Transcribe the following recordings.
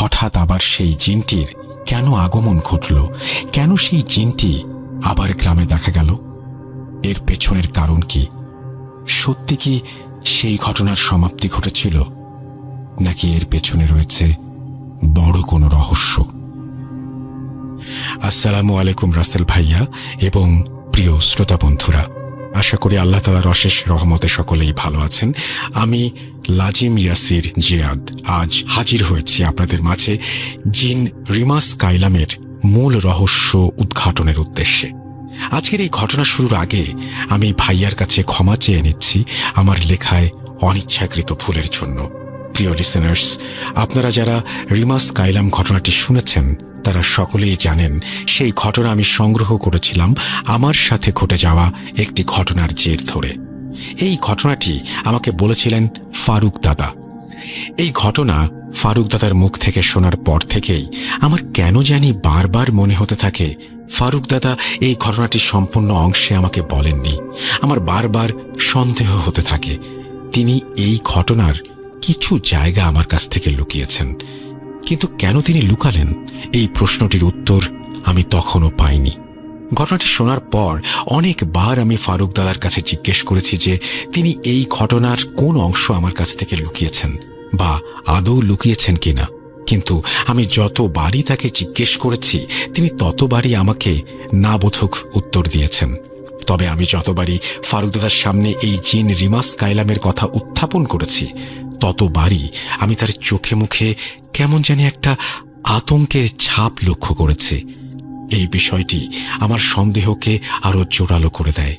হঠাৎ আবার সেই জিনটির কেন আগমন ঘটল, কেন সেই জিনটি আবার গ্রামে দেখা গেল, এর পেছনের কারণ কি? সত্যি কি সেই ঘটনার সমাপ্তি ঘটেছিল, নাকি এর পেছনে রয়েছে বড় কোনো রহস্য? আসসালামু আলাইকুম রাসেল ভাইয়া এবং প্রিয় শ্রোতা বন্ধুরা, আশা করি আল্লাহ তাআলার অশেষ রহমতে সকলেই ভালো আছেন। আমি লাজিম ইয়াসির জিয়াদ আজ হাজির হয়েছি আপনাদের মাঝে জিন রিমাস কাইলামের মূল রহস্য উদ্ঘাটনের উদ্দেশ্যে। আজকের এই ঘটনা শুরুর আগে আমি ভাইয়ার কাছে ক্ষমা চেয়ে নিচ্ছি আমার লেখায় অনিচ্ছাকৃত ভুলের জন্য। প্রিয় লিসেনার্স, আপনারা যারা রিমাস কাইলাম ঘটনাটি শুনেছেন তারা সকলেই জানেন সেই ঘটনা আমি সংগ্রহ করেছিলাম আমার সাথে ঘটে যাওয়া একটি ঘটনার জের ধরে। এই ঘটনাটি আমাকে বলেছিলেন ফারুক দাদা। এই ঘটনা ফারুক দাদার মুখ থেকে শোনার পর থেকেই আমার কেন জানি বারবার মনে হতে থাকে ফারুক দাদা এই ঘটনাটি সম্পূর্ণ অংশে আমাকে বলেননি। আমার বারবার সন্দেহ হতে থাকে তিনি এই ঘটনার কিছু জায়গা আমার কাছ থেকে লুকিয়েছেন। কিন্তু কেন তিনি লুকালেন, এই প্রশ্নটির উত্তর আমি তখনও পাইনি। ঘটনাটি শোনার পর অনেকবার আমি ফারুক দাদার কাছে জিজ্ঞেস করেছি যে তিনি এই ঘটনার কোন অংশ আমার কাছ থেকে লুকিয়েছেন বা আদৌ লুকিয়েছেন কিনা, কিন্তু আমি যতবারই তাকে জিজ্ঞেস করেছি তিনি ততবারই আমাকে না বোধক উত্তর দিয়েছেন। তবে আমি যতবারই ফারুক দাদার সামনে এই জিন রিমাস কাইলামের কথা উত্থাপন করেছি ততবারই আমি তার চোখে মুখে কেমন জানি একটা আতঙ্কের ছাপ লক্ষ্য করেছি। এই বিষয়টি আমার সন্দেহকে আরো জোরালো করে দেয়।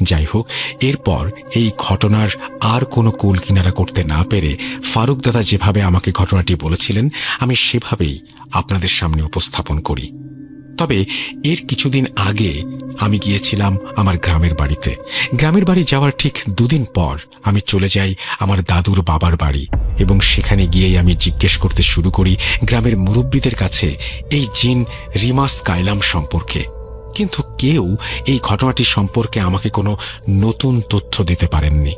যাই হোক, এরপর এই ঘটনার আর কোনো কুল কিনারা করতে না পেরে ফারুক দাদা যেভাবে আমাকে ঘটনাটি বলেছিলেন আমি সেভাবেই আপনাদের সামনে উপস্থাপন করি। তবে এর কিছুদিন আগে আমি গিয়েছিলাম আমার গ্রামের বাড়িতে। গ্রামের বাড়ি যাওয়ার ঠিক দুদিন পর আমি চলে যাই আমার দাদুর বাবার বাড়ি এবং সেখানে গিয়েই আমি জিজ্ঞেস করতে শুরু করি গ্রামের মুরব্বীদের কাছে এই জিন রিমাস কাইলাম সম্পর্কে। কিন্তু কেউ এই ঘটনাটি সম্পর্কে আমাকে কোনো নতুন তথ্য দিতে পারেননি।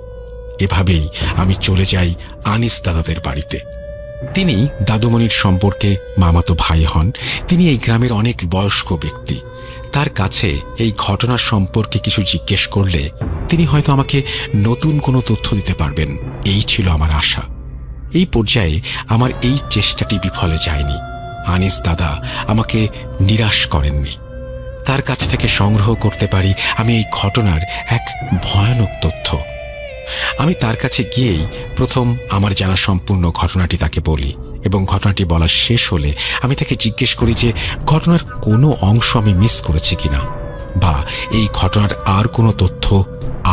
এভাবেই আমি চলে যাই আনিস দাদাদের বাড়িতে। তিনি দাদুমণির সম্পর্কে মামাতো ভাই হন। তিনি এই গ্রামের অনেক বয়স্ক ব্যক্তি। তার কাছে এই ঘটনা সম্পর্কে কিছু জিজ্ঞেস করলে তিনি হয়তো আমাকে নতুন কোনো তথ্য দিতে পারবেন, এই ছিল আমার আশা। এই পর্যায়ে আমার এই চেষ্টাটি বিফলে যায়নি। আনিস দাদা আমাকে নিরাশ করেননি। তার কাছ থেকে সংগ্রহ করতে পারি আমি এই ঘটনার এক ভয়ানক তথ্য। আমি তার কাছে গিয়েই প্রথম আমার জানা সম্পূর্ণ ঘটনাটি তাকে বলি এবং ঘটনাটি বলা শেষ হলে আমি তাকে জিজ্ঞেস করি যে ঘটনার কোনো অংশ আমি মিস করেছি কিনা বা এই ঘটনার আর কোনো তথ্য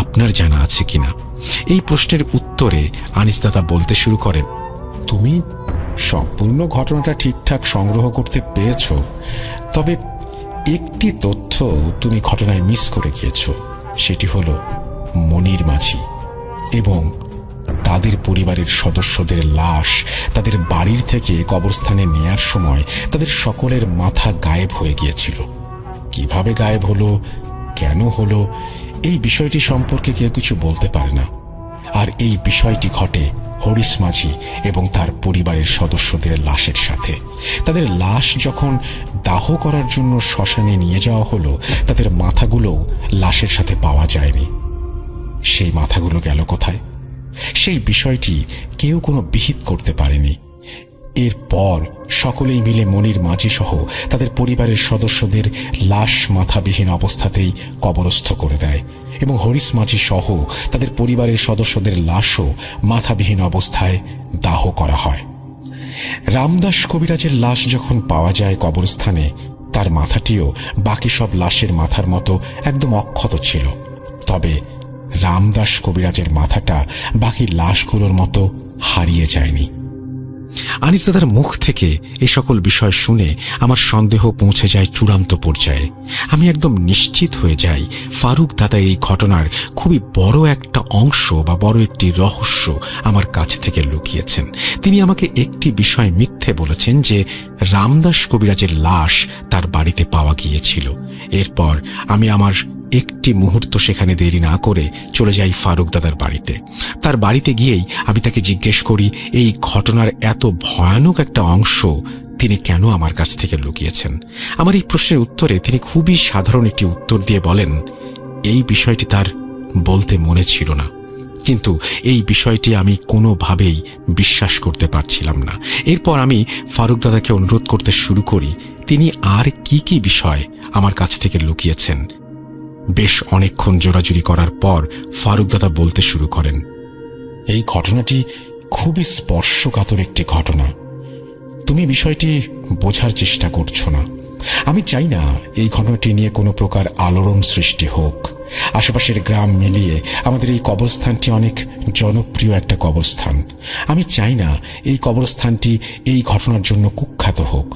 আপনার জানা আছে কিনা। এই প্রশ্নের উত্তরে আনিস দাদা বলতে শুরু করেন, তুমি সম্পূর্ণ ঘটনাটা ঠিকঠাক সংগ্রহ করতে পেরেছ, তবে একটি তথ্য তুমি ঘটনায় মিস করে গিয়েছ। সেটি হলো মনির মাঝি এবং তাদের পরিবারের সদস্যদের লাশ তাদের বাড়ির থেকে কবরস্থানে নেয়ার সময় তাদের সকলের মাথা গায়েব হয়ে গিয়েছিল। কিভাবে গায়েব হলো, কেন হলো, এই বিষয়টি সম্পর্কে কেউ কিছু বলতে পারে না। আর এই বিষয়টি ঘটে হরিশ মাঝি এবং তার পরিবারের সদস্যদের লাশের সাথে। তাদের লাশ যখন দাহ করার জন্য শ্মশানে নিয়ে যাওয়া হলো তাদের মাথাগুলোও লাশের সাথে পাওয়া যায়নি। সেই মাথাগুলো গেল কোথায়, সেই বিষয়টি কেউ কোনো বিহিত করতে পারেনি। এরপর সকলেই মিলে মনির মাঝি সহ তাদের পরিবারের সদস্যদের লাশ মাথাবিহীন অবস্থাতেই কবরস্থ করে দেয় এবং হরিশ মাঝি সহ তাদের পরিবারের সদস্যদের লাশও মাথাবিহীন অবস্থায় দাহ করা হয়। রামদাস কবিরাজের লাশ যখন পাওয়া যায় কবরস্থানে, তার মাথাটিও বাকি সব লাশের মাথার মতো একদম অক্ষত ছিল। তবে রামদাস কবিরাজের মাথাটা বাকি লাশগুলোর মতো হারিয়ে যায়নি। আনিস দাদার মুখ থেকে এ সকল বিষয় শুনে আমার সন্দেহ পৌঁছে যায় চূড়ান্ত পর্যায়ে। আমি একদম নিশ্চিত হয়ে যাই ফারুক দাদা এই ঘটনার খুবই বড় একটা অংশ বা বড় একটি রহস্য আমার কাছ থেকে লুকিয়েছেন। তিনি আমাকে একটি বিষয় মিথ্যে বলেছেন যে রামদাস কবিরাজের লাশ তার বাড়িতে পাওয়া গিয়েছিল। এরপর আমি আমার একটি মুহূর্ত সেখানে দেরি না করে চলে যাই ফারুক দাদার বাড়িতে। তার বাড়িতে গিয়েই আমি তাকে জিজ্ঞেস করি এই ঘটনার এত ভয়ানক একটা অংশ তিনি কেন আমার কাছ থেকে লুকিয়েছেন। আমার এই প্রশ্নের উত্তরে তিনি খুবই সাধারণ একটি উত্তর দিয়ে বলেন, এই বিষয়টি তার বলতে মনে ছিল না, কিন্তু এই বিষয়টি আমি কোনোভাবেই বিশ্বাস করতে পারছিলাম না। এরপর আমি ফারুক দাদাকে অনুরোধ করতে শুরু করি তিনি আর কি কি বিষয় আমার কাছ থেকে লুকিয়েছেন। বেশ অনেকক্ষণ জোরাজুরি করার পর ফারুক দাদা বলতে শুরু করেন, এই ঘটনাটি খুবই স্পর্শকাতর একটি ঘটনা। তুমি বিষয়টি বোঝার চেষ্টা করছো না। আমি চাই না এই ঘটনাটি নিয়ে কোনো প্রকার আলোড়ন সৃষ্টি হোক। আশেপাশের গ্রাম মিলিয়ে আমাদের এই কবরস্থানটি অনেক জনপ্রিয় একটা কবরস্থান। আমি চাই না এই কবরস্থানটি এই ঘটনার জন্য কুখ্যাত হোক।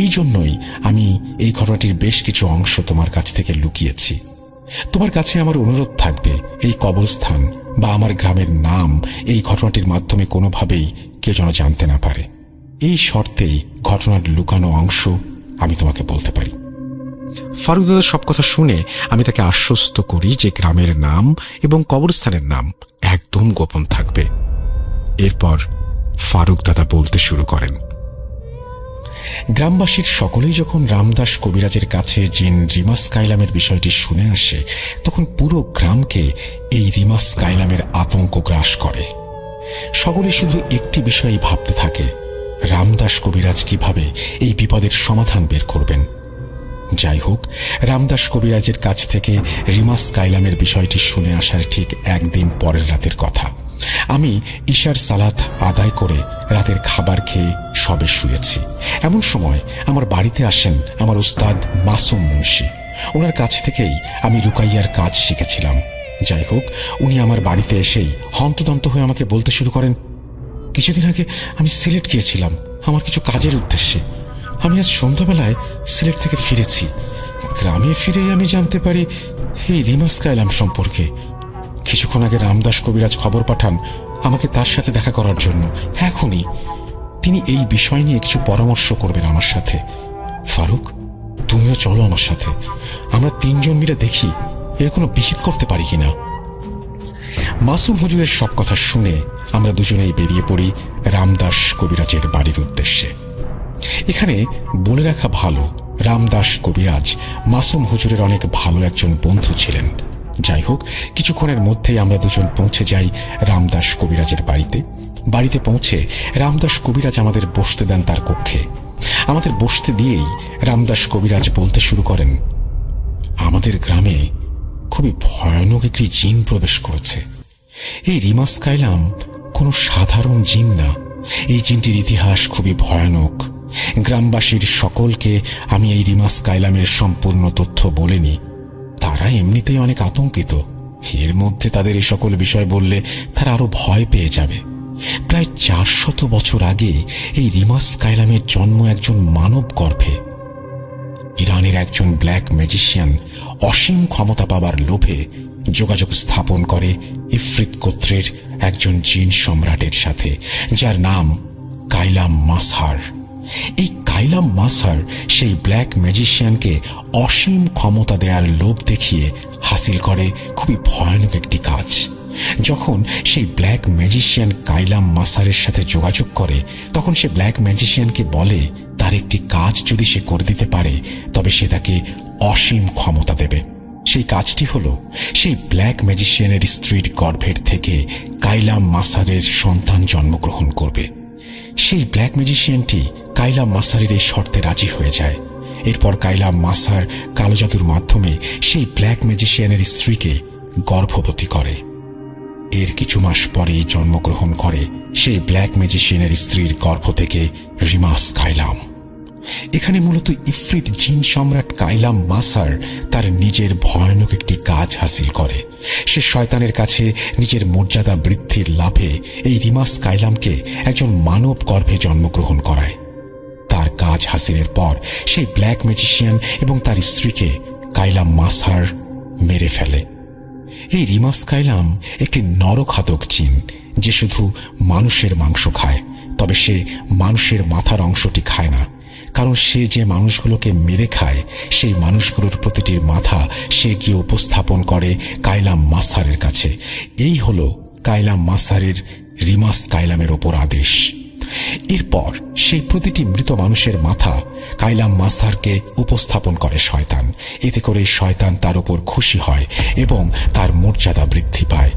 এই জন্যই আমি এই ঘটনাটির বেশ কিছু অংশ তোমার কাছ থেকে লুকিয়েছি। তোমার কাছে আমার অনুরোধ থাকবে এই কবরস্থান বা আমার গ্রামের নাম এই ঘটনাটির মাধ্যমে কোনোভাবেই কেউ যেন জানতে না পারে। এই শর্তেই ঘটনার লুকানো অংশ আমি তোমাকে বলতে পারি। ফারুক দাদার সব কথা শুনে আমি তাকে আশ্বস্ত করি যে গ্রামের নাম এবং কবরস্থানের নাম একদম গোপন থাকবে। এরপর ফারুক দাদা বলতে শুরু করেন, গ্রামবাসীর সকলেই যখন রামদাস কবিরাজের কাছে জিন রিমাস কাইলামের বিষয়টি শুনে আসে, তখন পুরো গ্রামকে এই রিমাস কাইলামের আতঙ্ক গ্রাস করে। সকলে শুধু একটি বিষয়ই ভাবতে থাকে, রামদাস কবিরাজ কিভাবে এই বিপদের সমাধান বের করবেন। যাই হোক, রামদাস কবিরাজের কাছ থেকে রিমাস কাইলামের বিষয়টি শুনে আসার ঠিক একদিন পরের রাতের কথা। আমি ঈশার সালাত আদায় করে রাতের খাবার খেয়ে সবে শুয়েছি। এমন সময় আমার বাড়িতে আসেন আমার উস্তাদ মাসুম মুন্সি। ওনার কাছ থেকেই আমি রুকাইয়ার কাজ শিখেছিলাম। যাই হোক, উনি আমার বাড়িতে এসেই হন্তদন্ত হয়ে আমাকে বলতে শুরু করেন, কিছুদিন আগে আমি সিলেট গিয়েছিলাম আমার কিছু কাজের উদ্দেশ্যে। আমি আজ সন্ধ্যাবেলায় সিলেট থেকে ফিরেছি। গ্রামে ফিরেই আমি জানতে পারি এই রিমাস কাইলাম সম্পর্কে। কিছুক্ষণ আগে রামদাস কবিরাজ খবর পাঠান আমাকে তার সাথে দেখা করার জন্য এখনই। তিনি এই বিষয় নিয়ে কিছু পরামর্শ করবেন আমার সাথে। ফারুক, তুমিও চলো আমার সাথে, আমরা তিনজন মিলে দেখি এর কোনো বিহিত করতে পারি কিনা। মাসুম হুজুরের সব কথা শুনে আমরা দুজনেই বেরিয়ে পড়ি রামদাস কবিরাজের বাড়ির উদ্দেশ্যে। এখানে বলে রাখা ভালো, রামদাস কবিরাজ মাসুম হুজুরের অনেক ভালো একজন বন্ধু ছিলেন। যাই হোক, কিছুক্ষণের মধ্যেই আমরা দুজন পৌঁছে যাই রামদাস কবিরাজের বাড়িতে। বাড়িতে পৌঁছে রামদাস কবিরাজ আমাদের বসতে দেন তার কক্ষে। আমাদের বসতে দিয়েই রামদাস কবিরাজ বলতে শুরু করেন, আমাদের গ্রামে খুবই ভয়ানক একটি জিন প্রবেশ করেছে। এই রিমাস কাইলাম কোনো সাধারণ জিন না। এই জিনটির ইতিহাস খুবই ভয়ানক। গ্রামবাসীর সকলকে আমি এই রিমাস কাইলামের সম্পূর্ণ তথ্য বলিনি। তারা এমনিতেই অনেক আতঙ্কিত। এর মধ্যে তাদের এই সকল বিষয় বললে তারা আরো ভয় পেয়ে যাবে। প্রায় 400 বছর আগে এই রিমাস কাইলামের জন্ম একজন মানব গর্ভে। ইরানের একজন ব্ল্যাক ম্যাজিশিয়ান অসীম ক্ষমতা পাবার লোভে যোগাযোগ স্থাপন করে ইফরিত গোত্রের একজন জিন সম্রাটের সাথে, যার নাম কাইলাম মাসহার। এই কাইলাম মাসহার সেই ব্ল্যাক ম্যাজিশিয়ানকে অসীম ক্ষমতা দেওয়ার লোভ দেখিয়ে হাসিল করে খুবই ভয়ানক একটি কাজ। যখন সেই ব্ল্যাক ম্যাজিশিয়ান কাইলাম মাসহারের সাথে যোগাযোগ করে, তখন সে ব্ল্যাক ম্যাজিশিয়ানকে বলে তার একটি কাজ যদি সে করে দিতে পারে তবে সে তাকে অসীম ক্ষমতা দেবে। সেই কাজটি হলো সেই ব্ল্যাক ম্যাজিশিয়ানের স্ত্রীর গর্ভের থেকে কাইলাম মাসহারের সন্তান জন্মগ্রহণ করবে। সেই ব্ল্যাক ম্যাজিশিয়ানটি কাইলাম মাসহারের এই শর্তে রাজি হয়ে যায়। এরপর কাইলাম মাসহার কালো জাদুর মাধ্যমে সেই ব্ল্যাক ম্যাজিশিয়ানের স্ত্রীকে গর্ভবতী করে। এর কিছু মাস পরেই জন্মগ্রহণ করে সেই ব্ল্যাক ম্যাজিশিয়ানের স্ত্রীর গর্ভ থেকে রিমাস কাইলাম। এখানে মূলত ইফরিত জিন সম্রাট কাইলাম মাসহার তার নিজের ভয়ানক একটি কাজ হাসিল করে। সে শয়তানের কাছে নিজের মর্যাদা বৃদ্ধির লাভে এই রিমাস কাইলামকে একজন মানব গর্ভে জন্মগ্রহণ করায়। তার কাজ হাসিলের পর সেই ব্ল্যাক ম্যাজিশিয়ান এবং তার স্ত্রীকে কাইলাম মাসহার মেরে ফেলে। এই রিমাস কাইলাম একটি নরখাতক জিন, যে শুধু মানুষের মাংস খায়, তবে সে মানুষের মাথার অংশটি খায় না। কারণ সে যে মানুষগুলোকে মেরে খায় সেই মানুষগুলোর প্রতিটির মাথা সে গিয়ে উপস্থাপন করে কায়লাম মাসারের কাছে। এই হলো কায়লাম মাসারের রিমাস কায়লামের ওপর আদেশ। এরপর সেই প্রতিটি মৃত মানুষের মাথা কায়লাম মাসারকে উপস্থাপন করে শয়তান। এতে করে শয়তান তার উপর খুশি হয় এবং তার মর্যাদা বৃদ্ধি পায়।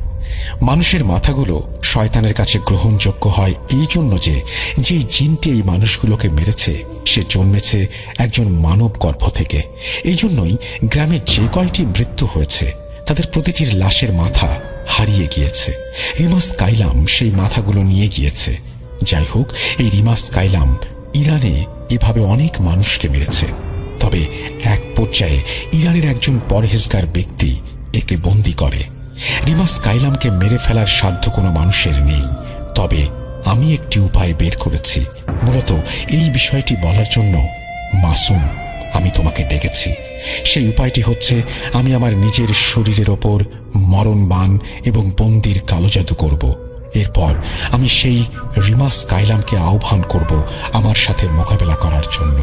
মানুষের মাথাগুলো শয়তানের কাছে গ্রহণযোগ্য হয় এই জন্য যে যেই জিনটি এই মানুষগুলোকে মেরেছে সে জন্মেছে একজন মানব গর্ভ থেকে। এই জন্যই গ্রামে যে কয়টি মৃত্যু হয়েছে তাদের প্রতিটির লাশের মাথা হারিয়ে গিয়েছে। রিমাস কায়লাম সেই মাথাগুলো নিয়ে গিয়েছে। যাই হোক, এই রিমাস কায়লাম ইরানে এভাবে অনেক মানুষকে মেরেছে। তবে এক পর্যায়ে ইরানের একজন পরহেজগার ব্যক্তি একে বন্দী করে। রিমাস কায়লামকে মেরে ফেলার সাধ্য কোনো মানুষের নেই, তবে আমি একটি উপায় বের করেছি। মূলত এই বিষয়টি বলার জন্য মাসুম আমি তোমাকে ডেকেছি। সেই উপায়টি হচ্ছে আমি আমার নিজের শরীরের ওপর মরণবাণ এবং বন্দির কালো জাদু করব। এরপর আমি সেই রিমাস কায়লামকে আহ্বান করব আমার সাথে মোকাবেলা করার জন্য।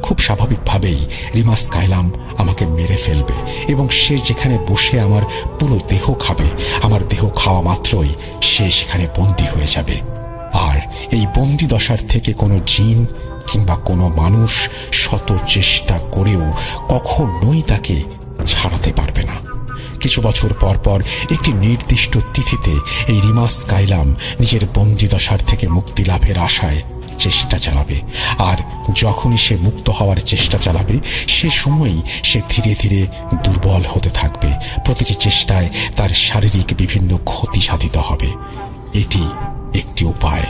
খুব স্বাভাবিকভাবেই রিমাস কায়লাম আমাকে মেরে ফেলবে এবং সে যেখানে বসে আমার পুরো দেহ খাবে, আমার দেহ খাওয়া মাত্রই সে সেখানে বন্দী হয়ে যাবে। আর এই বন্দি দশার থেকে কোনো জিন কিংবা কোনো মানুষ শত চেষ্টা করেও কখনোই তাকে ছাড়াতে পারবে না। কিছু বছর পর পর একটি নির্দিষ্ট তিথিতে এই রিমাস কায়লাম নিজের বন্দি দশার থেকে মুক্তি লাভের আশায় চেষ্টা চালাবে। আর যখনই সে মুক্ত হওয়ার চেষ্টা চালাবে সে সময়ই সে ধীরে ধীরে দুর্বল হতে থাকবে। প্রতিটি চেষ্টায় তার শারীরিক বিভিন্ন ক্ষতি সাধিত হবে। এটি একটি উপায়।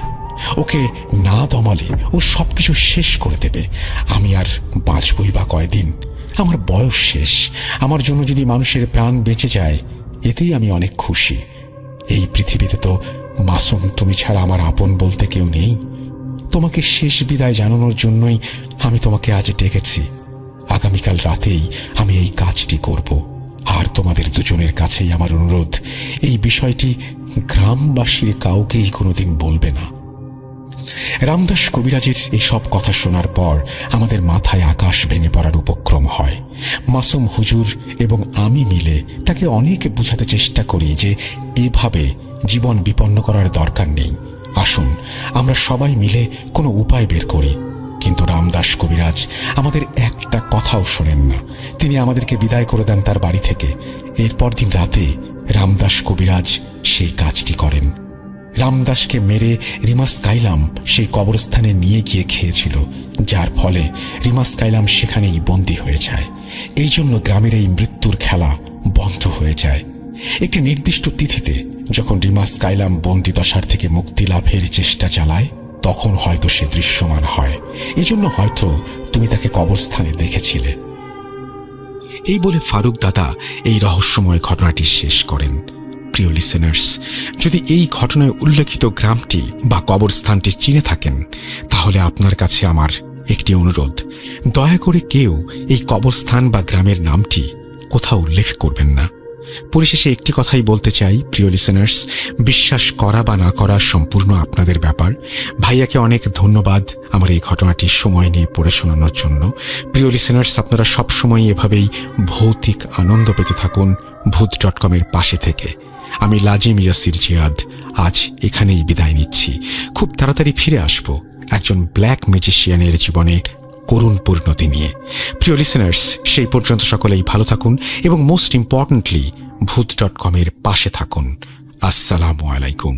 ওকে না দমালে ও সবকিছু শেষ করে দেবে। আমি আর বাঁচবই বা কয়দিন? আমার বয়স শেষ। আমার জন্য যদি মানুষের প্রাণ বেঁচে যায় এতেই আমি অনেক খুশি। এই পৃথিবীতে তো মাসুম তুমি ছাড়া আমার আপন বলতে কেউ নেই। তোমাকে শেষ বিদায় জানানোর জন্যই আমি তোমাকে আজ ডেকেছি। আগামীকাল রাতেই আমি এই কাজটি করব। আর তোমাদের দুজনের কাছেই আমার অনুরোধ, এই বিষয়টি গ্রামবাসীর কাউকেই কোনোদিন বলবে না। রামদাস কবিরাজের এই সব কথা শোনার পর আমাদের মাথায় আকাশ ভেঙে পড়ার উপক্রম হয়। মাসুম হুজুর এবং আমি মিলে তাকে অনেক বোঝাতে চেষ্টা করি যে এভাবে জীবন বিপন্ন করার দরকার নেই। আসুন আমরা সবাই মিলে কোনো উপায় বের করি। কিন্তু রামদাস কবিরাজ আমাদের একটা কথাও শোনেন না। তিনি আমাদেরকে বিদায় করে দেন তার বাড়ি থেকে। এরপর দিন রাতে রামদাস কবিরাজ সেই কাজটি করেন। রামদাসকে মেরে রিমাস কায়লাম সেই কবরস্থানে নিয়ে গিয়ে খেয়েছিল, যার ফলে রিমাস কায়লাম সেখানেই বন্দী হয়ে যায়। এই জন্য গ্রামের এই মৃত্যুর খেলা বন্ধ হয়ে যায়। একটি নির্দিষ্ট তিথিতে যখন রিমাস কায়লাম বন্দী দশার থেকে মুক্তি লাভের চেষ্টা চালায় তখন হয়তো সে দৃশ্যমান হয়। এজন্য হয়তো তুমি তাকে কবরস্থানে দেখেছিলে। এই বলে ফারুক দাদা এই রহস্যময় ঘটনাটি শেষ করেন। প্রিয় লিসেনার্স, যদি এই ঘটনায় উল্লেখিত গ্রামটি বা কবরস্থানটি চিনে থাকেন তাহলে আপনার কাছে আমার একটি অনুরোধ, দয়া করে কেউ এই কবরস্থান বা গ্রামের নামটি কোথাও উল্লেখ করবেন না। পরিশেষে একটি কথাই বলতে চাই, প্রিয় লিসেনার্স, বিশ্বাস করা বা না করা সম্পূর্ণ আপনাদের ব্যাপার। ভাইয়াকে অনেক ধন্যবাদ আমার এই ঘটনাটি সময় নিয়ে পড়ে শোনানোর জন্য। প্রিয় লিসেনার্স, আপনারা সবসময় এভাবেই ভৌতিক আনন্দ পেতে থাকুন ভূত.com-এর পাশে থেকে। আমি লাজিম ইয়াসির জিয়াদ আজ এখানেই বিদায় নিচ্ছি। খুব তাড়াতাড়ি ফিরে আসব একজন ব্ল্যাক ম্যাজিশিয়ানের জীবনের করুণ পরিণতি নিয়ে। প্রিয় লিসেনার্স, সেই পর্যন্ত সকলেই ভালো থাকুন এবং মোস্ট ইম্পর্টেন্টলি ভূত.com-এর পাশে থাকুন। আসসালামু আলাইকুম।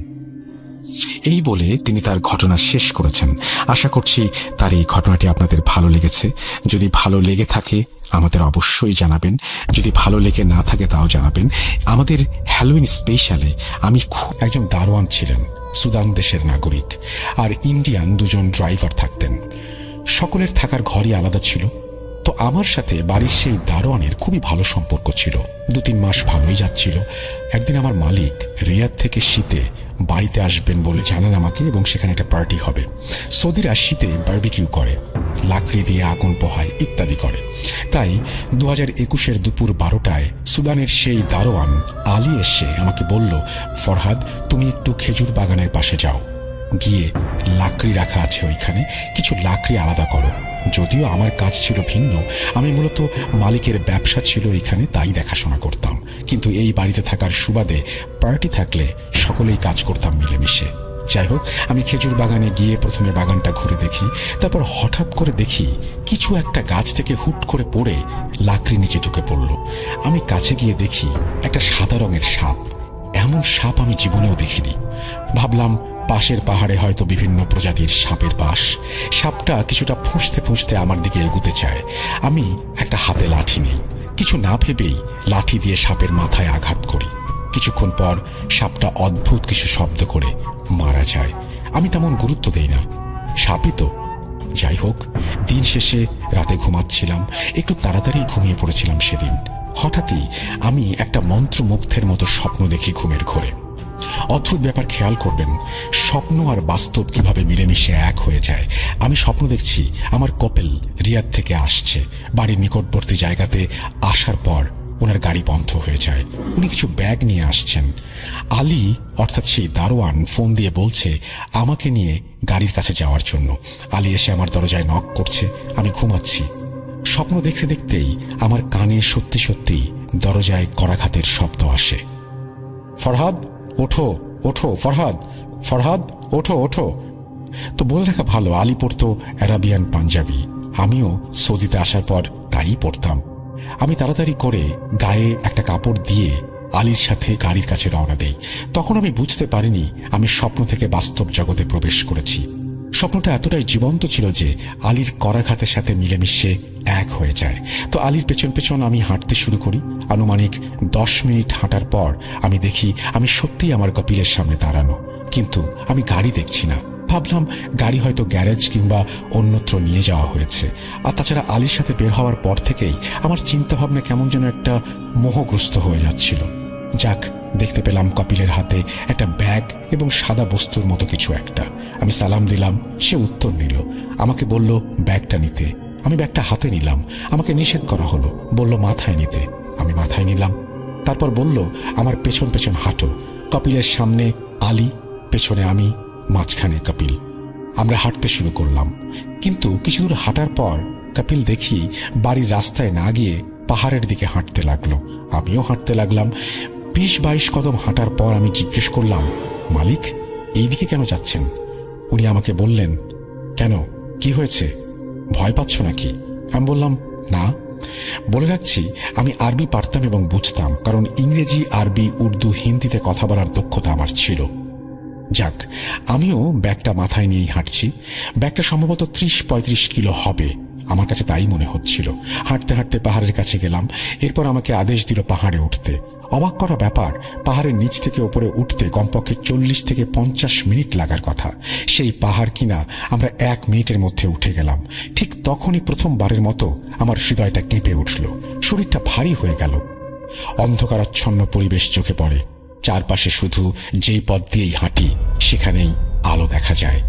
এই বলে তিনি তার ঘটনা শেষ করেছেন। আশা করছি তার এই ঘটনাটি আপনাদের ভালো লেগেছে। যদি ভালো লেগে থাকে আমাদের অবশ্যই জানাবেন। যদি ভালো লেগে না থাকে তাও জানাবেন। আমাদের হ্যালোইন স্পেশালে আমি খুব একজন দারোয়ান ছিলেন, সুদান দেশের নাগরিক, আর ইন্ডিয়ান দুজন ড্রাইভার থাকতেন। সকলের থাকার ঘরই আলাদা ছিল। তো আমার সাথে বাড়ির সেই দারোয়ানের খুবই ভালো সম্পর্ক ছিল। 2-3 মাস ভালোই যাচ্ছিল। একদিন আমার মালিক রিয়াদ থেকে শীতে বাড়িতে আসবেন বলে জানান আমাকে, এবং সেখানে একটা পার্টি হবে। সৌদিরা শীতে বারবিকিউ করে, লাকড়ি দিয়ে আগুন পোহায় ইত্যাদি করে। তাই 2021-এর দুপুর 12টায় সুদানের সেই দারোয়ান আলী এসে আমাকে বলল, ফরহাদ, তুমি একটু খেজুর বাগানের পাশে যাও, গিয়ে লাকড়ি রাখা আছে ওইখানে, কিছু লাকড়ি আলাদা করো। যদিও আমার কাজ ছিল ভিন্ন, আমি মূলত মালিকের ব্যবসা ছিল এখানে, তাই দেখাশোনা করতাম। কিন্তু এই বাড়িতে থাকার সুবাদে পার্টি থাকলে সকলেই কাজ করতাম মিলেমিশে। যাই হোক, আমি খেজুর বাগানে গিয়ে প্রথমে বাগানটা ঘুরে দেখি, তারপর হঠাৎ করে দেখি কিছু একটা গাছ থেকে হুট করে পড়ে লাকড়ি নিচে ঢুকে পড়ল। আমি কাছে গিয়ে দেখি একটা সাদা রঙের সাপ। এমন সাপ আমি জীবনেও দেখিনি। ভাবলাম পাশের পাহাড়ে হয়তো বিভিন্ন প্রজাতির সাপের বাস। সাপটা কিছুটা ফুঁসতে ফুঁসতে আমার দিকে এগুতে চায়। আমি একটা হাতে লাঠি নেই, কিছু না ভেবেই লাঠি দিয়ে সাপের মাথায় আঘাত করি। কিছুক্ষণ পর সাপটা অদ্ভুত কিছু শব্দ করে মারা যায়। আমি তেমন গুরুত্ব দেই না, সাপই তো। যাই হোক, দিন শেষে রাতে ঘুমাচ্ছিলাম, একটু তাড়াতাড়ি ঘুমিয়ে পড়েছিলাম সেদিন। হঠাৎই আমি একটা মন্ত্রমুগ্ধের মতো স্বপ্ন দেখি ঘুমের ঘোরে। অদ্ভুত ব্যাপার, খেয়াল করবেন স্বপ্ন আর বাস্তব কিভাবে মিলেমিশে এক হয়ে যায়। আমি স্বপ্ন দেখছি আমার কপেল রিয়াদ থেকে আসছে। বাড়ির নিকটবর্তী জায়গাতে আসার পর ওনার গাড়ি বন্ধ হয়ে যায়। উনি কিছু ব্যাগ নিয়ে আসছেন। আলী অর্থাৎ সেই দারোয়ান ফোন দিয়ে বলছে আমাকে নিয়ে গাড়ির কাছে যাওয়ার জন্য। আলী এসে আমার দরজায় নক করছে। আমি ঘুমাচ্ছি। স্বপ্ন দেখতে দেখতেই আমার কানে সত্যি সত্যি দরজায় করাঘাতের শব্দ আসে। ফরহাদ, ওঠো ওঠো, ফরহাদ, ফরহাদ, ওঠো ওঠো। তো বলে রাখা ভালো, আলী পড়তো অ্যারাবিয়ান পাঞ্জাবি। আমিও সৌদিতে আসার পর তাই পড়তাম। আমি তাড়াতাড়ি করে গায়ে একটা কাপড় দিয়ে আলীর সাথে গাড়ির কাছে রওনা দেই। তখন আমি বুঝতে পারিনি আমি স্বপ্ন থেকে বাস্তব জগতে প্রবেশ করেছি। স্বপ্নটা এতটাই জীবন্ত ছিল যে আলীর করাঘাতের সাথে মিলেমিশে এক হয়ে যায়। তো আলীর পেছন পেছন আমি হাঁটতে শুরু করি। আনুমানিক 10 মিনিট হাঁটার পর আমি দেখি আমি সত্যিই আমার কপিলের সামনে দাঁড়ানো, কিন্তু আমি গাড়ি দেখছি না। ভাবলাম গাড়ি হয়তো গ্যারেজ কিংবা অন্যত্র নিয়ে যাওয়া হয়েছে। আর তাছাড়া আলীর সাথে বের হওয়ার পর থেকেই আমার চিন্তাভাবনা কেমন যেন একটা মোহগ্রস্ত হয়ে যাচ্ছিল। যাক, দেখতে পেলাম কপিলের হাতে একটা ব্যাগ এবং সাদা বস্তুর মতো কিছু একটা। আমি সালাম দিলাম, সে উত্তর নিল। আমাকে বলল ব্যাগটা নিতে। আমি ব্যাগটা হাতে নিলাম। আমাকে নিষেধ করা হলো, বলল মাথায় নিতে। আমি মাথায় নিলাম। তারপর বলল আমার পেছন পেছন হাঁটো। কপিলের সামনে আলী, পেছনে আমি, মাঝখানে কপিল। আমরা হাঁটতে শুরু করলাম। কিন্তু কিছু দূর হাঁটার পর কপিল দেখি বাড়ির রাস্তায় না গিয়ে পাহাড়ের দিকে হাঁটতে লাগলো। আমিও হাঁটতে লাগলাম। 20-22 কদম হাঁটার পর আমি জিজ্ঞেস করলাম, মালিক এই দিকে কেন যাচ্ছেন? উনি আমাকে বললেন, কেন, কি হয়েছে, ভয় পাচ্ছ নাকি? আমি বললাম না। বলে রাখছি আমি আরবি পারতাম এবং বুঝতাম, কারণ ইংরেজি, আরবি, উর্দু, হিন্দিতে কথা বলার দক্ষতা আমার ছিল। যাক, আমিও ব্যাগটা মাথায় নিয়েই হাঁটছি। ব্যাগটা সম্ভবত 30-35 কিলো হবে, আমার কাছে তাই মনে হচ্ছিল। হাঁটতে হাঁটতে পাহাড়ের কাছে গেলাম। এরপর আমাকে আদেশ দিল পাহাড়ে উঠতে। অবাক করা ব্যাপার, পাহাড়ের নিচ থেকে ওপরে উঠতে কমপক্ষে 40 থেকে 50 মিনিট লাগার কথা। সেই পাহাড় কিনা আমরা 1 মিনিটের মধ্যে উঠে গেলাম। ঠিক তখনই প্রথমবারের মতো আমার হৃদয়টা কেঁপে উঠল, শরীরটা ভারী হয়ে গেল। অন্ধকারাচ্ছন্ন পরিবেশ চোখে পড়ে। চারপাশে শুধু যেই পথ দিয়েই হাঁটি সেখানেই আলো দেখা যায়।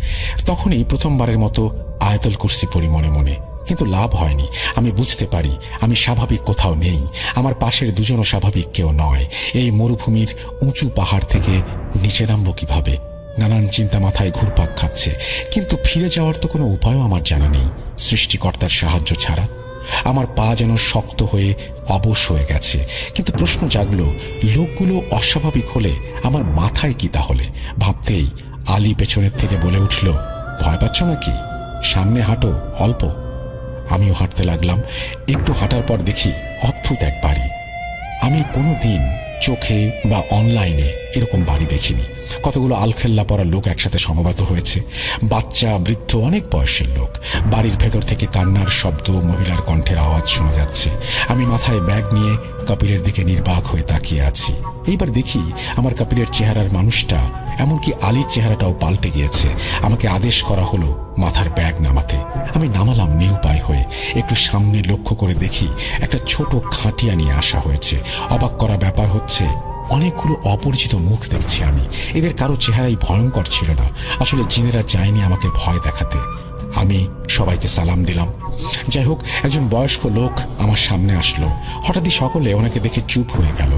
তখনই প্রথমবারের মতো আয়াতুল কুরসি পড়ি মনে মনে, কিন্তু লাভ হয়নি। আমি বুঝতে পারি আমি স্বাভাবিক কোথাও নেই। আমার পাশের দুজনও স্বাভাবিক কেউ নয়। এই মরুভূমির উঁচু পাহাড় থেকে নিচে নামবো কিভাবে? নানান চিন্তা মাথায় ঘুরপাক খাচ্ছে, কিন্তু ফিরে যাওয়ার তো কোনো উপায়ও আমার জানা নেই সৃষ্টিকর্তার সাহায্য ছাড়া। আমার পা যেন শক্ত হয়ে অবশ হয়ে গেছে। কিন্তু প্রশ্ন জাগলো, লোকগুলো অস্বাভাবিক হলে আমার মাথায় কি তাহলে? ভাবতেই আলী পেছনের থেকে বলে উঠল, ভয় পাচ্ছ নাকি? সামনে হাঁটো অল্প। আমিও হাঁটতে লাগলাম। একটু হাঁটার পর দেখি অদ্ভুত এক বাড়ি। আমি কোনো দিন চোখে বা অনলাইনে এরকম বাড়ি দেখিনি। কতগুলো আলখেল্লা পরা লোক একসাথে সমবেত হয়েছে, বাচ্চা, বৃদ্ধ, অনেক বয়সের লোক। বাড়ির ভেতর থেকে কান্নার শব্দ, মহিলার কণ্ঠের আওয়াজ শোনা যাচ্ছে। আমি মাথায় ব্যাগ নিয়ে কপিলের দিকে নির্বাক হয়ে তাকিয়ে আছি। এইবার দেখি আমার কপিলের চেহারার মানুষটা, এমনকি আলীর চেহারাটাও পাল্টে গিয়েছে। আমাকে আদেশ করা হলো মাথার ব্যাগ নামাতে। আমি নামালাম নিরুপায় হয়ে। একটু সামনে লক্ষ্য করে দেখি একটা ছোট খাটিয়া নিয়ে আসা হয়েছে। অবাক করা ব্যাপার হচ্ছে, অনেকগুলো অপরিচিত মুখ দেখছি আমি। এদের কারো চেহারাই ভয়ঙ্কর ছিল না। আসলে জিনেরা যায়নি আমাকে ভয় দেখাতে। আমি সবাইকে সালাম দিলাম। যাই হোক, একজন বয়স্ক লোক আমার সামনে আসলো। হঠাৎই সকলে ওনাকে দেখে চুপ হয়ে গেল।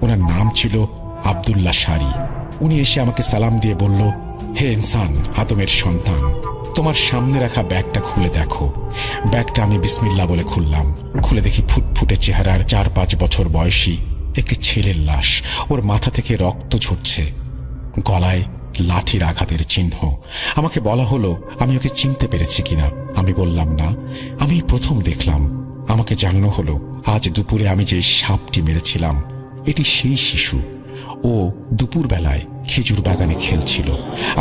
ওনার নাম ছিল আব্দুল্লাহ সারি। উনি এসে আমাকে সালাম দিয়ে বলল, হে ইনসান, আদমের সন্তান, তোমার সামনে রাখা ব্যাগটা খুলে দেখো। ব্যাগটা আমি বিসমিল্লাহ বলে খুললাম। খুলে দেখি ফুটফুটে চেহারার 4-5 বছর বয়সী একটি ছেলের লাশ। ওর মাথা থেকে রক্ত ঝরছে, গলায় লাঠির আঘাতের চিহ্ন। আমাকে বলা হলো আমি ওকে চিনতে পেরেছি কিনা। আমি বললাম না, আমি প্রথম দেখলাম। আমাকে জানানো হলো আজ দুপুরে আমি যে সাপটি মেরেছিলাম এটি সেই শিশু। ও দুপুরবেলায় খেজুর বাগানে খেলছিল।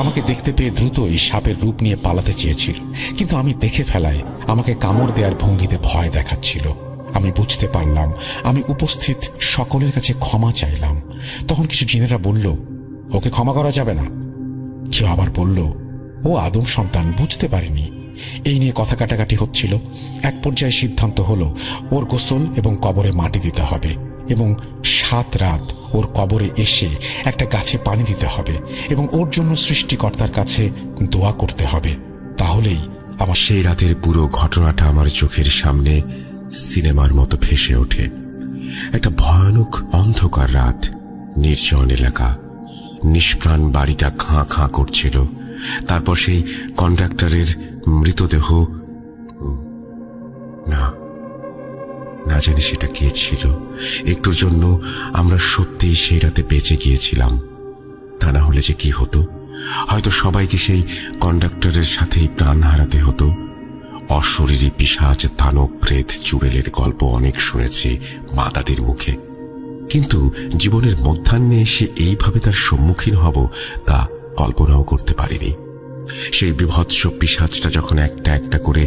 আমাকে দেখতে পেয়ে দ্রুতই সাপের রূপ নিয়ে পালাতে চেয়েছিল, কিন্তু আমি দেখে ফেলায় আমাকে কামড় দেওয়ার ভঙ্গিতে ভয় দেখাচ্ছিল। আমি বুঝতে পারলাম, আমি উপস্থিত সকলের কাছে ক্ষমা চাইলাম। তখন কিছু জিনেরা বলল, ওকে ক্ষমা করা যাবে না। কেউ আবার বলল, ও আদম সন্তান, বুঝতে পারেনি। এই নিয়ে কথা কাটাকাটি হচ্ছিল। এক পর্যায়ে সিদ্ধান্ত হলো ওর গোসল এবং কবরে মাটি দিতে হবে এবং 7 রাত ওর কবরে এসে একটা গাছে পানি দিতে হবে এবং ওর জন্য সৃষ্টিকর্তার কাছে দোয়া করতে হবে। তাহলেই আমার সেই রাতের পুরো ঘটনাটা আমার চোখের সামনে সিনেমার মতো ভেসে ওঠে। একটা ভয়ানক অন্ধকার রাত, নির্জন এলাকা, নিষ্প্রাণ বাড়িটা খাঁ খাঁ করছিল। তারপর সেই কন্ডাক্টরের মৃতদেহ, না না জানি সেটা কে ছিল। একটুর জন্য আমরা সত্যিই সেই রাতে বেঁচে গিয়েছিলাম। তা না হলে যে কি হতো, হয়তো সবাইকে সেই কন্ডাক্টরের সাথেই প্রাণ হারাতে হতো। অশরীরী পিশাচ, দানব, প্রেত, চুড়েলের গল্প অনেক শুনেছি মা দাদির মুখে, কিন্তু জীবনের মধ্যাহ্নে এসে এইভাবে তার সম্মুখীন হব তা কল্পনাও করতে পারিনি। সেই বিভৎস পিশাচটা যখন একটা একটা করে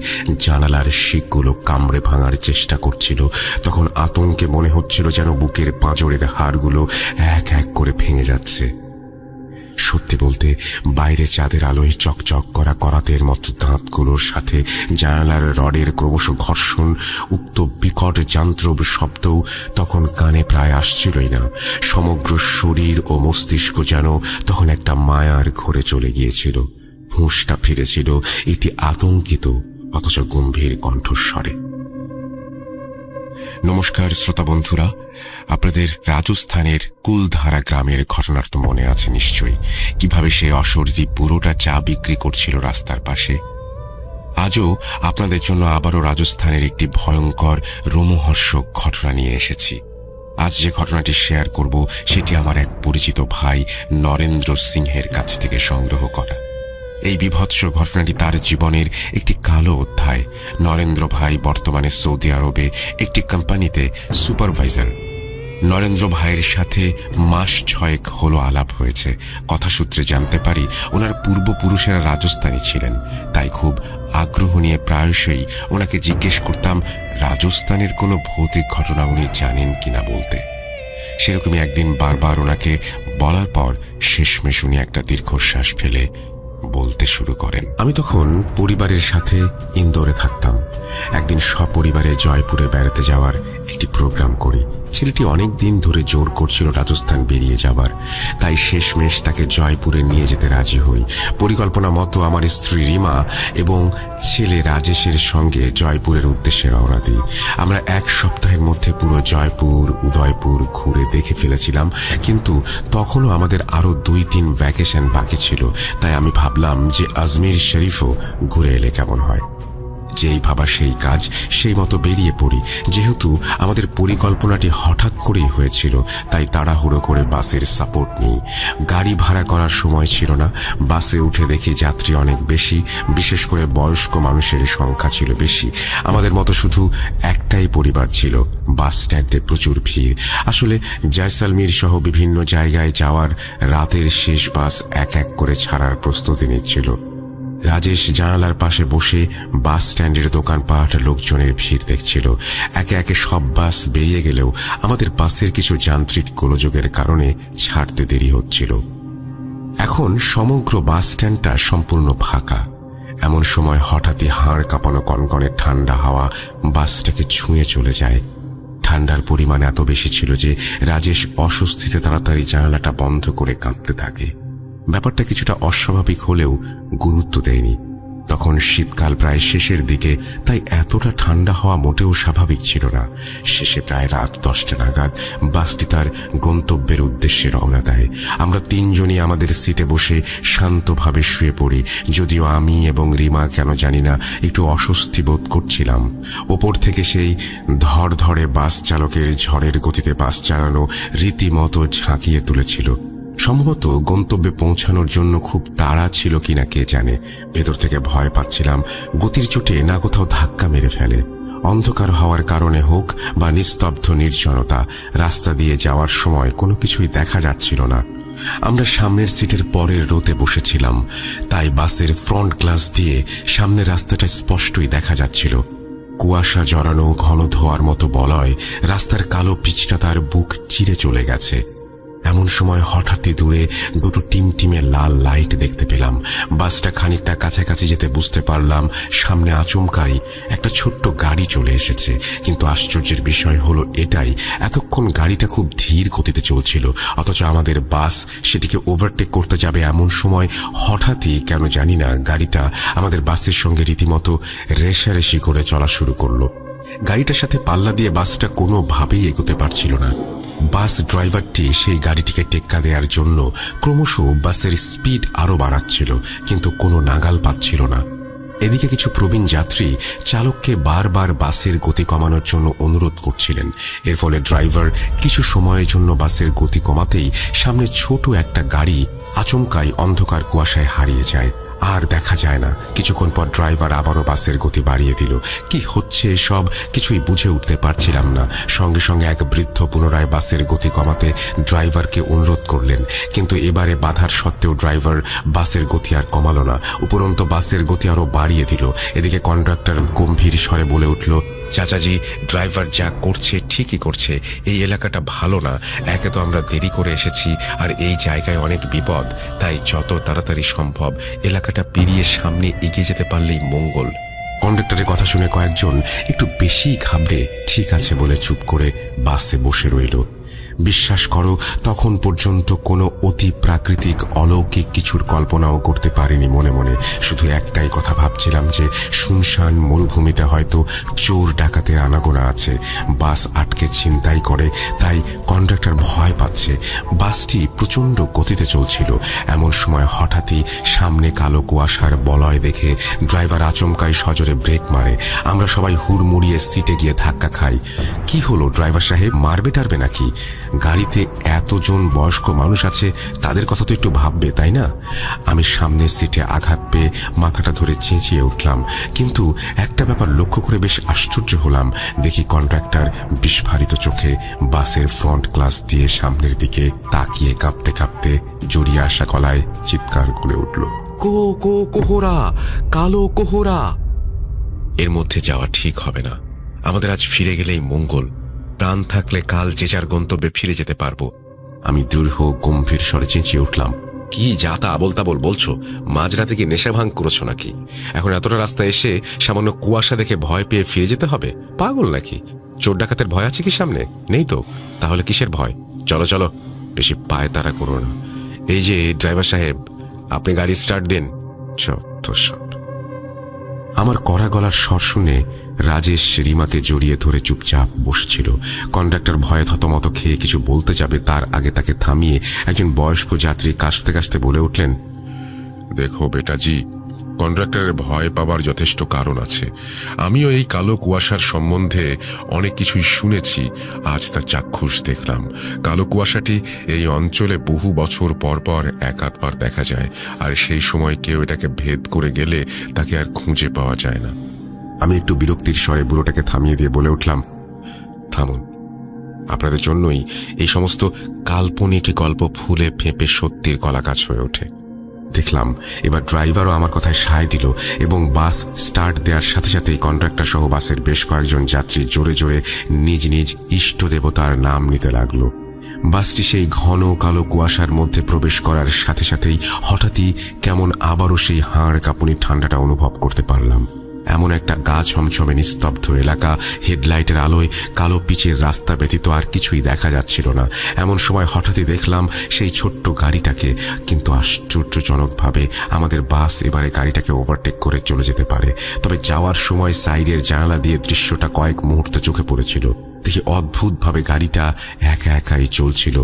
জানালার শিকগুলো কামড়ে ভাঙার চেষ্টা করছিল, তখন আতঙ্কে মনে হচ্ছিল যেন বুকের পাঁজরের হাড়গুলো এক এক করে ভেঙে যাচ্ছে। সত্যি বলতে, বাইরে চাঁদের আলোয় চকচক করা করাতের মতো দাঁতগুলোর সাথে জানালার রডের ক্রমশ ঘর্ষণ, উক্ত বিকট যান্ত্রব শব্দও তখন কানে প্রায় আসছিলই না। সমগ্র শরীর ও মস্তিষ্ক যেন তখন একটা মায়ার ঘোরে চলে গিয়েছিল। হুঁশটা ফিরেছিল একটি আতঙ্কিত অথচ গম্ভীর কণ্ঠস্বরে। নমস্কার শ্রোতা বন্ধুরা, আপনাদের রাজস্থানের কুলধারা গ্রামের ঘটনার তো মনে আছে নিশ্চয়ই, কিভাবে সে অশরীরী বুড়োটা চা বিক্রি করছিল রাস্তার পাশে। আজও আপনাদের জন্য আবারও রাজস্থানের একটি ভয়ঙ্কর রোমহর্ষক ঘটনা নিয়ে এসেছি। আজ যে ঘটনাটি শেয়ার করব সেটি আমার এক পরিচিত ভাই নরেন্দ্র সিংহের কাছ থেকে সংগ্রহ করা। এই বিভৎস ঘটনাটি তার জীবনের একটি কালো অধ্যায়। নরেন্দ্র ভাই বর্তমানে সৌদি আরবে একটি কোম্পানিতে সুপারভাইজার। নরেন্দ্র ভাইয়ের সাথে মাস 6 হলো আলাপ হয়েছে। কথাসূত্রে জানতে পারি ওনার পূর্বপুরুষেরা রাজস্থানী ছিলেন, তাই খুব আগ্রহ নিয়ে প্রায়শই ওনাকে জিজ্ঞেস করতাম রাজস্থানের কোনো ভৌতিক ঘটনা উনি জানেন কিনা বলতে। সেরকমই একদিন বারবার ওনাকে বলার পর শেষমেশ উনি একটা দীর্ঘশ্বাস ফেলে বলতে শুরু করেন। আমি তখন পরিবারের সাথে ইন্দোরে থাকতাম। একদিন সপরিবারে জয়পুরে বেড়াতে যাওয়ার একটি প্রোগ্রাম করি। ছেলেটি অনেক দিন ধরে জোর করছিল রাজস্থান বেরিয়ে যাবার, তাই শেষমেশ তাকে জয়পুরে নিয়ে যেতে রাজি হই। পরিকল্পনা মতো আমার স্ত্রী রিমা এবং ছেলে রাজেশের সঙ্গে জয়পুরের উদ্দেশ্যে রওনা দিই। আমরা 1 সপ্তাহের মধ্যে পুরো জয়পুর, উদয়পুর ঘুরে দেখে ফেলেছিলাম, কিন্তু তখনও আমাদের আরও 2-3 ভ্যাকেশন বাকি ছিল। তাই আমি ভাবলাম যে আজমির শরীফও ঘুরে এলে কেমন হয়। যেই ভাবা সেই কাজ, সেই মতো বেরিয়ে পড়ি। যেহেতু আমাদের পরিকল্পনাটি হঠাৎ করেই হয়েছিল, তাই তাড়াহুড়ো করে বাসের সাপোর্ট নিই। গাড়ি ভাড়া করার সময় ছিল না। বাসে উঠে দেখি যাত্রী অনেক বেশি, বিশেষ করে বয়স্ক মানুষের সংখ্যা ছিল বেশি। আমাদের মতো শুধু একটাই পরিবার ছিল। বাস স্ট্যান্ডে প্রচুর ভিড়। আসলে জয়সালমীর সহ বিভিন্ন জায়গায় যাওয়ার রাতের শেষ বাস এক এক করে ছাড়ার প্রস্তুতি নিচ্ছিল। রাজেশ জানালার পাশে বসে বাস স্ট্যান্ডের দোকানপাট, লোকজনের ভিড় দেখছিল। একে একে সব বাস বেরিয়ে গেলেও আমাদের বাসের কিছু যান্ত্রিক গোলযোগের কারণে ছাড়তে দেরি হচ্ছিল। এখন সমগ্র বাস স্ট্যান্ডটা সম্পূর্ণ ফাঁকা। এমন সময় হঠাৎই হাড় কাঁপানো কনকনে ঠান্ডা হাওয়া বাসটাকে ছুঁয়ে চলে যায়। ঠান্ডার পরিমাণ এত বেশি ছিল যে রাজেশ অস্বস্তিতে তাড়াতাড়ি জানালাটা বন্ধ করে কাঁদতে থাকে। ব্যাপারটা কিছুটা অস্বাভাবিক হলেও গুরুত্ব দেয়নি। তখন শীতকাল প্রায় শেষের দিকে, তাই এতটা ঠান্ডা হওয়া মোটেও স্বাভাবিক ছিল না। শেষে প্রায় রাত 10টা নাগাদ বাসটি তার গন্তব্যের উদ্দেশ্যে রওনা দেয়। আমরা তিনজনই আমাদের সিটে বসে শান্তভাবে শুয়ে পড়ি, যদিও আমি এবং রিমা কেন জানি না একটু অস্বস্তি বোধ করছিলাম। ওপর থেকে সেই ধড়ধড়ে বাস চালকের ঝড়ের গতিতে বাস চালানো রীতিমতো ঝাঁকিয়ে তুলেছিল। সম্ভবত গন্তব্যে পৌঁছানোর জন্য খুব তাড়া ছিল কিনা কে জানে। ভেতর থেকে ভয় পাচ্ছিলাম গতির চোটে না কোথাও ধাক্কা মেরে ফেলে। অন্ধকার হওয়ার কারণে হোক বা নিস্তব্ধ নির্জনতা, রাস্তা দিয়ে যাওয়ার সময় কোনো কিছুই দেখা যাচ্ছিল না। আমরা সামনের সিটের পরের রোতে বসেছিলাম, তাই বাসের ফ্রন্ট গ্লাস দিয়ে সামনের রাস্তাটা স্পষ্টই দেখা যাচ্ছিল। কুয়াশা জড়ানো ঘন ধোয়ার মতো বলয় রাস্তার কালো পিচটা তার বুক চিরে চলে গেছে। এমন সময় হঠাৎই দূরে দুটো টিমটিমে লাল লাইট দেখতে পেলাম। বাসটা খানিকটা কাছাকাছি যেতে বুঝতে পারলাম সামনে আচমকাই একটা ছোট্ট গাড়ি চলে এসেছে। কিন্তু আশ্চর্যের বিষয় হলো এটাই, এতক্ষণ গাড়িটা খুব ধীর গতিতে চলছিল, অথচ আমাদের বাস সেটিকে ওভারটেক করতে যাবে এমন সময় হঠাৎই কেন জানি না গাড়িটা আমাদের বাসের সঙ্গে রীতিমতো রেশারেশি করে চলা শুরু করলো। গাড়িটার সাথে পাল্লা দিয়ে বাসটা কোনোভাবেই এগোতে পারছিল না। বাস ড্রাইভারটি সেই গাড়িটিকে টেক্কা দেওয়ার জন্য ক্রমশ বাসের স্পিড আরো বাড়াচ্ছিল, কিন্তু কোনো নাগাল পাচ্ছিল না। এদিকে কিছু প্রবীণ যাত্রী চালককে বারবার বাসের গতি কমানোর জন্য অনুরোধ করছিলেন। এর ফলে ড্রাইভার কিছু সময়ের জন্য বাসের গতি কমাতেই সামনে ছোট একটা গাড়ি আচমকাই অন্ধকার কুয়াশায় হারিয়ে যায়। আর দেখা যায় না। কিছুক্ষণ পর ড্রাইভার আবারও বাসের গতি বাড়িয়ে দিল। কি হচ্ছে সব কিছুই বুঝে উঠতে পারছিলাম না। সঙ্গে সঙ্গে এক বৃদ্ধ পুনরায় বাসের গতি কমাতে ড্রাইভারকে অনুরোধ করলেন, কিন্তু এবারে বাধার সত্ত্বেও ড্রাইভার বাসের গতি আর কমালো না, উপরন্তু বাসের গতি আরো বাড়িয়ে দিল। এদিকে কন্ডাক্টর গম্ভীর স্বরে বলে উঠল, চাচাজি, ড্রাইভার যা করছে ঠিকই করছে। এই এলাকাটা ভালো না, একে তো আমরা দেরি করে এসেছি, আর এই জায়গায় অনেক বিপদ, তাই যত তাড়াতাড়ি সম্ভব এলাকাটা পেরিয়ে সামনে এগিয়ে যেতে পারলেই মঙ্গল। কন্ডাক্টরের কথা শুনে কয়েকজন একটু বেশি ঘাবড়ে ঠিক আছে বলে চুপ করে বাসে বসে রইল। বিশ্বাস করো, তখন পর্যন্ত কোনো অতি প্রাকৃতিক অলৌকিক কিছুর কল্পনাও করতে পারিনি মনে মনে। শুধু একটাই কথা ভাবছিলাম যে শুনশান মরুভূমিতে হয়তো চোর ডাকাতের আনাগোনা আছে, বাস আটকে ছিনতাই করে, তাই কন্ডাক্টর ভয় পাচ্ছে। বাসটি প্রচণ্ড গতিতে চলছিল। এমন সময় হঠাৎই সামনে কালো কুয়াশার বলয় দেখে ড্রাইভার আচমকাই সজোরে ব্রেক মারে। আমরা সবাই হুড়মুড়িয়ে সিটে গিয়ে ধাক্কা খাই। কি হলো ড্রাইভার সাহেব, মারবে টারবে নাকি? গাড়িতে এতজন বয়স্ক মানুষ আছে, তাদের কথা তো একটু ভাববে, তাই না? আমি সামনের সিটে আঘাত পেয়ে মাথাটা ধরে চেঁচিয়ে উঠলাম, কিন্তু একটা ব্যাপার লক্ষ্য করে বেশ আশ্চর্য হলাম। দেখি কন্ডাক্টর বিস্ফারিত চোখে বাসের ফ্রন্ট গ্লাস দিয়ে সামনের দিকে তাকিয়ে কাঁপতে কাঁপতে জড়িয়ে আসা গলায় চিৎকার করে উঠল, কোহরা, কালো কোহরা। এর মধ্যে যাওয়া ঠিক হবে না। আমাদের আজ ফিরে গেলেই মঙ্গল। প্রাণ থাকলে কাল যে যার গন্তব্যে ফিরে যেতে পারবো। আমি দৃঢ় গম্ভীর স্বরে চেঁচিয়ে উঠলাম, কি যা তা আবোল তাবোল বলছো? মাঝরাতে কি নেশা ভাঙ করেছো নাকি? এখন এতটা রাস্তা এসে সামান্য কুয়াশা দেখে ভয় পেয়ে ফিরে যেতে হবে? পাগল নাকি? চোর ডাকাতের ভয় আছে কি সামনে? নেই তো, তাহলে কিসের ভয়? চলো চলো, বেশি পায়ে তাড়া করো না। এই যে ড্রাইভার সাহেব, আপনি গাড়ি স্টার্ট দিন। আমার কড়া গলার স্বর শুনে রাজেশ রিমাকে জড়িয়ে ধরে চুপচাপ বসছিল। কন্ডাক্টর ভয়ে থতমত খেয়ে কিছু বলতে যাবে, তার আগে তাকে থামিয়ে একজন বয়স্ক যাত্রী কাশতে কাশতে বলে উঠলেন, দেখো বেটাজি, কন্ডাক্টরের ভয় পাবার যথেষ্ট কারণ আছে। আমিও এই কালো কুয়াশার সম্বন্ধে অনেক কিছুই শুনেছি, আজ তার চাক্ষুষ দেখলাম। কালো কুয়াশাটি এই অঞ্চলে বহু বছর পর পর এক আধবার দেখা যায়, আর সেই সময় কেউ এটাকে ভেদ করে গেলে তাকে আর খুঁজে পাওয়া যায় না। আমি একটু বিরক্তির স্বরে বুড়োটাকে থামিয়ে দিয়ে বলে উঠলাম, থামুন, আপনাদের জন্যই এই সমস্ত কাল্পনিক গল্প ফুলে ফেঁপে সত্যির কলাগাছ হয়ে ওঠে। দেখলাম এবার ড্রাইভারও আমার কথায় সায় দিল এবং বাস স্টার্ট দেওয়ার সাথে সাথেই কন্ডাক্টর সহ বাসের বেশ কয়েকজন যাত্রী জোরে জোরে নিজ নিজ ইষ্ট দেবতার নাম নিতে লাগলো। বাসটি সেই ঘন কালো কুয়াশার মধ্যে প্রবেশ করার সাথে সাথেই হঠাৎই কেমন আবারও সেই হাড় কাঁপুনি ঠান্ডাটা অনুভব করতে পারলাম। এমন একটা গা ছমছমে নিস্তব্ধ এলাকা, হেডলাইটের আলোয় কালো পিচের রাস্তা ব্যতীত আর কিছুই দেখা যাচ্ছিল না। এমন সময় হঠাৎই দেখলাম সেই ছোট্ট গাড়িটাকে, কিন্তু আশ্চর্যজনকভাবে আমাদের বাস এবারে গাড়িটাকে ওভারটেক করে চলে যেতে পারে। তবে যাওয়ার সময় সাইডের জানালা দিয়ে দৃশ্যটা কয়েক মুহূর্ত চোখে পড়েছিল। দেখি অদ্ভুতভাবে গাড়িটা একা একাই চলছিল,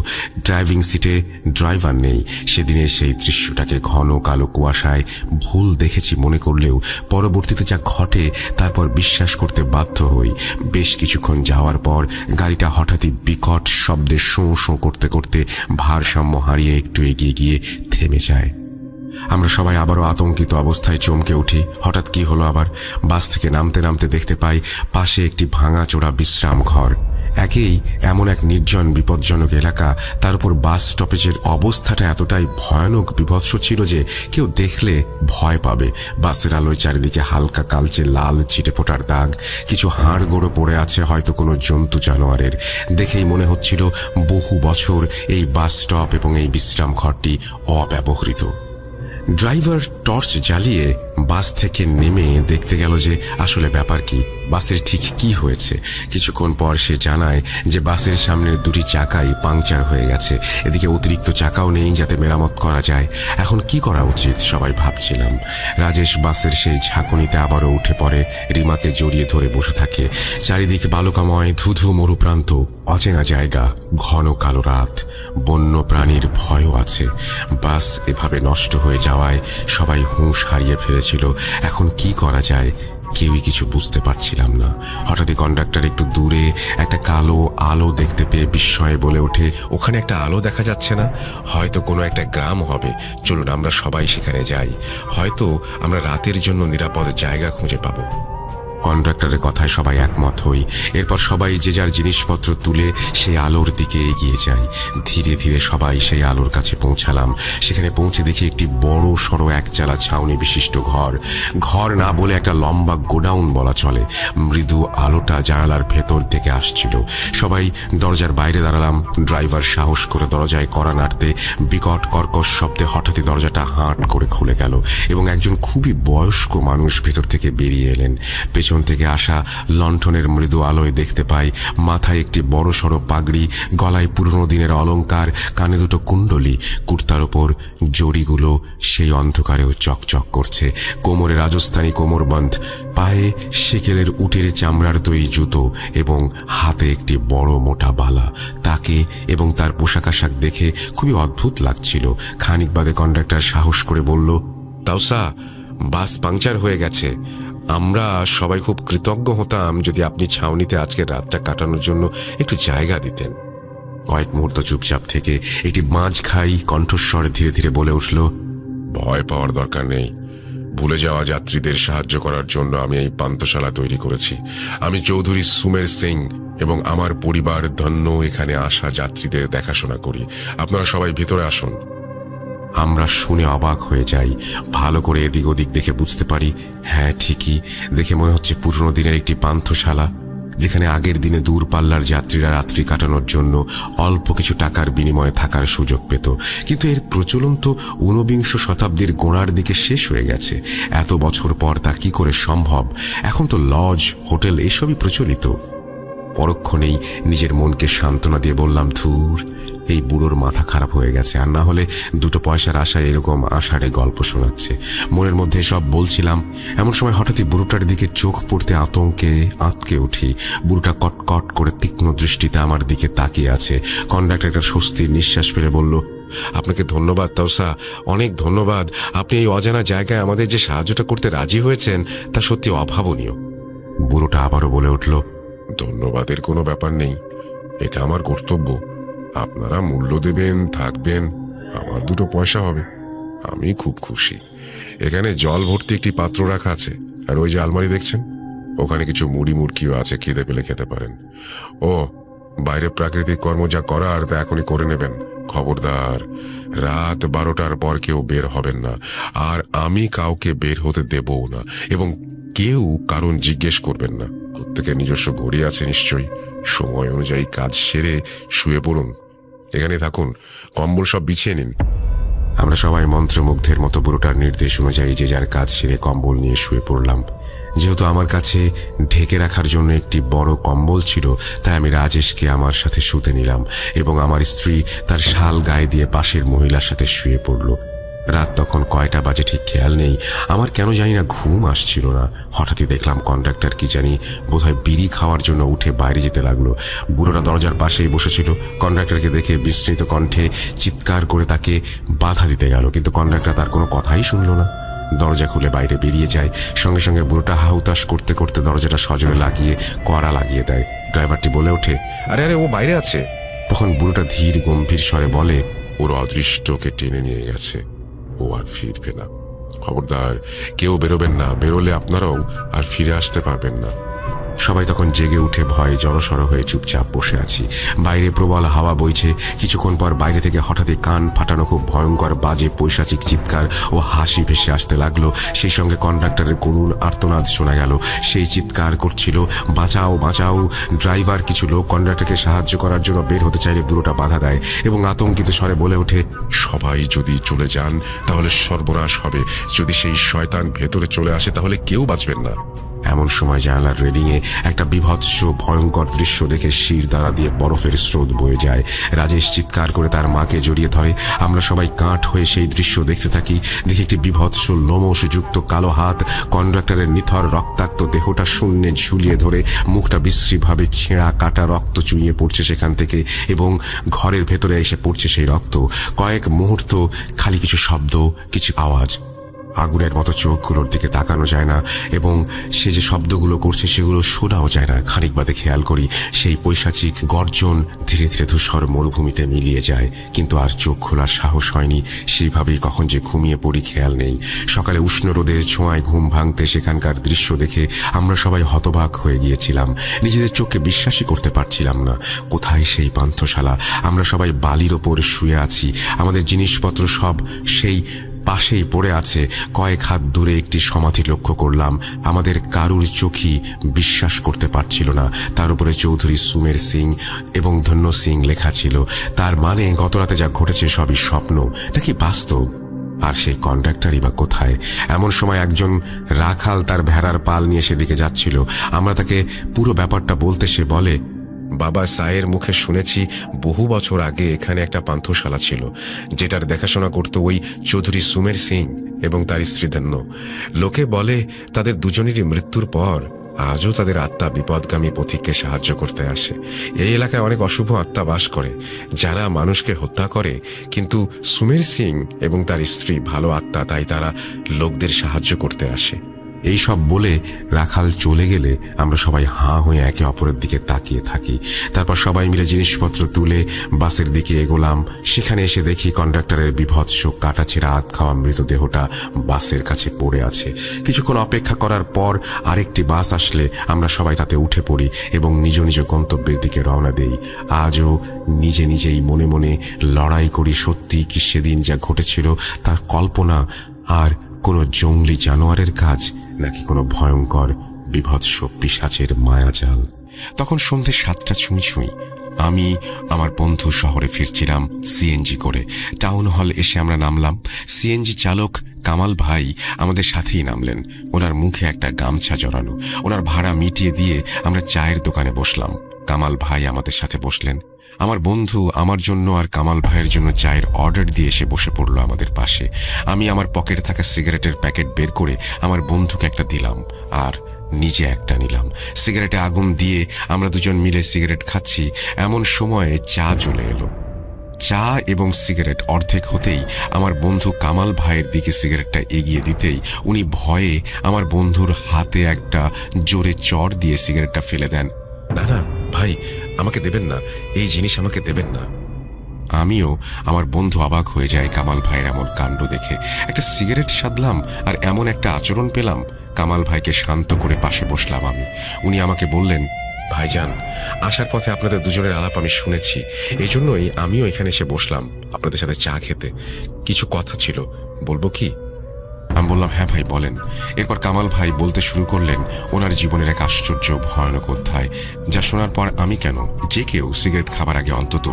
ড্রাইভিং সিটে ড্রাইভার নেই। সেদিনের সেই দৃশ্যটাকে ঘন কালো কুয়াশায় ভুল দেখেছি মনে করলেও পরবর্তীতে যা ঘটে তারপর বিশ্বাস করতে বাধ্য হই। বেশ কিছুক্ষণ যাওয়ার পর গাড়িটা হঠাৎই বিকট শব্দে শোঁ শোঁ করতে করতে ভারসাম্য হারিয়ে একটু এগিয়ে গিয়ে থেমে যায়। আমরা সবাই আবারও আতঙ্কিত অবস্থায় চমকে উঠি। হঠাৎ কি হলো আবার? বাস থেকে নামতে নামতে দেখতে পাই পাশে একটি ভাঙাচোরা বিশ্রাম ঘর। একেই এমন এক নির্জন বিপজ্জনক এলাকা, তার উপর বাস স্টপেজের অবস্থাটা এতটাই ভয়ানক বিভৎস ছিল যে কেউ দেখলে ভয় পাবে। বাসের আলোয় চারিদিকে হালকা কালচে লাল ছিটেফোঁটার দাগ, কিছু হাড় গোড়ো পড়ে আছে হয়তো কোনো জন্তু জানোয়ারের। দেখেই মনে হচ্ছিল বহু বছর এই বাস স্টপ এবং এই বিশ্রাম ঘরটি অব্যবহৃত। ড্রাইভার টর্চ জ্বালিয়ে বাস থেকে নেমে দেখতে গেল যে আসলে ব্যাপার কি, বাসের ঠিক কি হয়েছে। কিছুক্ষণ পর সে জানায় যে বাসের সামনের দুটি চাকাই পাংচার হয়ে গেছে, এদিকে অতিরিক্ত চাকাও নেই যাতে মেরামত করা যায়। এখন কি করা উচিত সবাই ভাবছিলাম। রাজেশ বাসের সেই ঝাঁকুনিতে আবারও উঠে পড়ে, রিমাকে জড়িয়ে ধরে বসে থাকে। চারিদিকে বালুকাময় ধুধু মরুপ্রান্ত, অচেনা জায়গা, ঘন কালো রাত, বন্য প্রাণীর ভয়ও আছে। বাস এভাবে নষ্ট হয়ে যাওয়ায় সবাই হুঁশ হারিয়ে ফেলেছিল। এখন কি করা যায় কেউই কিছু বুঝতে পারছিলাম না। হঠাৎই কন্ডাক্টর একটু দূরে একটা কালো আলো দেখতে পেয়ে বিস্ময়ে বলে ওঠে, ওখানে একটা আলো দেখা যাচ্ছে না? হয়তো কোনো একটা গ্রাম হবে, চলুন আমরা সবাই সেখানে যাই, হয়তো আমরা রাতের জন্য নিরাপদ জায়গা খুঁজে পাবো। কন্ডাক্টরের কথায় সবাই একমত হই। এরপর সবাই যে যার জিনিসপত্র তুলে সেই আলোর দিকে এগিয়ে যায়। ধীরে ধীরে সবাই সেই আলোর কাছে পৌঁছালাম। সেখানে পৌঁছে দেখি একটি বড় সড়ো একচালা ছাউনি বিশিষ্ট ঘর না বলে একটা লম্বা গোডাউন বলা চলে। মৃদু আলোটা জানালার ভেতর থেকে আসছিল। সবাই দরজার বাইরে দাঁড়ালাম। ড্রাইভার সাহস করে দরজায় কড়া নাড়তে বিকট কর্কশ শব্দে হঠাৎই দরজাটা হাঁট করে খুলে গেল এবং একজন খুবই বয়স্ক মানুষ ভেতর থেকে বেরিয়ে এলেন। পেছন থেকে আসা লণ্ঠনের মৃদু আলোয় দেখতে পাই মাথায় একটি বড় সড়ো পাগড়ি, গলায় পুরনো দিনের অলংকার, কানে দুটো কুণ্ডলি, কুর্তার ওপর জড়িগুলো সেই অন্ধকারেও চকচক করছে, কোমরে রাজস্থানী কোমরবন্ধ, পায়ে সেকেলের উটের চামড়ার তৈরি জুতো এবং হাতে একটি বড় মোটা বালা। তাকে এবং তার পোশাক আশাক দেখে খুবই অদ্ভুত লাগছিল। খানিক বাদে কন্ডাক্টর সাহস করে বলল, তাওসা, বাস পাংচার হয়ে গেছে। আমরা সবাই খুব কৃতজ্ঞ হতাম যদি আপনি ছাউনিতে আজকে রাতটা কাটানোর জন্য একটু জায়গা দিতেন। কয়েক মুহূর্ত চুপচাপ থেকে একটি মাঝখাই কণ্ঠস্বর ধীরে ধীরে বলে উঠল, ভয় পাওয়ার দরকার নেই। ভুলে যাওয়া যাত্রীদের সাহায্য করার জন্য আমি এই পান্থশালা তৈরি করেছি। আমি চৌধুরী সুমের সিং এবং আমার পরিবার ধন্য এখানে আসা যাত্রীদের দেখাশোনা করি। আপনারা সবাই ভিতরে আসুন। আমরা শুনে অবাক হয়ে যাই। ভালো করে এদিক ওদিক দেখে বুঝতে পারি, হ্যাঁ ঠিকই, দেখে মনে হচ্ছে পুরনো দিনের একটি পান্থশালা, যেখানে আগের দিনে দূরপাল্লার যাত্রীরা রাত্রি কাটানোর জন্য অল্প কিছু টাকার বিনিময়ে থাকার সুযোগ পেত। কিন্তু এর প্রচলন তো ঊনবিংশ শতাব্দীর গোড়ার দিকে শেষ হয়ে গেছে। এত বছর পর তা কি করে সম্ভব? এখন তো লজ, হোটেল এসবই প্রচলিত। পরক্ষণেই নিজের মনকে সান্ত্বনা দিয়ে বললাম, ধুর, এই বুড়োর মাথা খারাপ হয়ে গেছে, আর না হলে দুটো পয়সার আশায় এরকম আষাঢ়ে গল্প শোনাচ্ছে। মনের মধ্যে সব বলছিলাম, এমন সময় হঠাৎই বুড়োটার দিকে চোখ পড়তে আতঙ্কে আঁতকে উঠি। বুড়োটা কটকট করে তীক্ষ্ণ দৃষ্টিতে আমার দিকে তাকিয়ে আছে। কন্ডাক্টর একটা স্বস্তির নিঃশ্বাস ফেলে বলল, আপনাকে ধন্যবাদ তাওসা, অনেক ধন্যবাদ। আপনি এই অজানা জায়গায় আমাদের যে সাহায্যটা করতে রাজি হয়েছেন তা সত্যি অভাবনীয়। বুড়োটা আবারও বলে উঠল, ধন্যবাদের কোনো ব্যাপার নেই, এটা আমার কর্তব্য। আপনারা মূল্য দেবেন, থাকবেন, আমার দুটো পয়সা হবে, আমি খুব খুশি। এখানে জল ভর্তি একটি পাত্র রাখা আছে, আর ওই যে আলমারি দেখছেন, ওখানে কিছু মুড়ি মুড়কিও আছে, খিদে পেলে খেতে পারেন। ও, বাইরে প্রাকৃতিক কর্ম যা করার তা এখনই করে নেবেন। খবরদার, রাত 12টার পর কেউ বের হবেন না, আর আমি কাউকে বের হতে দেবও না, এবং কেউ কারণ জিজ্ঞেস করবেন না। প্রত্যেকের নিজস্ব ঘড়ি আছে নিশ্চয়ই, সময় অনুযায়ী কাজ সেরে শুয়ে পড়ুন। এখানে থাকুন, কম্বল সব বিছিয়ে নিন। আমরা সবাই মন্ত্রমুগ্ধের মতো বুড়োটার নির্দেশ অনুযায়ী যে যার কাজ সেরে কম্বল নিয়ে শুয়ে পড়লাম। যেহেতু আমার কাছে ঢেকে রাখার জন্য একটি বড় কম্বল ছিল, তাই আমি রাজেশকে আমার সাথে শুতে নিলাম এবং আমার স্ত্রী তার শাল গায়ে দিয়ে পাশের মহিলার সাথে শুয়ে পড়ল। রাত তখন কয়টা বাজে ঠিক খেয়াল নেই। আমার কেন জানি না ঘুম আসছিল না। হঠাৎই দেখলাম কন্ডাক্টর কি জানি বোধহয় বিড়ি খাওয়ার জন্য উঠে বাইরে যেতে লাগলো। বুড়োটা দরজার পাশেই বসেছিল। কন্ডাক্টরকে দেখে বিস্মৃত কণ্ঠে চিৎকার করে তাকে বাধা দিতে গেল, কিন্তু কন্ডাক্টর তার কোনো কথাই শুনল না। দরজা খুলে বাইরে বেরিয়ে যায়। সঙ্গে সঙ্গে বুড়োটা হাউতাশ করতে করতে দরজাটা সজোরে লাগিয়ে কড়া লাগিয়ে দেয়। ড্রাইভারটি বলে ওঠে, আরে আরে, ও বাইরে আছে। তখন বুড়োটা ধীর গম্ভীর স্বরে বলে, ওর অদৃষ্টকে টেনে নিয়ে গেছে, ও আর ফিরবে না। খবরদার কেউ বেরোবেন না, বেরোলে আপনারাও আর ফিরে আসতে পারবেন না। সবাই তখন জেগে উঠে ভয়ে জড়সড় হয়ে চুপচাপ বসে আছি। বাইরে প্রবল হাওয়া বইছে। কিছুক্ষণ পর বাইরে থেকে হঠাৎই কান ফাটানো খুব ভয়ঙ্কর বাজে পৈশাচিক চিৎকার ও হাসি ভেসে আসতে লাগলো। সেই সঙ্গে কন্ডাক্টরের করুণ আর্তনাদ শোনা গেল। সেই চিৎকার করছিল, বাঁচাও বাঁচাও। ড্রাইভার কিছু লোক কন্ডাক্টরকে সাহায্য করার জন্য বের হতে চাইলে বুড়োটা বাধা দেয় এবং আতঙ্কিত স্বরে বলে ওঠে, সবাই যদি চলে যান তাহলে সর্বনাশ হবে। যদি সেই শয়তান ভেতরে চলে আসে তাহলে কেউ বাঁচবেন না। এমন সময় জানালার রেলিংয়ে একটা বিভৎস ভয়ঙ্কর দৃশ্য দেখে শির দ্বারা দিয়ে বরফের স্রোত বয়ে যায়। রাজেশ চিৎকার করে তার মাকে জড়িয়ে ধরে। আমরা সবাই কাঠ হয়ে সেই দৃশ্য দেখতে থাকি। দেখি একটি বিভৎস লোমশযুক্ত কালো হাত কন্ডাক্টরের নিথর রক্তাক্ত দেহটা শূন্যে ঝুলিয়ে ধরে, মুখটা বিশ্রীভাবে ছেঁড়া কাটা, রক্ত চুইয়ে পড়ছে সেখান থেকে এবং ঘরের ভেতরে এসে পড়ছে সেই রক্ত। কয়েক মুহূর্ত খালি কিছু শব্দ, কিছু আওয়াজ। আগুনের মতো চোখগুলোর দিকে তাকানো যায় না এবং সে যে শব্দগুলো করছে সেগুলো শোনাও যায় না। খানিক বাদে খেয়াল করি সেই পৈশাচিক গর্জন ধীরে ধীরে ধূসর মরুভূমিতে মিলিয়ে যায়, কিন্তু আর চোখ খোলার সাহস হয়নি। সেইভাবেই কখন যে ঘুমিয়ে পড়ি খেয়াল নেই। সকালে উষ্ণ রোদের ছোঁয়ায় ঘুম ভাঙতে সেখানকার দৃশ্য দেখে আমরা সবাই হতবাক হয়ে গিয়েছিলাম। নিজেদের চোখকে বিশ্বাসই করতে পারছিলাম না। কোথায় সেই পান্থশালা? আমরা সবাই বালির ওপর শুয়ে আছি। আমাদের জিনিসপত্র সব সেই পাশেই পড়ে আছে। কয়েক হাত দূরে একটি সমাধি লক্ষ্য করলাম। আমাদের কারুর চোখই বিশ্বাস করতে পারছিল না। তার উপরে চৌধুরী সুমের সিং এবং ধন্য সিং লেখা ছিল। তার মানে গতরাতে যা ঘটেছে সবই স্বপ্ন নাকি বাস্তব? আর সেই কন্ডাক্টরই বা কোথায়? এমন সময় একজন রাখাল তার ভেড়ার পাল নিয়ে সেদিকে যাচ্ছিল। আমরা তাকে পুরো ব্যাপারটা বলতে সে বলে, বাবা সায়ের মুখে শুনেছি বহু বছর আগে এখানে একটা পান্থশালা ছিল, যেটার দেখাশোনা করত ওই চৌধুরী সুমের সিং এবং তার স্ত্রী ধন্য। লোকে বলে তাদের দুজনেরই মৃত্যুর পর আজও তাদের আত্মা বিপদগামী পথিককে সাহায্য করতে আসে। এই এলাকায় অনেক অশুভ আত্মা বাস করে যারা মানুষকে হত্যা করে, কিন্তু সুমের সিং এবং তার স্ত্রী ভালো আত্মা, তাই তারা লোকদের সাহায্য করতে আসে। এই সব বলে রাখাল চলে গেলে আমরা সবাই হাঁ হয়ে একে অপরের দিকে তাকিয়ে থাকি। তারপর সবাই মিলে জিনিসপত্র তুলে বাসের দিকে এগোলাম। সেখানে এসে দেখি কন্ডাক্টরের বিভৎস কাটাছেঁড়া হাত খাওয়া মৃতদেহটা বাসের কাছে পড়ে আছে। কিছুক্ষণ অপেক্ষা করার পর আরেকটি বাস আসলে আমরা সবাই তাতে উঠে পড়ি এবং নিজ নিজ গন্তব্যের দিকে রওনা দেই। আজও নিজে নিজেই মনে মনে লড়াই করি, সত্যি কি সেদিন যা ঘটেছিল তা কল্পনা আর কোনো জঙ্গলি জানোয়ারের কাজ, নাকি কোনো ভয়ঙ্কর বিভৎস পিশাচের মায়াজাল। তখন সন্ধ্যে 7টা ছুঁই ছুঁই। আমি আমার বন্ধু শহরে ফিরছিলাম সিএনজি করে। টাউন হল এসে আমরা নামলাম। সিএনজি চালক কামাল ভাই আমাদের সাথেই নামলেন। ওনার মুখে একটা গামছা জড়ানো। ওনার ভাড়া মিটিয়ে দিয়ে আমরা চায়ের দোকানে বসলাম। কামাল ভাই আমাদের সাথে বসলেন। আমার বন্ধু আমার জন্য আর কামাল ভাইয়ের জন্য চায়ের অর্ডার দিয়ে এসে বসে পড়লো আমাদের পাশে। আমি আমার পকেটে থাকা সিগারেটের প্যাকেট বের করে আমার বন্ধুকে একটা দিলাম আর নিজে একটা নিলাম। সিগারেটে আগুন দিয়ে আমরা দুজন মিলে সিগারেট খাচ্ছি। এমন সময়ে চা চলে এলো। চা এবং সিগারেট অর্ধেক হতেই আমার বন্ধু কামাল ভাইয়ের দিকে সিগারেটটা এগিয়ে দিতেই উনি ভয়ে আমার বন্ধুর হাতে একটা জোরে চড় দিয়ে সিগারেটটা ফেলে দেন। না না ভাই, আমাকে দেবেন না, এই জিনিস আমাকে দেবেন না। আমিও আমার বন্ধু অবাক হয়ে যায় কামাল ভাইয়ের এমন কাণ্ড দেখে। একটা সিগারেট সাধলাম আর এমন একটা আচরণ পেলাম। কামাল ভাইকে শান্ত করে পাশে বসলাম আমি। উনি আমাকে বললেন, ভাইজান, আসার পথে আপনাদের দুজনের আলাপ আমি শুনেছি, এই জন্যই আমিও এখানে এসে বসলাম আপনাদের সাথে চা খেতে। কিছু কথা ছিল, বলবো কি? আমি বললাম, হ্যাঁ ভাই বলেন। এরপর কামাল ভাই বলতে শুরু করলেন ওনার জীবনের এক আশ্চর্য ভয়ানক অধ্যায়, যা শোনার পর আমি কেন, যে কেউ সিগারেট খাবার আগে অন্তত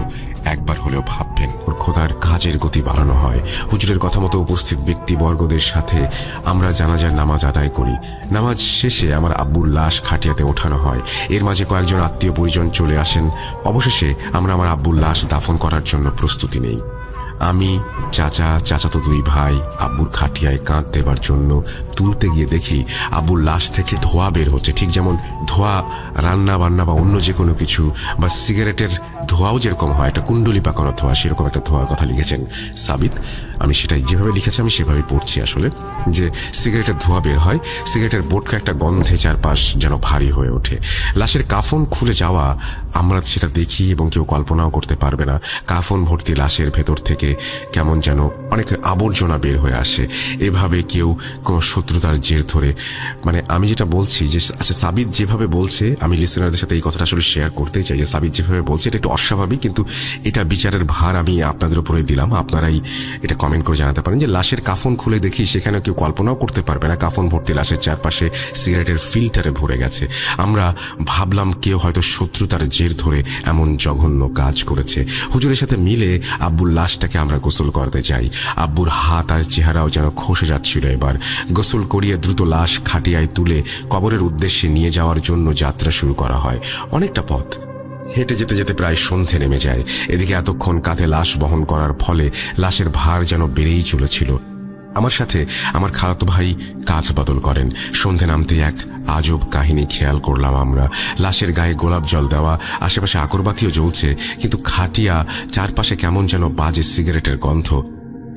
একবার হলেও ভাববেন। ওর খোদার কাজের গতি বাড়ানো হয়। হুজুরের কথা মতো উপস্থিত ব্যক্তিবর্গদের সাথে আমরা জানাজার নামাজ আদায় করি। নামাজ শেষে আমার আব্বুর লাশ খাটিয়াতে ওঠানো হয়। এর মাঝে কয়েকজন আত্মীয় পরিজন চলে আসেন। অবশেষে আমরা আমার আব্বুর লাশ দাফন করার জন্য প্রস্তুতি নেই। আমি, চাচাতো দুই ভাই আব্বুর খাটিয়ায় কাঁধ দেবার জন্য তুলতে গিয়ে দেখি আব্বুর লাশ থেকে ধোঁয়া বের হচ্ছে। ঠিক যেমন ধোঁয়া রান্না বান্না বা অন্য যে কোনো কিছু বা সিগারেটের ধোঁয়াও যেরকম হয়, একটা কুণ্ডলি পাকানো ধোঁয়া, সেরকম একটা ধোঁয়ার কথা লিখেছেন সাবিত। আমি সেটাই যেভাবে লিখেছি আমি সেভাবেই পড়ছি আসলে, যে সিগারেটের ধোঁয়া বের হয়, সিগারেটের বোটকা একটা গন্ধে চারপাশ যেন ভারী হয়ে ওঠে। লাশের কাফন খুলে যাওয়া আমরা সেটা দেখি এবং কেউ কল্পনাও করতে পারবে না। কাফন ভর্তি লাশের ভেতর থেকে কেমন যেন অনেক আবর্জনা বের হয়ে আসে। এভাবে কেউ কোনো শত্রুতার জের ধরে, মানে আমি যেটা বলছি যে আচ্ছা সাবিত যেভাবে বলছে, আমি লিসেনারদের সাথে এই কথাটা আসলে শেয়ার করতেই চাই যে সাবিত যেভাবে বলছে এটা একটু অস্বাভাবিক, কিন্তু এটা বিচারের ভার আমি আপনাদের উপরে দিলাম। আপনারাই এটা কমেন্ট করে জানাতে পারেন যে লাশের কাফন খুলে দেখি সেখানে কেউ কল্পনাও করতে পারবে না কাফন ভর্তি লাশের চারপাশে সিগারেটের ফিল্টারে ভরে গেছে। আমরা ভাবলাম কেউ হয়তো শত্রুতার জের ধরে এমন জঘন্য কাজ করেছে। হুজুরের সাথে মিলে আব্বুর লাশটাকে আমরা গোসল করতে যাই। আব্বুর হাত আর চেহারাও যেন খসে যাচ্ছিল। এবার গোসল করিয়ে দ্রুত লাশ খাটিয়ায় তুলে কবরের উদ্দেশ্যে নিয়ে যাওয়ার জন্য যাত্রা শুরু করা হয়। অনেকটা পথ হেঁটে যেতে যেতে প্রায় সন্ধে নেমে যায়। এদিকে এতক্ষণ কাঁধে লাশ বহন করার ফলে লাশের ভার যেন বেড়েই চলেছিল। আমার সাথে আমার খালাতো ভাই কাঁধ বদল করেন। সন্ধে নামতে এক আজব কাহিনী খেয়াল করলাম আমরা। লাশের গায়ে গোলাপ জল দেওয়া, আশেপাশে আকরবাতিও জ্বলছে, কিন্তু খাটিয়া চারপাশে কেমন যেন বাজে সিগারেটের গন্ধ।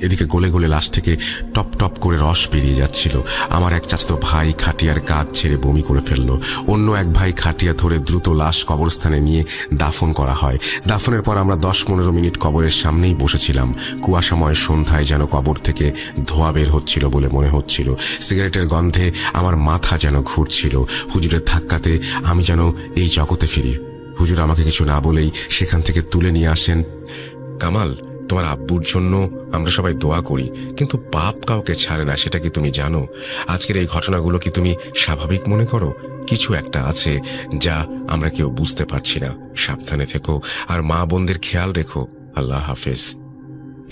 এদিকে গলে গলে লাশ থেকে টপ টপ করে রস বেরিয়ে যাচ্ছিল। আমার এক চাচাতো ভাই খাটিয়ার কাঁধ ছেড়ে বমি করে ফেলল। অন্য এক ভাই খাটিয়া ধরে দ্রুত লাশ কবরস্থানে নিয়ে দাফন করা হয়। দাফনের পর আমরা 10-15 মিনিট কবরের সামনেই বসেছিলাম। কুয়াশাময় সন্ধ্যায় যেন কবর থেকে ধোঁয়া বের হচ্ছিল বলে মনে হচ্ছিল। সিগারেটের গন্ধে আমার মাথা যেন ঘুরছিল। হুজুরের ধাক্কাতে আমি যেন এই জগতে ফিরি। হুজুর আমাকে কিছু না বলেই সেখান থেকে তুলে নিয়ে আসেন। কামাল, তোমার আব্বুর জন্য আমরা সবাই দোয়া করি, কিন্তু পাপ কাউকে ছাড়ে না, সেটা কি তুমি জানো? আজকের এই ঘটনাগুলো কি তুমি স্বাভাবিক মনে করো? কিছু একটা আছে যা আমরা কেউ বুঝতে পারছি না। সাবধানে থেকো আর মা বোনদের খেয়াল রেখো। আল্লাহ হাফেজ।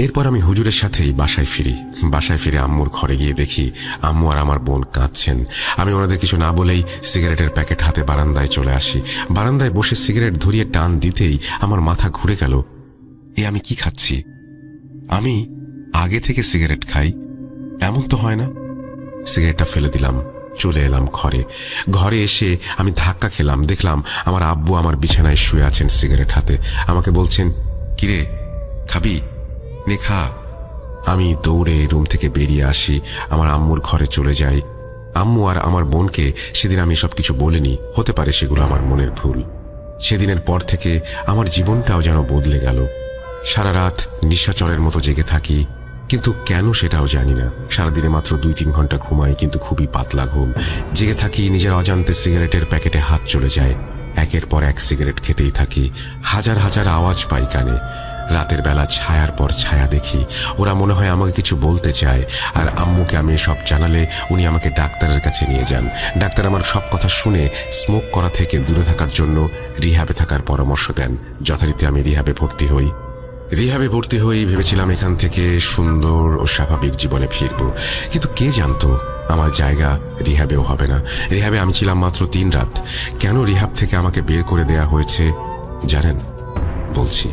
এরপর আমি হুজুরের সাথেই বাসায় ফিরি। বাসায় ফিরে আম্মুর ঘরে গিয়ে দেখি আম্মু আর আমার বোন কাঁদছেন। আমি ওনাদের কিছু না বলেই সিগারেটের প্যাকেট হাতে বারান্দায় চলে আসি। বারান্দায় বসে সিগারেট ধরিয়ে টান দিতেই আমার মাথা ঘুরে গেল। আমি কি খাচ্ছি? আমি আগে থেকে সিগারেট খাই এমন তো হয় না। সিগারেটটা ফেলে দিলাম, চলে এলাম ঘরে। ঘরে এসে আমি ধাক্কা খেলাম। দেখলাম আমার আব্বু আমার বিছানায় শুয়ে আছেন সিগারেট হাতে। আমাকে বলছেন, কিরে খাবি, নে খা। আমি দৌড়ে রুম থেকে বেরিয়ে আসি, আমার আম্মুর ঘরে চলে যাই। আম্মু আর আমার বোনকে সেদিন আমি সবকিছু বলিনি। হতে পারে সেগুলো আমার মনের ভুল। সেদিনের পর থেকে আমার জীবনটাও যেন বদলে গেল। সারা রাত নিশাচরের মতো জেগে থাকি, কিন্তু কেন সেটাও জানি না। সারাদিনে মাত্র 2-3 ঘন্টা ঘুমাই, কিন্তু খুবই পাতলা ঘুম। জেগে থাকি, নিজের অজান্তে সিগারেটের প্যাকেটে হাত চলে যায়। একের পর এক সিগারেট খেতেই থাকি। হাজার হাজার আওয়াজ পাই কানে। রাতের বেলা ছায়ার পর ছায়া দেখি। ওরা মনে হয় আমাকে কিছু বলতে চায়। আর আম্মুকে আমি সব জানালে উনি আমাকে ডাক্তারের কাছে নিয়ে যান। ডাক্তার আমার সব কথা শুনে স্মোক করা থেকে দূরে থাকার জন্য রিহ্যাবে থাকার পরামর্শ দেন। যথারীতি আমি রিহ্যাবে ভর্তি হই। রিহ্যাবে ভর্তি হয়েই ভেবেছিলাম এখান থেকে সুন্দর ও স্বাভাবিক জীবনে ফিরব, কিন্তু কে জানতো আমার জায়গা রিহ্যাবেও হবে না। রিহ্যাবে আমি ছিলাম মাত্র 3 রাত। কেন রিহ্যাব থেকে আমাকে বের করে দেয়া হয়েছে জানেন? বলছি।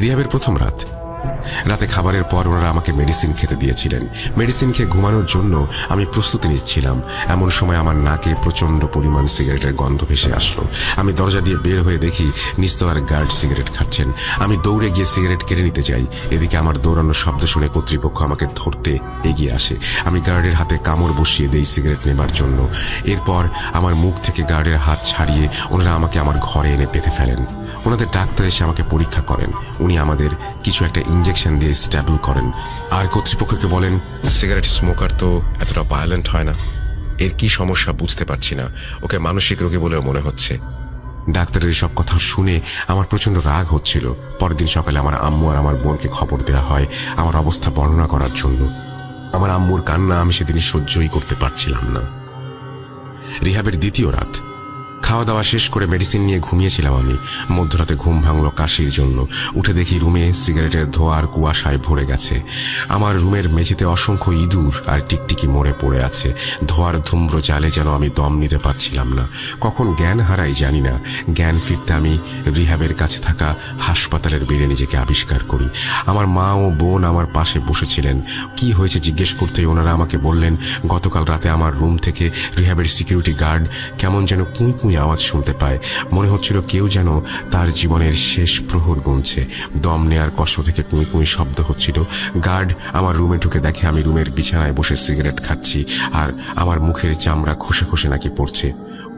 রিহ্যাবের প্রথম রাতে খাবারের পর ওনারা আমাকে মেডিসিন খেতে দিয়েছিলেন। মেডিসিন খেয়ে ঘুমানোর জন্য আমি প্রস্তুতি নিচ্ছিলাম। এমন সময় আমার নাকে প্রচণ্ড পরিমাণ সিগারেটের গন্ধ ভেসে আসলো। আমি দরজা দিয়ে বের হয়ে দেখি নিস্তলার গার্ড সিগারেট খাচ্ছেন। আমি দৌড়ে গিয়ে সিগারেট কেড়ে নিতে যাই। এদিকে আমার দৌড়ানোর শব্দ শুনে কর্তৃপক্ষ আমাকে ধরতে এগিয়ে আসে। আমি গার্ডের হাতে কামড় বসিয়ে দেই সিগারেট নেবার জন্য। এরপর আমার মুখ থেকে গার্ডের হাত ছাড়িয়ে ওনারা আমাকে আমার ঘরে এনে বেঁধে ফেলেন। ওনাদের ডাক্তার এসে আমাকে পরীক্ষা করেন। উনি আমাদের কিছু একটা ইঞ্জেকশন দিয়ে স্ট্যাবল করেন আর কর্তৃপক্ষকে বলেন, সিগারেট স্মোকার তো এতটা ভায়োলেন্ট হয় না, এর কি সমস্যা বুঝতে পারছি না, ওকে মানসিক রোগী বলেও মনে হচ্ছে। ডাক্তারের সব কথা শুনে আমার প্রচণ্ড রাগ হচ্ছিল। পরের দিন সকালে আমার আম্মু আর আমার বোনকে খবর দেওয়া হয় আমার অবস্থা বর্ণনা করার জন্য। আমার আম্মুর কান্না আমি সেদিন সহ্যই করতে পারছিলাম না। রিহ্যাবের দ্বিতীয় রাত। খাওয়া দাওয়া শেষ করে মেডিসিন নিয়ে ঘুমিয়েছিলাম আমি। মধ্যরাতে ঘুম ভাঙল কাশির জন্য। উঠে দেখি রুমে সিগারেটের ধোঁয়ার কুয়াশায় ভরে গেছে। আমার রুমের মেঝেতে অসংখ্য ইঁদুর আর টিকটিকি মরে পড়ে আছে। ধোঁয়ার ধূম্র জালে যেন আমি দম নিতে পারছিলাম না। কখন জ্ঞান হারাই জানি না। জ্ঞান ফিরতে আমি রিহ্যাবের কাছে থাকা হাসপাতালের বেডে নিজেকে আবিষ্কার করি। আমার মা ও বোন আমার পাশে বসেছিলেন। কি হয়েছে জিজ্ঞেস করতেই ওনারা আমাকে বললেন, গতকাল রাতে আমার রুম থেকে রিহ্যাবের সিকিউরিটি গার্ড কেমন যেন কুঁই কুঁই আওয়াজ শুনতে পায়। মনে হচ্ছিল কেউ যেন তার জীবনের শেষ প্রহর গুনছে। দম নেয়ার কষ্ট থেকে কুঁই কুঁই শব্দ হচ্ছিল। গার্ড আমার রুমে ঢুকে দেখে আমি রুমের বিছানায় বসে সিগারেট খাচ্ছি আর আমার মুখের চামড়া খসে খসে নাকি পড়ছে।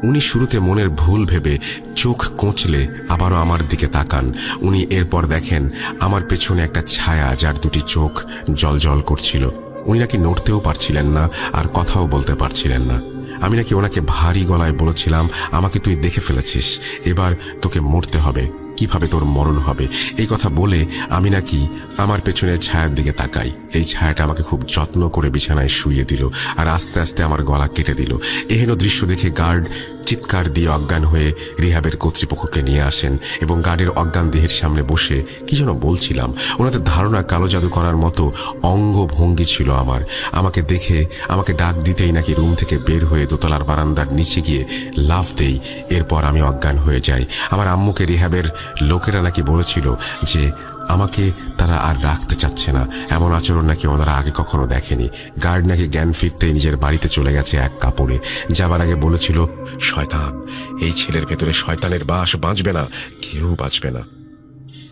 উনি শুরুতে মনের ভুল ভেবে চোখ কোঁচলে আবারও আমার দিকে তাকান। উনি এরপর দেখেন আমার পেছনে একটা ছায়া যার দুটি চোখ জলজল করছিল। উনি নাকি নড়তেও পারছিলেন না আর কথাও বলতে পারছিলেন না। আমি নাকি ওনাকে ভারী গলায় বলেছিলাম, আমাকে তুই দেখে ফেলেছিস, এবার তোকে মরতে হবে, কিভাবে তোর মরণ হবে। এই কথা বলে আমি নাকি আমার পেছনের ছায়ার দিকে তাকাই। এই ছায়াটা আমাকে খুব যত্ন করে বিছানায় শুইয়ে দিল আর আস্তে আস্তে আমার গলা কেটে দিল। এহেন দৃশ্য দেখে গার্ড চিৎকার দিয়ে অজ্ঞান হয়ে রিহ্যাবের কর্তৃপক্ষকে নিয়ে আসেন এবং গার্ডের অজ্ঞান দেহের সামনে বসে কি যেন বলছিলাম। ওনাদের ধারণা কালো জাদু করার মতো অঙ্গভঙ্গি ছিল আমার। আমাকে দেখে আমাকে ডাক দিতেই নাকি রুম থেকে বের হয়ে দোতলার বারান্দার নিচে গিয়ে লাফ দেই। এরপর আমি অজ্ঞান হয়ে যাই। আমার আম্মুকে রিহ্যাবের লোকেরা নাকি বলেছিল যে আমাকে তারা আর রাখতে চাচ্ছে না। এমন আচরণ নাকি ওনারা আগে কখনো দেখেনি। গার্ড নাকি জ্ঞান ফিরতেই নিজের বাড়িতে চলে গেছে এক কাপড়ে। যাবার আগে বলেছিল, শয়তান, এই ছেলের ভেতরে শয়তানের বাস, বাঁচবে না, কেউ বাঁচবে না।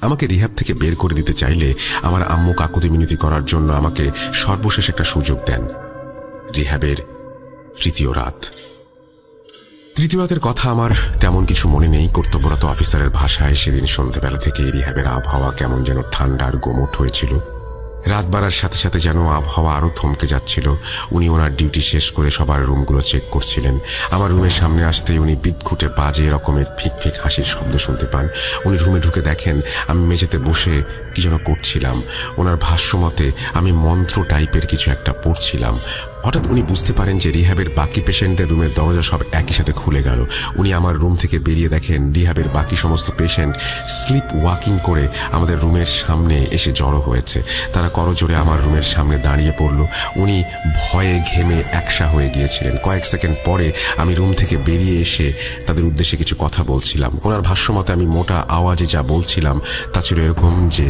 আমাকে রিহ্যাব থেকে বের করে দিতে চাইলে আমার আম্মু কাকুতি মিনতি করার জন্য আমাকে সর্বশেষ একটা সুযোগ দেন। রিহ্যাবের তৃতীয় রাত। তৃতীয় রাতের কথা আমার তেমন কিছু মনে নেই। কর্তব্যরত অফিসারের ভাষায় সেদিন সন্ধ্যাবেলা থেকে রিহ্যাবের আবহাওয়া কেমন যেন ঠান্ডা আর গোমট হয়েছিল। রাত বাড়ার সাথে সাথে যেন আবহাওয়া আরও থমকে যাচ্ছিল। উনি ওনার ডিউটি শেষ করে সবার রুমগুলো চেক করছিলেন। আমার রুমের সামনে আসতেই উনি বিদঘুটে বাজে রকমের ফিক ফিক হাসির শব্দ শুনতে পান। উনি রুমে ঢুকে দেখেন আমি মেঝেতে বসে কি যেন করছিলাম। ওনার ভাষ্যমতে আমি মন্ত্র টাইপের কিছু একটা পড়ছিলাম। হঠাৎ উনি বুঝতে পারেন যে রিহ্যাবের বাকি পেশেন্টদের রুমের দরজা সব একই সাথে খুলে গেল। উনি আমার রুম থেকে বেরিয়ে দেখেন রিহ্যাবের বাকি সমস্ত পেশেন্ট স্লিপ ওয়াকিং করে আমাদের রুমের সামনে এসে জড়ো হয়েছে। তারা করজোড়ে আমার রুমের সামনে দাঁড়িয়ে পড়ল। উনি ভয়ে ঘেমে একসা হয়ে গিয়েছিলেন। কয়েক সেকেন্ড পরে আমি রুম থেকে বেরিয়ে এসে তাদের উদ্দেশ্যে কিছু কথা বলছিলাম। ওনার ভাষ্যমতে আমি মোটা আওয়াজে যা বলছিলাম তা ছিল এরকম যে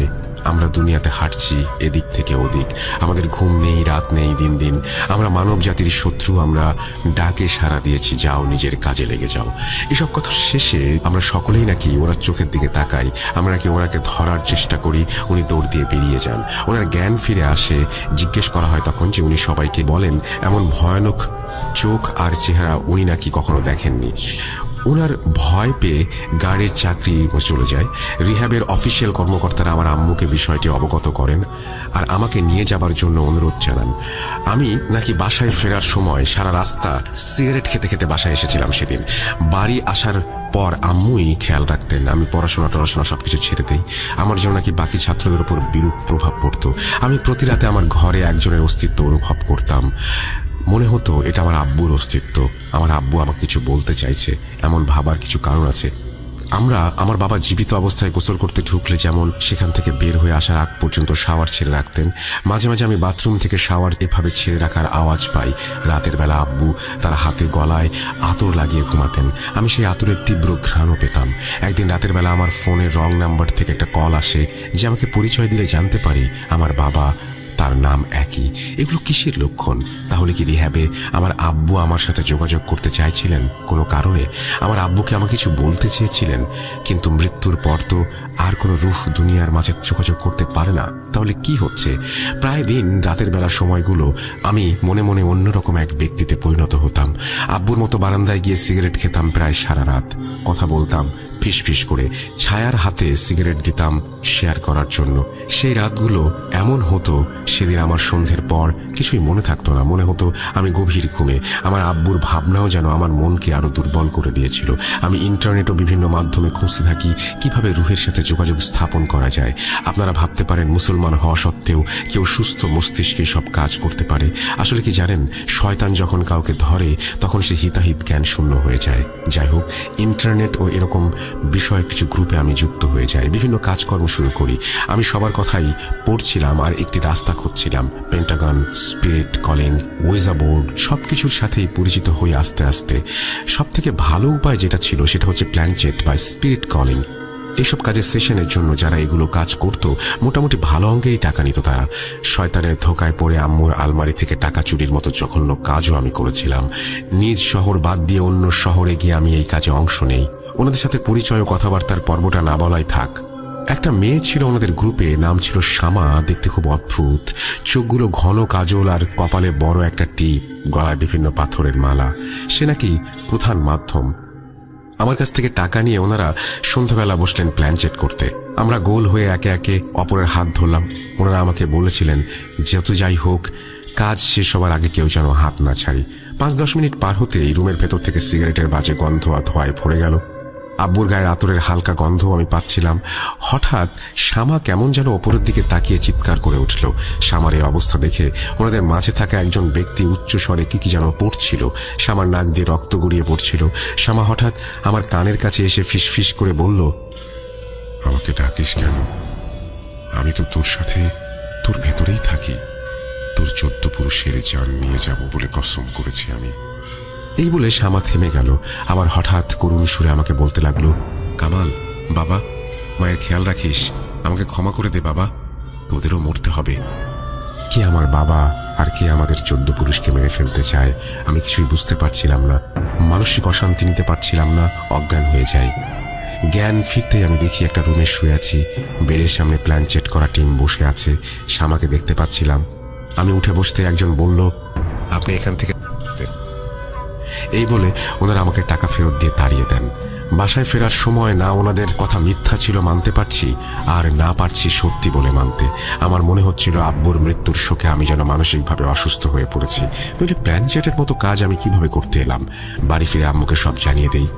আমরা দুনিয়াতে হাঁটছি এদিক থেকে ওদিক, আমাদের ঘুম নেই, রাত নেই, দিন দিন আমরা মানব জাতির শত্রু, আমরা ডাকে সাড়া দিয়েছি, যাও নিজের কাজে লেগে যাও। এসব কথা শেষে আমরা সকলেই নাকি ওনার চোখের দিকে তাকাই। আমরা নাকি ওনাকে ধরার চেষ্টা করি। উনি দৌড় দিয়ে বেরিয়ে যান। ওনার জ্ঞান ফিরে আসে। জিজ্ঞেস করা হয় তখন যে উনি সবাইকে বলেন এমন ভয়ানক চোখ আর চেহারা উনি নাকি কখনো দেখেননি। ওনার ভয় পেয়ে গার্ডের চাকরি চলে যায়। রিহ্যাবের অফিসিয়াল কর্মকর্তারা আমার আম্মুকে বিষয়টি অবগত করেন আর আমাকে নিয়ে যাবার জন্য অনুরোধ জানান। আমি নাকি বাসায় ফেরার সময় সারা রাস্তা সিগারেট খেতে খেতে বাসায় এসেছিলাম সেদিন। বাড়ি আসার পর আম্মুই খেয়াল রাখতেন আমি পড়াশোনা সবকিছু ছেড়ে দেই। আমার জন্য নাকি বাকি ছাত্রদের উপর বিরূপ প্রভাব পড়তো। আমি প্রতি রাতে আমার ঘরে একজনের অস্তিত্ব অনুভব করতাম। মনে হতো এটা আমার আব্বুর অস্তিত্ব। আমার আব্বু আমাকে কিছু বলতে চাইছে, এমন ভাবার কিছু কারণ আছে। আমার বাবা জীবিত অবস্থায় গোসল করতে ঢুকলে যেমন সেখান থেকে বের হয়ে আসার আগ পর্যন্ত শাওয়ার ছেড়ে রাখতেন, মাঝে মাঝে আমি বাথরুম থেকে শাওয়ার এভাবে ছেড়ে রাখার আওয়াজ পাই। রাতের বেলা আব্বু তার হাতে গলায় আতর লাগিয়ে ঘুমাতেন। আমি সেই আতরের তীব্র ঘ্রাণও পেতাম। একদিন রাতের বেলা আমার ফোনের রং নাম্বার থেকে একটা কল আসে যে আমাকে পরিচয় দিলে জানতে পারি আমার বাবা, তার নাম একই। এগুলো কিসের লক্ষণ? তাহলে কি রিহ্যাবে আমার আব্বু আমার সাথে যোগাযোগ করতে চাইছিলেন কোনো কারণে? আমার আব্বুকে আমাকে কিছু বলতে চেয়েছিলেন, কিন্তু মৃত্যুর পর তো আর কোনো রূহ দুনিয়ার মাঝে যোগাযোগ করতে পারে না। তাহলে কি হচ্ছে? প্রায় দিন রাতের বেলার সময়গুলো আমি মনে মনে অন্যরকম এক ব্যক্তিতে পরিণত হতাম। আব্বুর মতো বারান্দায় গিয়ে সিগারেট খেতাম প্রায় সারা রাত, কথা বলতাম ফিসফিস করে। ছায়ার হাতে সিগারেট দিতাম শেয়ার করার জন্য। সেই রাতগুলো এমন হতো, সেদিন আমার সন্ধ্যের পর কিছুই মনে থাকতো না। মনে হতো আমি গভীর ঘুমে। আমার আব্বুর ভাবনাও যেন আমার মনকে আরো দুর্বল করে দিয়েছিল। আমি ইন্টারনেট ও বিভিন্ন মাধ্যমে খুঁজতে থাকি কিভাবে রুহের সাথে যোগাযোগ স্থাপন করা যায়। আপনারা ভাবতে পারেন মুসলমান হওয়া সত্ত্বেও কেউ সুস্থ মস্তিষ্কে সব কাজ করতে পারে। আসলে কি জানেন, শয়তান যখন কাউকে ধরে তখন সে হিতাহিত জ্ঞান শূন্য হয়ে যায়। যাই হোক, ইন্টারনেট ও এরকম বিষয় কিছু গ্রুপে আমি যুক্ত হয়ে যাই, বিভিন্ন কাজকর্ম শুরু করি। আমি সবার কথাই পড়ছিলাম আর একটি রাস্তা খুঁজছিলাম। পেন্টাগন, স্পিরিট কলিং, ওয়েজা বোর্ড সবকিছুর সাথেই পরিচিত হয়ে আস্তে আস্তে সব থেকে ভালো উপায় যেটা ছিল সেটা হচ্ছে প্ল্যানচেট বা স্পিরিট কলিং। এসব কাজের সেশনের জন্য যারা এগুলো কাজ করত মোটামুটি ভালো অঙ্কেরই টাকা নিত তারা। শয়তানের ধোকায় পড়ে আম্মুর আলমারি থেকে টাকা চুরির মতো জঘন্য কাজও আমি করেছিলাম। নিজ শহর বাদ দিয়ে অন্য শহরে গিয়ে আমি এই কাজে অংশ নেই। ওনাদের সাথে পরিচয় ও কথাবার্তার পর্বটা না বলাই থাক। একটা মেয়ে ছিল ওনাদের গ্রুপে, নাম ছিল শামা। দেখতে খুব অদ্ভুত, চোখগুলো ঘন কাজল আর কপালে বড় একটা টিপ, গলায় বিভিন্ন পাথরের মালা। সে নাকি প্রধান মাধ্যম। আমার কাছ থেকে টাকা নিয়ে ওনারা সন্ধ্যাবেলা বসলেন প্ল্যানচেট করতে। আমরা গোল হয়ে একে একে অপরের হাত ধরলাম। ওনারা আমাকে বলেছিলেন যত যাই হোক কাজ শেষ হবার আগে কেউ যেন হাত না ছাড়ি। 5-10 মিনিট পার হতেই রুমের ভেতর থেকে সিগারেটের বাজে গন্ধ আর ধোঁয়ায় ভরে গেল। আব্বুর গায়ের আতরের হালকা গন্ধ আমি পাচ্ছিলাম। হঠাৎ শামা কেমন যেন ওপরের দিকে তাকিয়ে চিৎকার করে উঠল। শামার এই অবস্থা দেখে ওনাদের মাঝে থাকা একজন ব্যক্তি উচ্চ স্বরে কি যেন পড়ছিল। শামার নাক দিয়ে রক্ত গড়িয়ে পড়ছিল। শামা হঠাৎ আমার কানের কাছে এসে ফিসফিস করে বলল, আমাকে ডাকিস কেন? আমি তো তোর সাথে তোর ভেতরেই থাকি। তোর 14 পুরুষের জান নিয়ে যাব বলে কসম করেছি আমি। এই বলে শামা থেমে গেল। আবার হঠাৎ করুণ সুরে আমাকে বলতে লাগলো, কামাল বাবা, মায়ের খেয়াল রাখিস, আমাকে ক্ষমা করে দে বাবা, তোদেরও মরতে হবে। কি আমার বাবা আর কে আমাদের 14 পুরুষকে মেরে ফেলতে চায় আমি কিছুই বুঝতে পারছিলাম না। মানসিক অশান্তি নিতে পারছিলাম না, অজ্ঞান হয়ে যাই। জ্ঞান ফিরতেই আমি দেখি একটা রুমে শুয়ে আছি। বেডের সামনে প্ল্যানচেট করা টিম বসে আছে। শামাকে দেখতে পাচ্ছিলাম। আমি উঠে বসতে একজন বলল, আপনি এখান থেকে। এই বলে ওনারা আমাকে টাকা ফেরত দিয়ে তাড়িয়ে দেন। বাসায় ফেরার সময় না ওনাদের কথা মিথ্যা ছিল মানতে পারছি, আর না পারছি সত্যি বলে মানতে। আমার মনে হচ্ছিল আব্বুর মৃত্যুর শোকে আমি যেন মানসিকভাবে অসুস্থ হয়ে পড়েছি। নইলে প্ল্যানচেটের মতো কাজ আমি কিভাবে করতে এলাম? বাড়ি ফিরে আম্মুকে সব জানিয়ে দেই।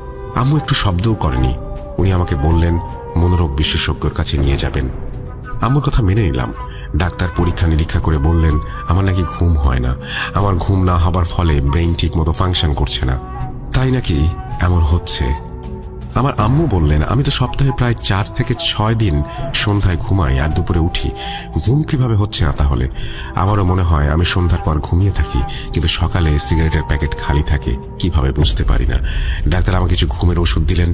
আম্মু একটু শব্দও করেনি। উনি আমাকে বললেন মনোরোগ বিশেষজ্ঞর কাছে নিয়ে যাবেন। আম্মুর কথা মেনে নিলাম। ডাক্তার পরীক্ষা নিরীক্ষা করে বললেন আমার নাকি ঘুম হয় না। আমার ঘুম না হবার ফলে ব্রেইন ঠিক মতো ফাংশন করছে না, তাই নাকি এমন হচ্ছে। আমার আম্মু বললেন আমি তো সপ্তাহে প্রায় 4 থেকে 6 দিন সন্ধ্যায় ঘুমাই আর দুপুরে উঠি। ঘুম কিভাবে হচ্ছে না তাহলে? আমারও মনে হয় আমি সন্ধ্যার পর ঘুমিয়ে থাকি, কিন্তু সকালে সিগারেটের প্যাকেট খালি থাকে, কিভাবে বুঝতে পারি না। ডাক্তার আমাকে কিছু ঘুমের ওষুধ দিলেন,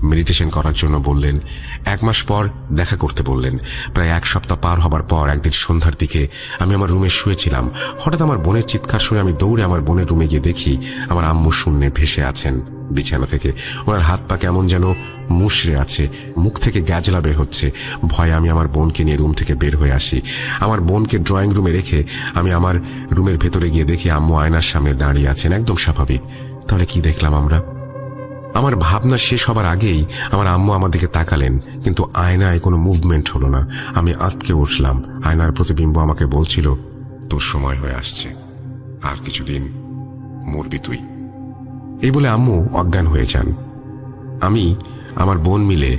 মেডিটেশন করার জন্য বললেন। 1 মাস পর দেখা করতে বললেন। প্রায় 1 সপ্তাহ পার হবার পর একদিন সন্ধ্যার দিকে আমি আমার রুমে শুয়েছিলাম। হঠাৎ আমার বোনের চিৎকার শুনে আমি দৌড়ে আমার বোনের রুমে গিয়ে দেখি আমার আম্মু শূন্যে ভেসে আছেন বিছানা থেকে। ওনার হাত পা কেমন যেন মুষড়ে আছে, মুখ থেকে গ্যাজলা বের হচ্ছে। ভয়ে আমি আমার বোনকে নিয়ে রুম থেকে বের হয়ে আসি। আমার বোনকে ড্রয়িং রুমে রেখে আমি আমার রুমের ভেতরে গিয়ে দেখি আম্মু আয়নার সামনে দাঁড়িয়ে আছেন, একদম স্বাভাবিক। তাহলে কি দেখলাম আমরা? আমার ভাবনা শেষ হবার আগেই আমার আম্মু আমার দিকে তাকালেন, কিন্তু আয়নায় কোনো মুভমেন্ট হলো না। আমি আঁতকে উঠলাম। আয়নার প্রতিবিম্ব আমাকে বলছিল তোর সময় হয়ে আসছে, আর কিছুদিন মরবি তুই। এই বলে আম্মু অজ্ঞান হয়ে যান। আমি আমার বোন মিলে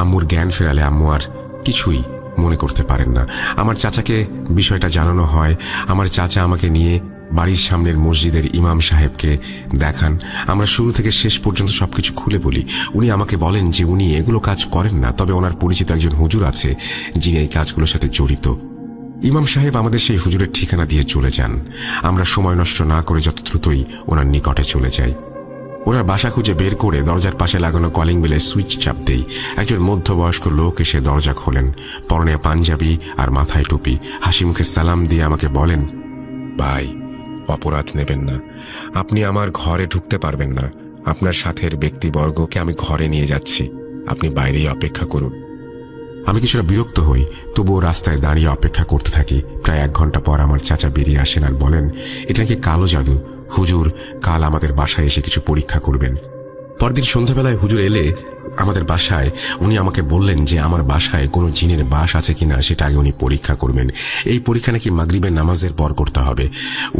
আম্মুর জ্ঞান ফেরালে আম্মু আর কিছুই মনে করতে পারেন না। আমার চাচাকে বিষয়টা জানানো হয়। আমার চাচা আমাকে নিয়ে বাড়ির সামনের মসজিদের ইমাম সাহেবকে দেখান। আমরা শুরু থেকে শেষ পর্যন্ত সবকিছু খুলে বলি। উনি আমাকে বলেন যে উনি এগুলো কাজ করেন না, তবে ওনার পরিচিত একজন হুজুর আছে যিনি এই কাজগুলোর সাথে জড়িত। ইমাম সাহেব আমাদের সেই হুজুরের ঠিকানা দিয়ে চলে যান। আমরা সময় নষ্ট না করে যত দ্রুতই ওনার নিকটে চলে যাই। ওনার বাসা খুঁজে বের করে দরজার পাশে লাগানো কলিং বেলে সুইচ চাপ দেই। একজন মধ্যবয়স্ক লোক এসে দরজা খোলেন। পরনে পাঞ্জাবি আর মাথায় টুপি। হাসি মুখে সালাম দিয়ে আমাকে বলেন, ভাই অপরাধ নেবেন না, আপনি আমার ঘরে ঢুকতে পারবেন না। আপনার সাথের ব্যক্তিবর্গকে আমি ঘরে নিয়ে যাচ্ছি, আপনি বাইরেই অপেক্ষা করুন। আমি কিছুটা বিরক্ত হই, তবুও রাস্তায় দাঁড়িয়ে অপেক্ষা করতে থাকি। প্রায় 1 ঘন্টা পর আমার চাচা বেরিয়ে আসেন আর বলেন এটা নাকি কালো জাদু। হুজুর কাল আমাদের বাসায় এসে কিছু পরীক্ষা করবেন। পরদিন সন্ধ্যাবেলায় হুজুর এলে আমাদের বাসায়, উনি আমাকে বললেন যে আমার বাসায় কোনো জিনের বাস আছে কিনা সেটা আগে উনি পরীক্ষা করবেন। এই পরীক্ষা নাকি মাগরিবের নামাজের পর করতে হবে।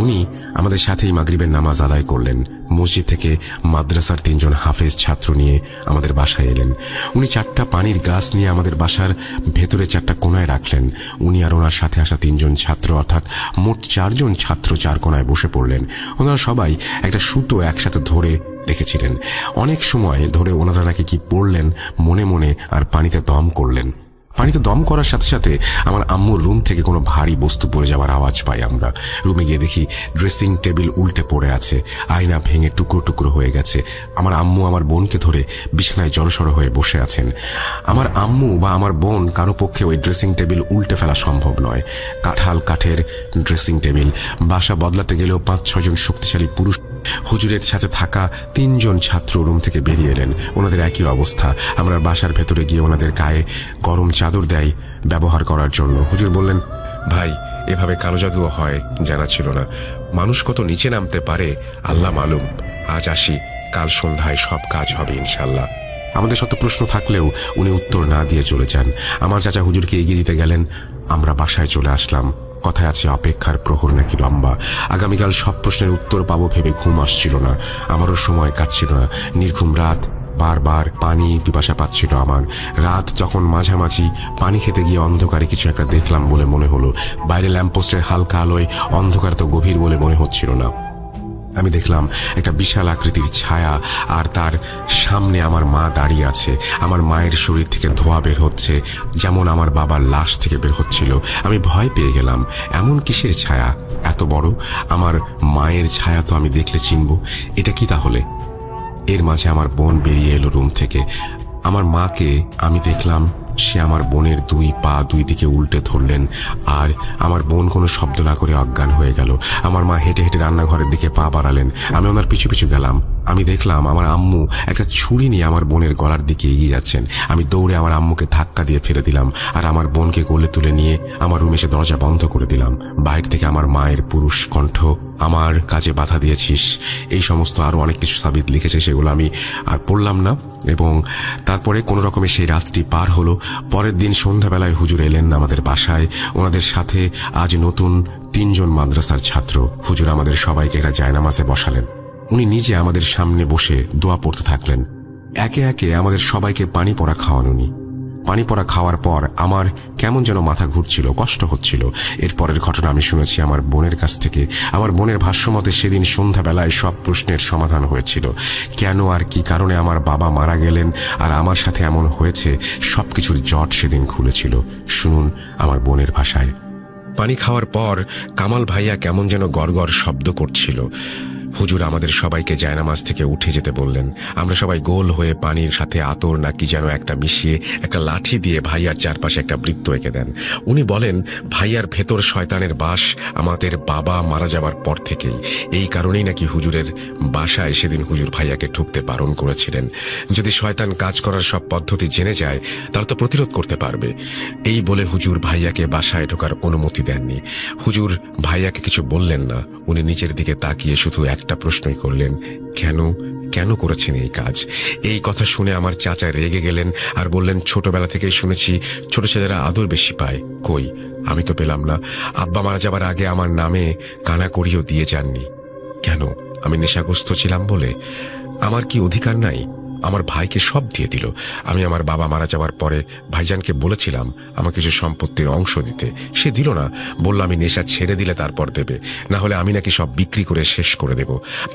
উনি আমাদের সাথেই মাগরিবের নামাজ আদায় করলেন। মসজিদ থেকে মাদ্রাসার 3 জন হাফেজ ছাত্র নিয়ে আমাদের বাসায় এলেন। উনি 4টা পানির গাছ নিয়ে আমাদের বাসার ভেতরে 4টা কোনায় রাখলেন। উনি আর ওনার সাথে আসা 3 জন ছাত্র, অর্থাৎ মোট 4 জন ছাত্র 4 কোনায় বসে পড়লেন। ওনারা সবাই একটা সুতো একসাথে ধরে রেখেছিলেন। অনেক সময় ধরে ওনারা নাকি কি পড়লেন মনে মনে আর পানিতে দম করলেন। পানিতে দম করার সাথে সাথে আমার আম্মুর রুম থেকে কোনো ভারী বস্তু পড়ে যাওয়ার আওয়াজ পাই আমরা। রুমে গিয়ে দেখি ড্রেসিং টেবিল উল্টে পড়ে আছে, আয়না ভেঙে টুকরো টুকরো হয়ে গেছে। আমার আম্মু আমার বোনকে ধরে বিছানায় জড়সড় হয়ে বসে আছেন। আমার আম্মু বা আমার বোন কারো পক্ষে ওই ড্রেসিং টেবিল উল্টে ফেলা সম্ভব নয়। কাঁঠাল কাঠের ড্রেসিং টেবিল। বাসা বদলাতে গেলেও 5-6 জন শক্তিশালী পুরুষ হুজুরের সাথে থাকা 3 জন ছাত্র রুম থেকে বেরিয়ে এলেন। ওনাদের একই অবস্থা। আমরা বাসার ভেতরে গিয়ে ওনাদের গায়ে গরম চাদর দেয় ব্যবহার করার জন্য। হুজুর বললেন, ভাই, এভাবে কালো জাদুও হয় জানা ছিল না। মানুষ কত নিচে নামতে পারে আল্লাহ মালুম। আজ আসি, কাল সন্ধ্যায় সব কাজ হবে ইনশাল্লাহ। আমাদের শত প্রশ্ন থাকলেও উনি উত্তর না দিয়ে চলে যান। আমার চাচা হুজুরকে এগিয়ে দিতে গেলেন। আমরা বাসায় চলে আসলাম। কথায় আছে অপেক্ষার প্রহর নাকি লম্বা। আগামীকাল সব প্রশ্নের উত্তর পাবো ভেবে ঘুম আসছিল না। আমারও সময় কাটছিল না। নির্ঘুম রাত, বারবার পানি পিপাসা পাচ্ছিল আমার। রাত যখন মাঝামাঝি পানি খেতে গিয়ে অন্ধকারে কিছু একটা দেখলাম বলে মনে হলো। বাইরে ল্যাম্পপোস্টের হালকা আলোয় অন্ধকার তো গভীর বলে মনে হচ্ছিল না। আমি দেখলাম একটা বিশাল আকৃতির ছায়া, আর তার সামনে আমার মা দাঁড়িয়ে আছে। আমার মায়ের শরীর থেকে ধোঁয়া বের হচ্ছে, যেমন আমার বাবার লাশ থেকে বের হচ্ছিল। আমি ভয় পেয়ে গেলাম। এমন কিসের ছায়া এত বড়? আমার মায়ের ছায়া তো আমি দেখলে চিনব। এটা কি তাহলে? এর মাঝে আমার বোন বেরিয়ে এলো রুম থেকে। আমার মাকে আমি দেখলাম সে আমার বোনের 2 পা 2 দিকে উল্টে ধরলেন, আর আমার বোন কোনো শব্দ না করে অজ্ঞান হয়ে গেল। আমার মা হেঁটে হেঁটে রান্নাঘরের দিকে পা বাড়ালেন। আমি ওনার পিছু পিছু গেলাম। আমি দেখলাম আমার আম্মু একটা ছুরি নিয়ে আমার বোনের গলার দিকে এগিয়ে যাচ্ছেন। আমি দৌড়ে আমার আম্মুকে ধাক্কা দিয়ে ফেলে দিলাম, আর আমার বোনকে কোলে তুলে নিয়ে আমার রুমে এসে দরজা বন্ধ করে দিলাম। বাইরে থেকে আমার মায়ের পুরুষ কণ্ঠ, আমার কাজে বাধা দিয়েছিস, এই সমস্ত আরো অনেক কিছু সাবিত লিখেছে, সেগুলো আমি আর পড়লাম না। এবং তারপরে কোনো রকমে সেই রাতটি পার হলো। পরের দিন সন্ধ্যাবেলায় হুজুর এলেন আমাদের বাসায়। ওনাদের সাথে আজ নতুন 3 জন মাদ্রাসার ছাত্র। হুজুর আমাদের সবাইকে একটা জায়নামাজে বসালেন। উনি নিজে আমাদের সামনে বসে দোয়া পড়তে থাকলেন। একে একে আমাদের সবাইকে পানি পড়া খাওয়ান উনি। পানি পড়া খাওয়ার পর আমার কেমন যেন মাথা ঘুরছিল, কষ্ট হচ্ছিল। এরপরের ঘটনা আমি শুনেছি আমার বোনের কাছ থেকে। আমার বোনের ভাষ্যমতে সেদিন সন্ধ্যাবেলায় সব প্রশ্নের সমাধান হয়েছিল। কেন আর কি কারণে আমার বাবা মারা গেলেন আর আমার সাথে এমন হয়েছে, সবকিছুর জট সেদিন খুলেছিল। শুনুন আমার বোনের ভাষায়। পানি খাওয়ার পর কামাল ভাইয়া কেমন যেন গড়গড় শব্দ করছিল। হুজুর আমাদের সবাইকে জায়নামাজ থেকে উঠে যেতে বললেন। আমরা সবাই গোল হয়ে পানির সাথে আতর নাকি যেন একটা মিশিয়ে একটা লাঠি দিয়ে ভাইয়ার চারপাশে একটা বৃত্ত এঁকে দেন। উনি বলেন, ভাইয়ার ভেতর শয়তানের বাস আমাদের বাবা মারা যাবার পর থেকেই। এই কারণেই নাকি হুজুরের বাসায় সেদিন হুজুর ভাইয়াকে ঢুকতে বারণ করেছিলেন। যদি শয়তান কাজ করার সব পদ্ধতি জেনে যায় তাহলে তো প্রতিরোধ করতে পারবে। এই বলে হুজুর ভাইয়াকে বাসায় ঢোকার অনুমতি দেননি। হুজুর ভাইয়াকে কিছু বললেন না। উনি নিচের দিকে তাকিয়ে শুধু একটা প্রশ্নই করলেন, কেন কেন করেছেন এই কাজ? এই কথা শুনে আমার চাচা রেগে গেলেন আর বললেন, ছোটবেলা থেকেই শুনেছি ছোট ছেলেরা আদর বেশি পায়। কই, আমি তো পেলাম না। আব্বা মারা যাবার আগে আমার নামে কানাকড়িও দিয়ে যাননি। কেন? আমি নেশাগ্রস্ত ছিলাম বলে? আমার কি অধিকার নাই? আমার ভাইকে সব দিয়ে দিল। আমি আমার বাবা মারা যাওয়ার পরে ভাইজানকে বলেছিলাম আমাকে কিছু সম্পত্তির অংশ দিতে, সে দিল না। বলল আমি নেশা ছেড়ে দিলে তারপর দেবে, না হলে আমি নাকি সব বিক্রি করে শেষ করে দেব।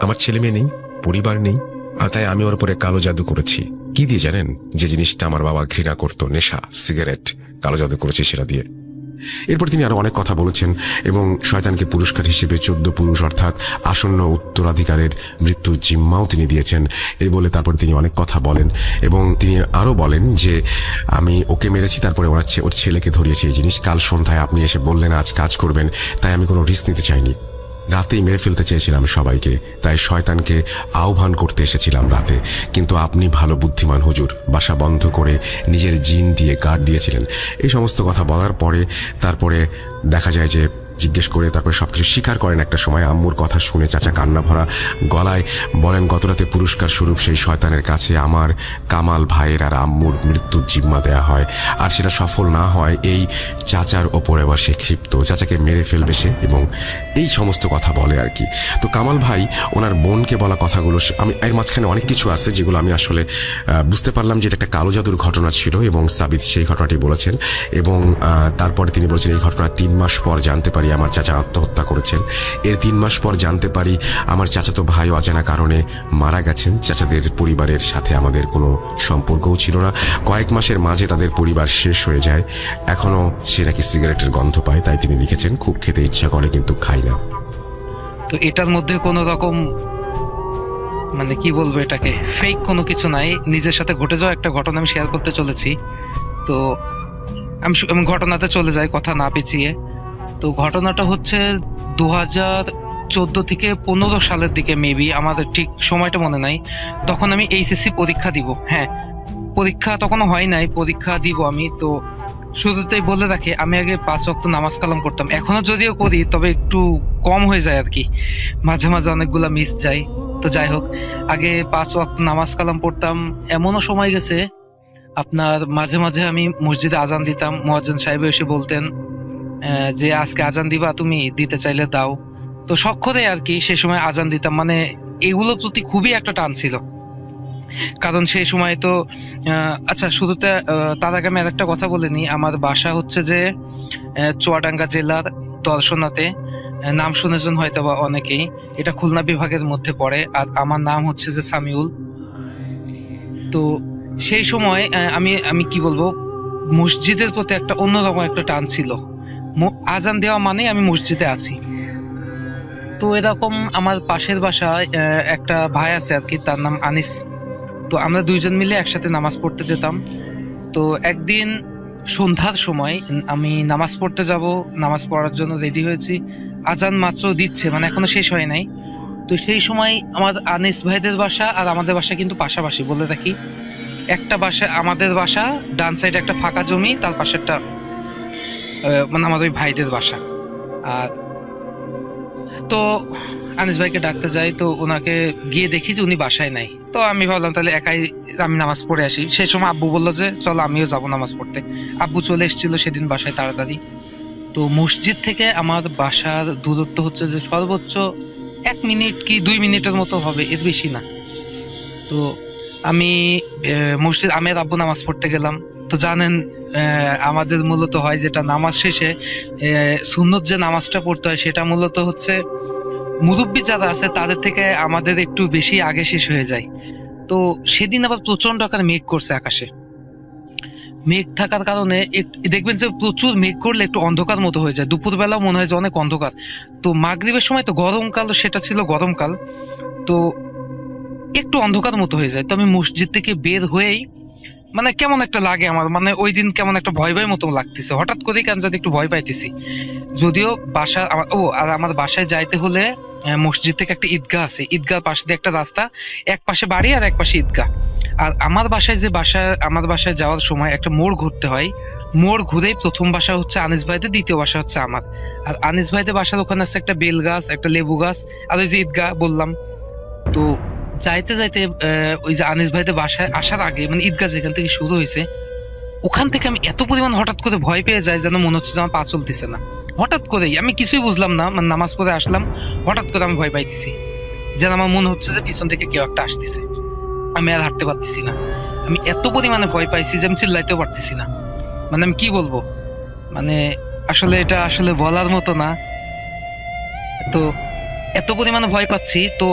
আমার ছেলে মেয়ে নেই, পরিবার নেই, আর তাই আমি ওর উপরে কালো জাদু করেছি। কি দিয়ে জানেন? যে জিনিসটা আমার বাবা ঘৃণা করতো, নেশা, সিগারেট, কালো জাদু করেছি সেটা দিয়ে। এরপর তিনি আরো অনেক কথা বলেছেন এবং শয়তানকে পুরস্কার হিসেবে 14 পুরুষ অর্থাৎ আসন্ন উত্তরাধিকারের মৃত্যুর জিম্মাও তিনি দিয়েছেন। এই বলে তারপর তিনি অনেক কথা বলেন এবং তিনি আরো বলেন যে আমি ওকে মেরেছি, তারপরে ওর ছেলেকে ধরিয়েছি এই জিনিস। কাল সন্ধ্যায় আপনি এসে বললেন আজ কাজ করবেন, তাই আমি কোনো রিস্ক নিতে চাইনি। রাতেই মেরে ফেলতে চেয়েছিলাম সবাইকে, তাই শয়তানকে আহ্বান করতে এসেছিলাম রাতে। কিন্তু আপনি ভালো বুদ্ধিমান হুজুর, বাসা বন্ধ করে নিজের জিন দিয়ে গার্ড দিয়েছিলেন। এই সমস্ত কথা বলার পরে তারপরে দেখা যায় যে জিজ্ঞেস করে তারপরে সবকিছু স্বীকার করেন। একটা সময় আম্মুর কথা শুনে চাচা কান্না ভরা গলায় বলেন, গতরাতে পুরস্কার স্বরূপ সেই শয়তানের কাছে আমার কামাল ভাইয়ের আর আম্মুর মৃত্যুর জিম্মা দেয়া হয়, আর সেটা সফল না হয় এই চাচার ওপরে এবার সে ক্ষিপ্ত, চাচাকে মেরে ফেলবে সে, এবং এই সমস্ত কথা বলে আর কি। তো কামাল ভাই ওনার বোনকে বলা কথাগুলো, আমি এর মাঝখানে অনেক কিছু আছে যেগুলো আমি আসলে বুঝতে পারলাম যে এটা একটা কালো জাদুর ঘটনা ছিল, এবং সাবিত সেই ঘটনাটি বলেছেন। এবং তারপরে তিনি বলেছেন এই ঘটনা 3 মাস পর জানতে পারি আমার চাচা আত্মহত্যা করেছেন। এর 3 মাস পর জানতে পারি আমার চাচাতো ভাই অজানা কারণে মারা গেছেন। চাচাদের পরিবারের সাথে আমাদের কোনো সম্পর্কও ছিল না। কয়েক মাসের মাঝে তাদের পরিবার শেষ হয়ে যায়। এখনও সে নাকি সিগারেটের গন্ধ পায়, তাই তিনি লিখেছেন খুব খেতে ইচ্ছা করে কিন্তু খাই না। তো এটার মধ্যে কোনো রকম মানে কি বলবো, এটাকে ফেক কোনো কিছু নাই, নিজের সাথে ঘটে যাওয়া একটা ঘটনা আমি শেয়ার করতে চলেছি। তো আমি ঘটনাতে চলে যাই কথা না পেঁচিয়ে। তো ঘটনাটা হচ্ছে 2014 থেকে 15 সালের দিকে মেবি, আমাদের ঠিক সময়টা মনে নাই। তখন আমি এইচএসসি পরীক্ষা দিব। হ্যাঁ, পরীক্ষা তখনও হয় নাই, পরীক্ষা দিব আমি। তো শুরুতেই বলে রাখি, আমি আগে 5 ওয়াক্ত নামাজ কালাম করতাম, এখনো যদিও করি তবে একটু কম হয়ে যায় আর কি, মাঝে মাঝে অনেকগুলা মিস যায়। তো যাই হোক, আগে 5 ওয়াক্ত নামাজ কালাম পড়তাম। এমনও সময় গেছে আপনার মাঝে মাঝে আমি মসজিদে আজান দিতাম, মুয়াজ্জিন সাহেব এসে বলতেন যে আজকে আজান দিবা, তুমি দিতে চাইলে দাও। তো শখ করে আর কি সে সময় আজান দিতাম, মানে এগুলোর প্রতি খুবই একটা টান ছিল। কারণ সেই সময় তো আচ্ছা, শুরুতে তার আগে আমি আরেকটা কথা বলে নিই। আমার বাসা হচ্ছে যে চুয়াডাঙ্গা জেলার দর্শনাতে, নাম শুনেছেন হয়তো বা অনেকেই, এটা খুলনা বিভাগের মধ্যে পড়ে। আর আমার নাম হচ্ছে যে সামিউল। তো সেই সময় আমি কি বলবো, মসজিদের প্রতি একটা অন্যরকম একটা টান ছিল। আজান দেওয়া মানে আমি মসজিদে আছি। তো এরকম আমার পাশের বাসায় একটা ভাই আছে আর কি, তার নাম আনিস। তো আমরা দুইজন মিলে একসাথে নামাজ পড়তে যেতাম। তো একদিন সন্ধ্যার সময় আমি নামাজ পড়তে যাব, নামাজ পড়ার জন্য রেডি হয়েছি, আজান মাত্র দিচ্ছে, মানে এখনো শেষ হয় নাই। তো সেই সময় আমার আনিস ভাইদের বাসা আর আমাদের বাসা কিন্তু পাশাপাশি, বলে রাখি। একটা বাসা, আমাদের বাসা ডান সাইডে একটা ফাঁকা জমি, তার পাশে একটা মানে আমাদের ওই ভাইদের বাসা। আর তো আনিস ভাইকে ডাকতে যাই, তো ওনাকে গিয়ে দেখি যে উনি বাসায় নাই। তো আমি ভাবলাম তাহলে একাই আমি নামাজ পড়ে আসি। সেই সময় আব্বু বললো যে চলো আমিও যাবো নামাজ পড়তে। আব্বু চলে এসেছিল সেদিন বাসায় তাড়াতাড়ি। তো মসজিদ থেকে আমার বাসার দূরত্ব হচ্ছে যে সর্বোচ্চ 1 মিনিট কি 2 মিনিটের মতো হবে, এর বেশি না। তো আমি আমি আর আব্বু নামাজ পড়তে গেলাম। তো জানেন আমাদের মূলত হয় যেটা, নামাজ শেষে সুন্নত যে নামাজটা পড়তে হয় সেটা মূলত হচ্ছে মুরব্বী যারা আছে তাদের থেকে আমাদের একটু বেশি আগে শেষ হয়ে যায়। তো সেদিন আবার প্রচন্ড আকারে মেঘ করছে আকাশে। মেঘ থাকার কারণে দেখবেন যে প্রচুর মেঘ করলে একটু অন্ধকার মতো হয়ে যায়, দুপুরবেলাও মনে হয় যে অনেক অন্ধকার। তো মাগরিবের সময় তো গরমকাল, সেটা ছিল গরমকাল, তো একটু অন্ধকার মতো হয়ে যায়। তো আমি মসজিদ থেকে বের হয়েই মানে কেমন একটা লাগে আমার, মানে ওই দিন কেমন একটা ভয় ভয় মতো লাগতেছে, হঠাৎ করেই কেন জানি একটু ভয় পাইতেছি। যদিও বাসা আর আমার বাসায় যাইতে হলে মসজিদ থেকে একটা ঈদগাহ আছে, ঈদগাহ পাশে দিয়ে একটা রাস্তা, এক পাশে বাড়ি আর এক পাশে ঈদগাহ। আর আমার বাসায় যাওয়ার সময় একটা মোড় ঘুরতে হয়। মোড় ঘুরেই প্রথম বাসা হচ্ছে আনিস ভাইদের, দ্বিতীয় বাসা হচ্ছে আমার। আর আনিস ভাইদের বাসার ওখানে আছে একটা বেল গাছ, একটা লেবু গাছ, আর ওই যে ঈদগাহ বললাম। তো যাইতে যাইতে ওই যে আনিস ভাইদের বাসায় আসার আগে, মানে ঈদগাহ যেখান থেকে শুরু হয়েছে, ওখান থেকে আমি এত পরিমাণ হঠাৎ করে ভয় পেয়ে যাই, যেন মনে হচ্ছে যে আমার পা চলতেছে না। হঠাৎ করেই আমি কিছুই বুঝলাম না, মানে নামাজ পড়ে আসলাম, হঠাৎ করে আমি ভয় পাইতেছি, যেন আমার মনে হচ্ছে যে পিছন থেকে কেউ একটা আসতেছে। আমি আর হাঁটতে পারতেছি না, আমি এত পরিমাণে ভয় পাইছি যে আমি চিল্লাইতেও পারতেছি না। মানে আমি কি বলবো, মানে আসলে এটা আসলে বলার মতো না। তো এত পরিমাণে ভয় পাচ্ছি। তো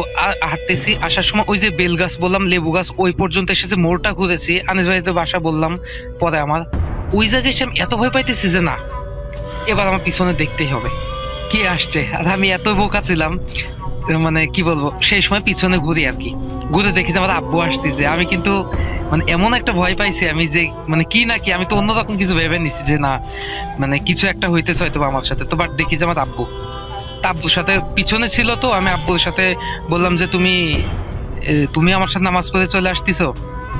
হাঁটতেছি, আসার সময় ওই যে বেল গাছ বললাম, লেবু গাছ, ওই পর্যন্ত এসে যে মোড়টা ঘুরেছি, আনিস ভাইতে বাসা বললাম পরে আমার, ওই জায়গায় এসে আমি এত ভয় পাইতেছি যে না, এবার আমার পিছনে দেখতেই হবে কে আসছে। আর আমি এত বোকা ছিলাম, মানে কি বলবো, সেই সময় পিছনে ঘুরি আর কি, ঘুরে দেখি যে আমার আব্বু আসতেছে। আমি কিন্তু মানে এমন একটা ভয় পাইছি আমি যে, মানে কি না কি, আমি তো অন্যরকম কিছু ভেবে নিছি যে না, মানে কিছু একটা হইতেছে হয়তো আমার সাথে। তো বাট দেখি যে আমার আব্বুর সাথে পিছনে ছিল। তো আমি আব্বুর সাথে বললাম যে তুমি আমার সাথে নামাজ পড়ে চলে আসতেছো?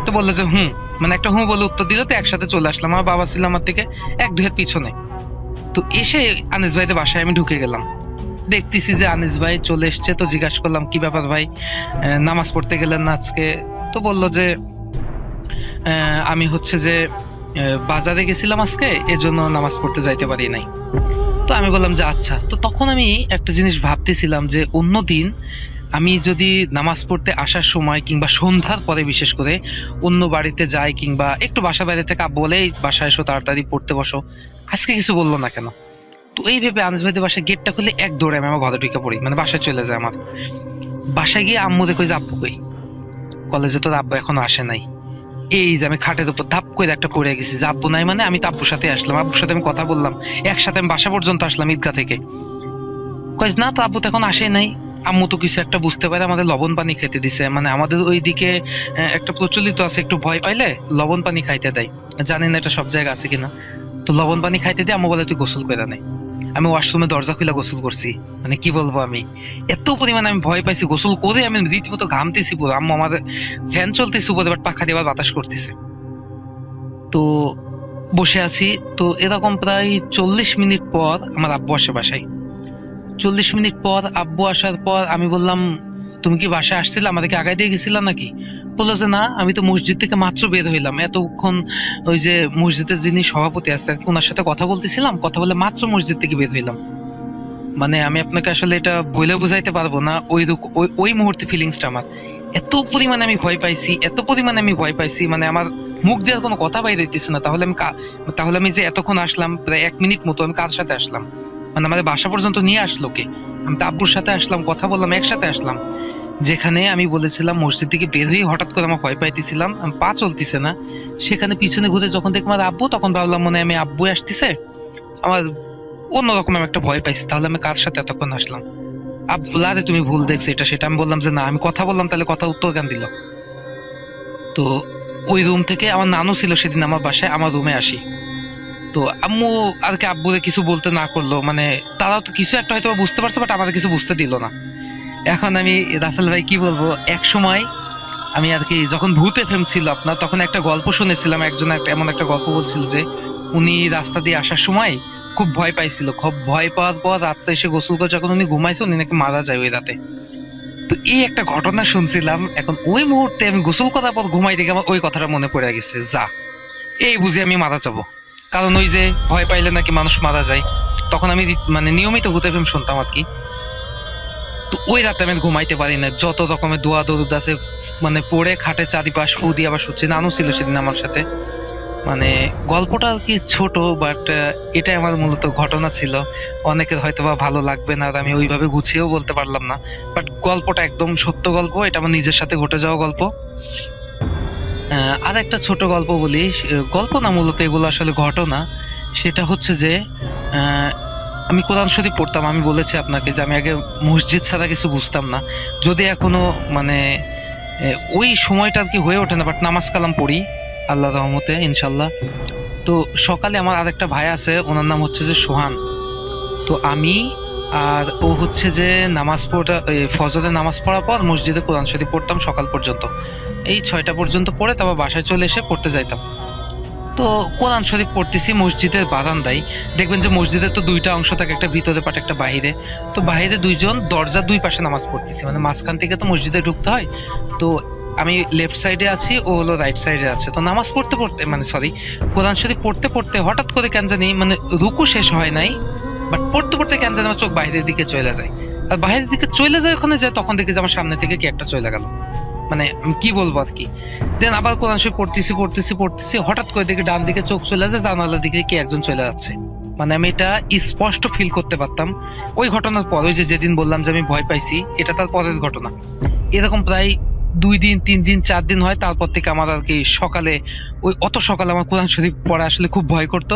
তো বললো যে মানে একটা বলে উত্তর দিল। তো একসাথে চলে আসলাম। আমার বাবা ছিল আমার থেকে 1-2 হাত পিছনে। তো এসে আনিস ভাইদের বাসায় আমি ঢুকে গেলাম, দেখতেছি যে আনিস ভাই চলে এসছে। তো জিজ্ঞাসা করলাম কি ব্যাপার ভাই, নামাজ পড়তে গেলেন না আজকে? তো বললো যে আমি হচ্ছে যে বাজারে গেছিলাম আজকে, এজন্য নামাজ পড়তে যাইতে পারি নাই। তো আমি বললাম যে আচ্ছা। তো তখন আমি একটা জিনিস ভাবতেছিলাম যে অন্যদিন আমি যদি নামাজ পড়তে আসার সময় কিংবা সন্ধ্যার পরে বিশেষ করে অন্য বাড়িতে যাই কিংবা একটু বাসা বাইরে থেকে আব্বু বলেই বাসায় এসো তাড়াতাড়ি পড়তে বসো, আজকে কিছু বললো না কেন? তো এই ভেবে আনিস ভাইদের বাসায় গেটটা খুলে এক দৌড়ে আমি আমার ঘরে ঢুকে পড়ি, মানে বাসায় চলে যায়। আমার বাসায় গিয়ে আম্মু দেখো যে আব্বু কই, কলেজে তো আব্বু এখনো আসে নাই। এই যে আমি খাটের উপর ধাপ করে একটা পড়ে গেছি যে আব্বু নাই, মানে আমি তো আব্বুর সাথে আসলাম, আব্বুর সাথে আমি কথা বললাম, একসাথে আমি বাসা পর্যন্ত আসলাম ঈদগাহ থেকে। কয় না তো আব্বু তো এখন আসে নাই। আম্মু তো কিছু একটা বুঝতে পারে, আমাদের লবণ পানি খেতে দিছে, মানে আমাদের ওইদিকে একটা প্রচলিত আছে, একটু ভয় পাইলে লবণ পানি খাইতে দেয়, জানি না এটা সব জায়গায় আছে কিনা। তো লবণ পানি খাইতে দিয়ে আম্মু বলে তুই গোসল করে নেই। আমি ওয়াশরুমে দরজা খুলে গোসল করছি, মানে কি বলবো, আমি এত পরিমাণে আমি ভয় পাইছি, গোসল করে আমি রীতিমতো ঘামতেছি পুরো। আম্মু আমাদের ফ্যান চলতেছে উপরে, বাট পাখা দিয়ে আবার বাতাস করতেছে। তো বসে আছি, তো এরকম প্রায় 40 মিনিট পর আমার আব্বু আসে বাসায়। 40 মিনিট পর আব্বু আসার পর আমি বললাম তুমি কি বাসায় আসছিলে, আমাদেরকে আগায় দিয়ে গেছিলা নাকি? বললো যে না, আমি তো মসজিদ থেকে মাত্র বের হইলাম, এতক্ষণ ওই যে মসজিদের যিনি সভাপতি আছে আর কি ওনার সাথে কথা বলতেছিলাম, কথা বলে মাত্র মসজিদ থেকে বের হইলাম। মানে আমি আপনাকে আসলে এটা বলে বুঝাইতে পারবো না, ওই মুহূর্তে ফিলিংসটা আমার এত পরিমাণে আমি ভয় পাইছি, এত পরিমাণে আমি ভয় পাইছি, মানে আমার মুখ দিয়ে আর কোনো কথা বাইরে হইতেছে না। তাহলে আমি যে এতক্ষণ আসলাম প্রায় 1 মিনিট মতো, আমি কার সাথে আসলাম, মানে আমাদের বাসা পর্যন্ত নিয়ে আসলো কে? আমি তো আব্বুর সাথে আসলাম, কথা বললাম, একসাথে আসলাম। যেখানে আমি বলেছিলাম মসজিদ থেকে বের হয়ে হঠাৎ করে আমার ভয় পাইতেছিলাম, আমি পা চলতেছে না, সেখানে পিছনে ঘুরে যখন দেখলাম আমার আব্বু, তখন ভাবলাম মনে হয় আমি আব্বু আসতেছে, আমার অন্যরকম আমি একটা ভয় পাইছি। তাহলে আমি কার সাথে এতক্ষণ আসলাম? আব্দুল্লাহ আরে তুমি ভুল দেখছো এটা সেটা। আমি বললাম যে না, আমি কথা বললাম, তাহলে কথা উত্তর কেন দিল? তো ওই রুম থেকে আমার নানু ছিল সেদিন আমার বাসায়, আমার রুমে আসি। তো আম্মু আর কি আব্বুরে কিছু বলতে না করলো, মানে তারাও তো কিছু একটা হয়তো বুঝতে পারছে, বাট আমাদের কিছু বুঝতে দিল না। এখন আমি রাসেল ভাই কি বলবো, এক সময় আমি আর কি যখন ভূত এফএম ছিল আপনার, তখন একটা গল্প শুনেছিলাম, একজন এমন একটা গল্প বলছিল যে উনি রাস্তা দিয়ে আসার সময় খুব ভয় পাইছিল, খুব ভয় পাওয়ার পর রাত্রে এসে গোসল করে যখন উনি ঘুমাইছে, উনি নাকি মারা যায় ওই রাতে। তো এই একটা ঘটনা শুনছিলাম, এখন ওই মুহূর্তে আমি গোসল করার পর ঘুমাই দেখে আমার ওই কথাটা মনে পড়ে গেছে, যা এই বুঝি আমি মারা যাবো। কারণ ওই যে ভয় পাইলে নাকি মানুষ মারা যায়, তখন আমি মানে নিয়মিত ভূত এফএম শুনতাম আর কি। তো ওই রাতে আমি ঘুমাইতে পারি না, যত রকমের দোয়া দরুদ আছে মানে পড়ে খাটে চারিপাশ ফু দিয়ে আবার শুচ্ছি। নানু ছিল সেদিন আমার সাথে, মানে গল্পটা আর কি ছোট, বাট এটাই আমার মূলত ঘটনা ছিল। অনেকের হয়তো বা ভালো লাগবে না, আর আমি ওইভাবে গুছিয়েও বলতে পারলাম না, বাট গল্পটা একদম সত্য গল্প, এটা আমার নিজের সাথে ঘটে যাওয়া গল্প। আর একটা ছোট গল্প বলি, গল্প না মূলত এগুলো আসলে ঘটনা। সেটা হচ্ছে যে আমি কোরআন শরীফ পড়তাম, আমি বলেছি আপনাকে যে আমি আগে মসজিদ ছাড়া কিছু বুঝতাম না, যদি এখনো মানে ওই সময়টা আর কি হয়ে ওঠে না, বাট নামাজ কালাম পড়ি আল্লাহ রহমতে ইনশাল্লাহ। তো সকালে আমার আরেকটা ভাই আছে, ওনার নাম হচ্ছে যে সোহান। তো আমি আর ও হচ্ছে যে নামাজ পড়া, ফজরের নামাজ পড়ার পর মসজিদে কোরআন শরীফ পড়তাম সকাল পর্যন্ত, এই 6টা পর্যন্ত পড়ে তারপর বাসায় চলে এসে পড়তে যাইতাম। তো কোরআন শরীফ পড়তেছি মসজিদের বারান্দায়, দেখবেন যে মসজিদের তো 2টা অংশ থাকে, একটা ভিতরে পাট একটা বাহিরে। তো বাহিরে 2জন দরজার 2 পাশে নামাজ পড়তেছি, মানে মাঝখান থেকে তো মসজিদে ঢুকতে হয়। তো আমি লেফট সাইডে আছি, ও হলো রাইট সাইডে আছে। তো নামাজ পড়তে পড়তে মানে সরি কোরআন শরীফ পড়তে পড়তে হঠাৎ করে কেন জানি মানে রুকু শেষ হয় নাই, বাট পড়তে পড়তে কেন জানি আমার চোখ বাইরের দিকে চলে যায়। আর বাইরের দিকে চলে যায়, ওখানে যায় তখন দেখি যে আমার সামনে থেকে কি একটা চলে গেল, মানে আমি কি বলবো আর কি। দেন আবার কোরআন শরীফ পড়তেছি, হঠাৎ করে দেখি ডান দিকে চোখ চলে যায়, জানালার দিকে কি একজন চলে যাচ্ছে। মানে আমি এটা স্পষ্ট ফিল করতে পারতাম ওই ঘটনার পর। ওই যে যেদিন বললাম যে আমি ভয় পাইছি, এটা তার পরের ঘটনা। এরকম প্রায় 2 দিন 3 দিন 4 দিন হয়, তারপর থেকে আমার আর কি সকালে ওই অত সকালে আমার কোরআন শরীফ পড়া আসলে খুব ভয় করতো।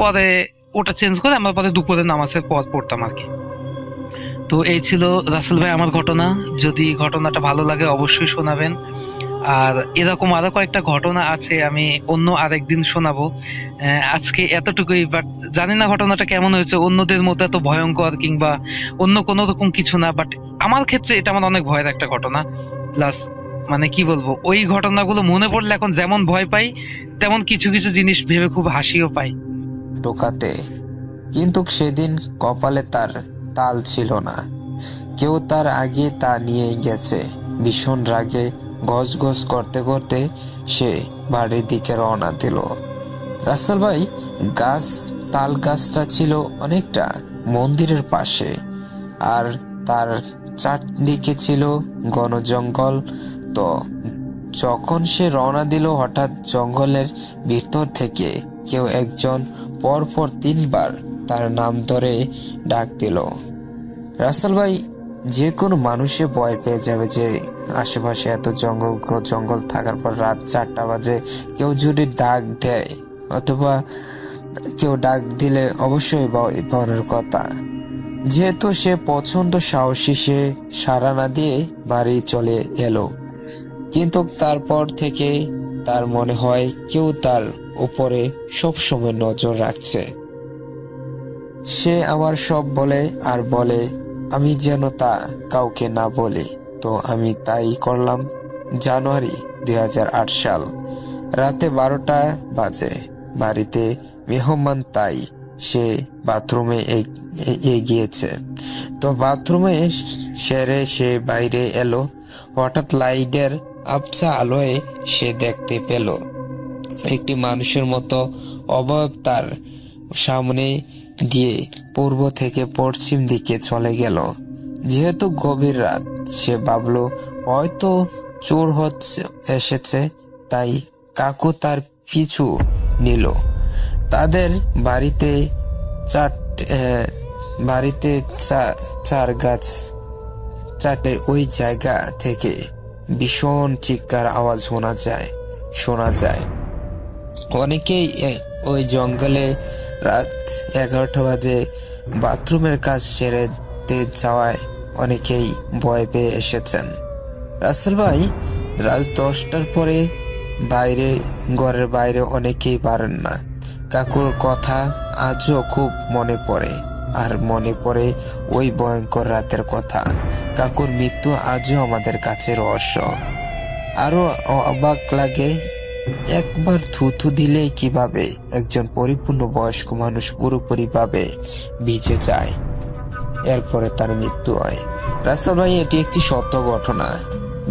পরে ওটা চেঞ্জ করে আমরা পরে দুপুরে নামাজের পর পড়তাম আর কি। তো এই ছিল রাসেল ভাই আমার ঘটনা। যদি ঘটনাটা ভালো লাগে অবশ্যই শোনাবেন, আর এরকম আরো কয়েকটা ঘটনা আছে, আমি অন্য আরেকদিন শোনাবো। আজকে এতটুকুই, বাট জানি না ঘটনাটা কেমন হয়েছে, অন্যদের মধ্যে এত ভয়ঙ্কর কিংবা অন্য কোনো রকম কিছু না, বাট আমার ক্ষেত্রে এটা আমার অনেক ভয়ের একটা ঘটনা। প্লাস মানে কি বলবো, ওই ঘটনাগুলো মনে পড়লে এখন যেমন ভয় পাই, তেমন কিছু কিছু জিনিস ভেবে খুব হাসিও পাই। টোকাতে কিন্তু সেদিন কপালে তার তাল ছিল না। কেউ তার আগে তা নিয়ে গেছে। ভীষণ রাগে গজ গজ করতে করতে সে বাড়ির দিকে রওনা দিল। রাসেল ভাই, তাল গাছটা ছিল অনেকটা মন্দিরের পাশে, আর তার চারদিকে ছিল ঘন জঙ্গল। তো যখন সে রওনা দিল, হঠাৎ জঙ্গলের ভিতর থেকে কেউ একজন পরপর 3 বার তার নাম ধরে ডাক দিল। রাসেল ভাই, যে কোনো মানুষে ভয় পেয়ে যাবে যে আশেপাশে এত জঙ্গল থাকার পর রাত 4টা বাজে কেউ যদি ডাক দেয়, অথবা কেউ ডাক দিলে অবশ্যই ভয় পাওয়ার কথা। যেহেতু সে প্রচন্ড সাহসী, সে সাড়া না দিয়ে বাড়ি চলে এলো। কিন্তু তারপর থেকে তার মনে হয় কেউ তার উপরে সবসময় নজর রাখছে। সে আমার সব বলে আর বলে, আমি যেন তা কাউকে না বলি। তো আমি তাই করলাম। জানুয়ারি 2008 সাল, রাতে 12টা বাজে। বাড়িতে মেহমান, তাই সে বাথরুমে গিয়েছে। তো বাথরুমে সেরে সে বাইরে এলো। হঠাৎ লাইটের আবছা আলোয় সে দেখতে পেল একটি মানুষের মতো অবয়ব তার সামনে দিয়ে পূর্ব থেকে পশ্চিম দিকে চলে গেল। যেহেতু গভীর রাত, সে ভাবলো হয়তো চোর এসেছে, তাই কাকু তার পিছু নিল। তাদের বাড়িতে চার গাছ চারটে ওই জায়গা থেকে ভীষণ চিৎকার আওয়াজ শোনা যায়। অনেকেই ওই জঙ্গলে রাত 11টা বাজে বাথরুমের কাজ সেরেতে যাওয়ায় অনেকেই ভয় পেয়ে এসেছেন। রাসেল ভাই, রাত 10টার পরে ঘরের বাইরে অনেকেই পারেন না। কাকুর কথা আজও খুব মনে পড়ে, আর মনে পড়ে ওই ভয়ঙ্কর রাতের কথা। কাকুর মৃত্যু আজও আমাদের কাছে রহস্য। আরো অবাক লাগে, একবার থুথু দিলেই কিভাবে একজন পরিপূর্ণ বয়স্ক মানুষ পুরোপুরিভাবে ভিজে যায়, এরপরে তার মৃত্যু হয়। রাসেল ভাই, এটি একটি সত্য ঘটনা।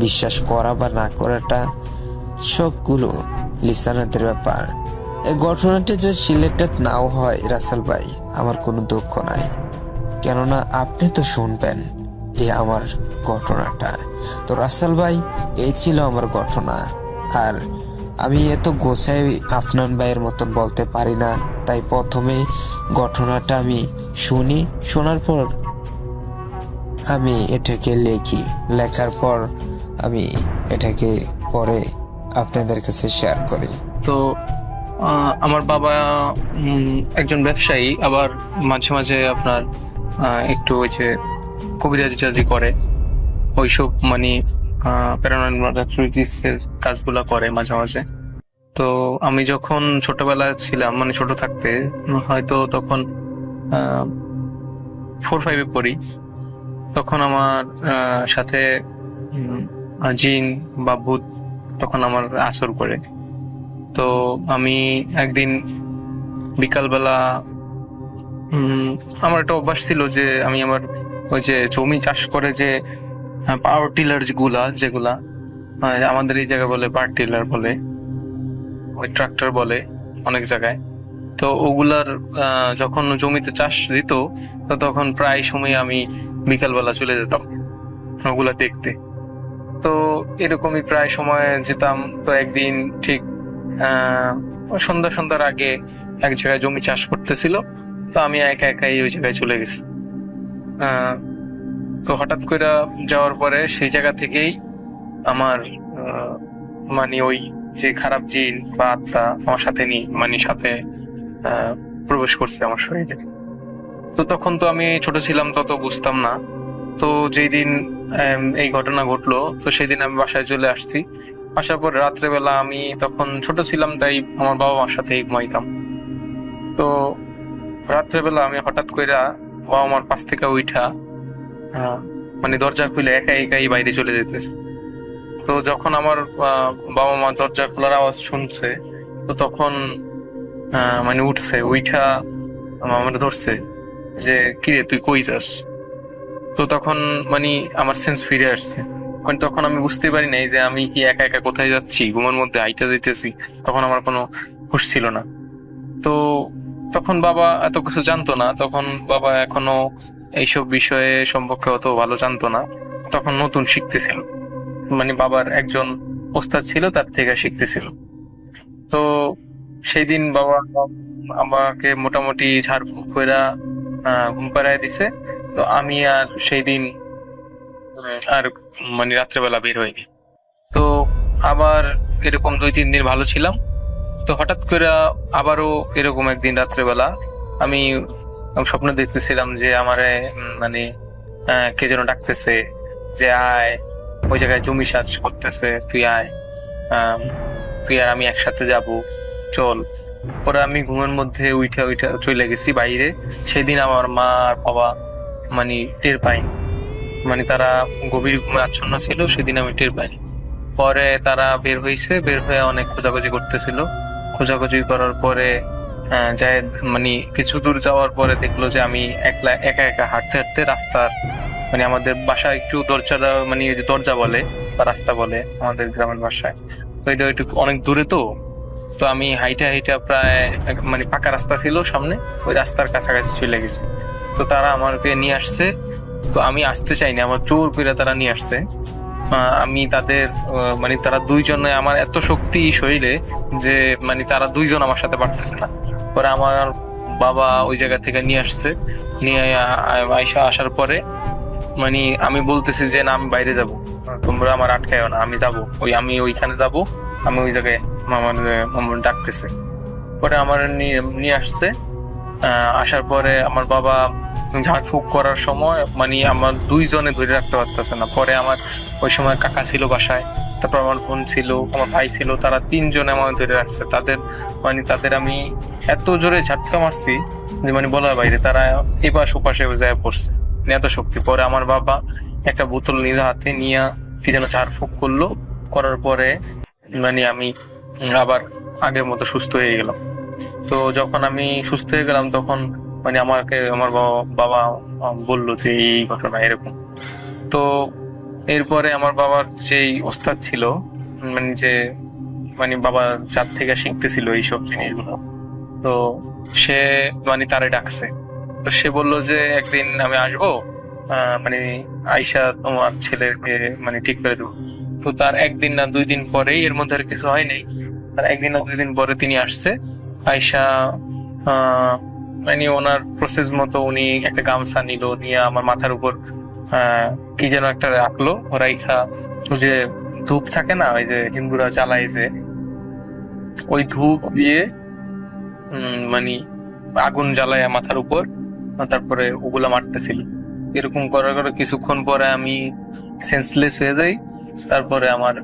বিশ্বাস করা বা না করাটা সবগুলো লিসানারদের ব্যাপার। এই ঘটনাটি যদি সিলেক্টেড নাও হয় রাসেল ভাই, আমার কোনো দুঃখ নাই, কেননা আপনি তো শুনবেন আমার ঘটনাটা। তো রাসেল ভাই, এই ছিল আমার ঘটনা। আর আমি এত গোছায় আফনান ভাইয়ের মতন বলতে পারি না, তাই প্রথমে ঘটনাটা আমি শোনার পর আমি এটাকে লেখার পর আমি এটাকে পরে আপনাদের কাছে শেয়ার করি। তো আমার বাবা একজন ব্যবসায়ী, আবার মাঝে মাঝে আপনার একটু ওই যে কবিরাজি করে, ওইসব মানে প্যারানর্মাল অ্যাক্টিভিটিসের কাজগুলা করে মাঝে মাঝে। তো আমি যখন ছোটবেলায় ছিলাম, মানে ছোট থাকতে, হয়তো তখন 4-5-এ পড়ি, তখন আমার সাথে জিন বা ভূত তখন আমার আসর করে। তো আমি একদিন বিকালবেলা, আমার একটা অভ্যাস ছিল যে আমি আমার ওই যে জমি চাষ করে যে পাওয়ার টিলার যেগুলা আমাদের এই জায়গায় বলে পাওয়ার টিলার বলে, ওই ট্রাক্টর বলে অনেক জায়গায়। তো ওগুলার যখন জমিতে চাষ দিত, তো তখন প্রায় সময় আমি বিকালবেলা চলে যেতাম ওগুলা দেখতে। তো এরকমই প্রায় সময় যেতাম। তো একদিন ঠিক সন্ধ্যার আগে এক জায়গায় জমি চাষ করতেছিল, তো আমি একাই ওই জায়গায় চলে গেছি। তো হঠাৎ করে যাওয়ার পরে সেই জায়গা থেকেই আমার মানে ওই যে খারাপ জিন বা আত্মা আমার সাথে সাথে প্রবেশ করছে আমার শরীরে। তো তখন তো আমি ছোট ছিলাম, তত বুঝতাম না। তো যেই দিন এই ঘটনা ঘটলো, তো সেই দিন আমি বাসায় চলে আসছি। আসার পর রাত্রেবেলা, আমি তখন ছোট ছিলাম, তাই আমার বাবা মার সাথেই ঘুমাইতাম। তো রাত্রেবেলা আমি হঠাৎ করে বাবা মার পাশ থেকে উঠা মানে দরজা খুলে একাই বাইরে চলে যেতেছে। তো যখন আমার বাবা মা দরজা খোলার আওয়াজ শুনছে, তো তখন মানে উঠছে, উঠা আমার ধরছে যে কিরে তুই কই যাস। তো তখন মানে আমার সেন্স ফিরে আসছে। মানে তখন আমি বুঝতে পারি নাই যে আমি কি একা একা কোথায় যাচ্ছি, ঘুমের মধ্যে হাইটা যাইতেছি। তখন আমার কোনো হুঁশ ছিল না। তো তখন বাবা এত কিছু জানতো না, তখন বাবা এখনো এইসব বিষয়ে সম্পর্কে অত ভালো জানতো না, তখন নতুন শিখতেছিল। মানে বাবার একজন ওস্তাদ ছিল, তার থেকে শিখতেছিল। তো সেই দিন বাবা আমাকে মোটামুটি ঝাড়ফুঁক কইরা ঘুম পাড়ায় দিছে। তো আমি আর সেই দিন আর মানে রাত্রেবেলা বের হইনি। তো আবার এরকম 2-3 দিন ভালো ছিলাম। তো হঠাৎ করে আবারও এরকম একদিন রাত্রেবেলা আমি স্বপ্ন দেখতেছিলাম যে আমারে মানে কে যেন ডাকতেছে যে আয়, ওই জায়গায় জমি চাষ করতেছে, তুই আয়, তুই আর আমি একসাথে যাব, চল। পরে আমি ঘুমের মধ্যে উইঠা উইঠা চলে গেছি বাইরে। সেদিন আমার মা আর বাবা মানে টের পাইনি, মানে তারা গভীর ঘুমে আচ্ছন্ন ছিল, সেদিন আমি টের পাইনি। পরে তারা বের হয়েছে, বের হয়ে অনেক খোঁজাখুঁজি করতেছিল। খোঁজাখুঁজি করার পরে যায় মানে কিছু দূর যাওয়ার পরে দেখলো যে আমি একলা একা একা হাঁটতে হাঁটতে রাস্তার মানে আমাদের বাসায় একটু দরজাটা মানে ওই যে দরজা বলে বা রাস্তা বলে আমাদের গ্রামের ভাষায়, তো এটা একটু অনেক দূরে। তো তো আমি হাইটা হাইটা প্রায় মানে পাকা রাস্তা ছিল সামনে, ওই রাস্তার কাছাকাছি চলে গেছি। তো তারা আমাকে নিয়ে আসছে। তো আমি আসতে চাইনি, আমার জোর করে তারা নিয়ে আসছে। আমি তাদের মানে তারা দুইজনে, আমার এত শক্তি শরীরে যে মানে তারা দুইজন আমার সাথে পারতেছে না। পরে আমার বাবা ওই জায়গা থেকে নিয়ে আসছে, নিয়ে আইসা আসার পরে মানে আমি বলতেছি যে না আমি বাইরে যাব, তোমরা আমার আটকায়ও না, আমি যাব, আমি ওইখানে যাব, আমি ওই জায়গায় আমার ডাকতেছে। পরে আমার নিয়ে আসছে। আসার পরে আমার বাবা ঝাড়ফুঁক করার সময় মানে আমার দুইজনে ধরে রাখতে পারতেছে না। পরে আমার ওই সময় কাকা ছিল বাসায়, তারপর আমার বোন ছিল, আমার ভাই ছিল, তারা 3জনে আমাকে ধরে রাখছে। তাদের আমি এত জোরে ঝাটকা মারছি যে মানে বলার বাইরে, তারা এপাশ ওপাশে যায় পড়ছে, এত শক্তি। পরে আমার বাবা একটা বোতল নিজের হাতে নিয়ে কি যেন ঝাড়ফুঁক করলো, করার পরে মানে আমি আবার আগের মতো সুস্থ হয়ে গেলাম। তো যখন আমি সুস্থ হয়ে গেলাম তখন মানে আমাকে আমার বাবা বললো যে এই ঘটনা এরকম। তো এরপরে আমার বাবার যেই ওস্তাদ ছিল, মানে যে মানে বাবা যার থেকে শিখতেছিল এইসব জিনিসগুলো, তো সে মানে তারে ডাকছে। তো সে বললো যে একদিন আমি আসবো, মানে আয়শা তোমার ছেলেকে মানে ঠিক করে দেবো। তো তার 1 দিন না 2 দিন পরেই, এর মধ্যে আর কিছু হয় নাই, তার 1 দিন না 2 দিন পরে তিনি আসছে। আয়শা মানে ওনার প্রসেস মতো উনি একটা গামছা নিল, নিয়ে আমার মাথার উপর কি যেন একটা রাখলো, রাইখা ওই যে ধূপ থাকে না, ওই যে হিন্দুরা জ্বালায় যে, ওই ধূপ দিয়ে মানে আগুন জ্বালায় মাথার উপর, তারপরে ওগুলা মারতেছিল। এরকম করার পরে কিছুক্ষণ পরে আমি সেন্সলেস হয়ে যাই। তারপরে আমার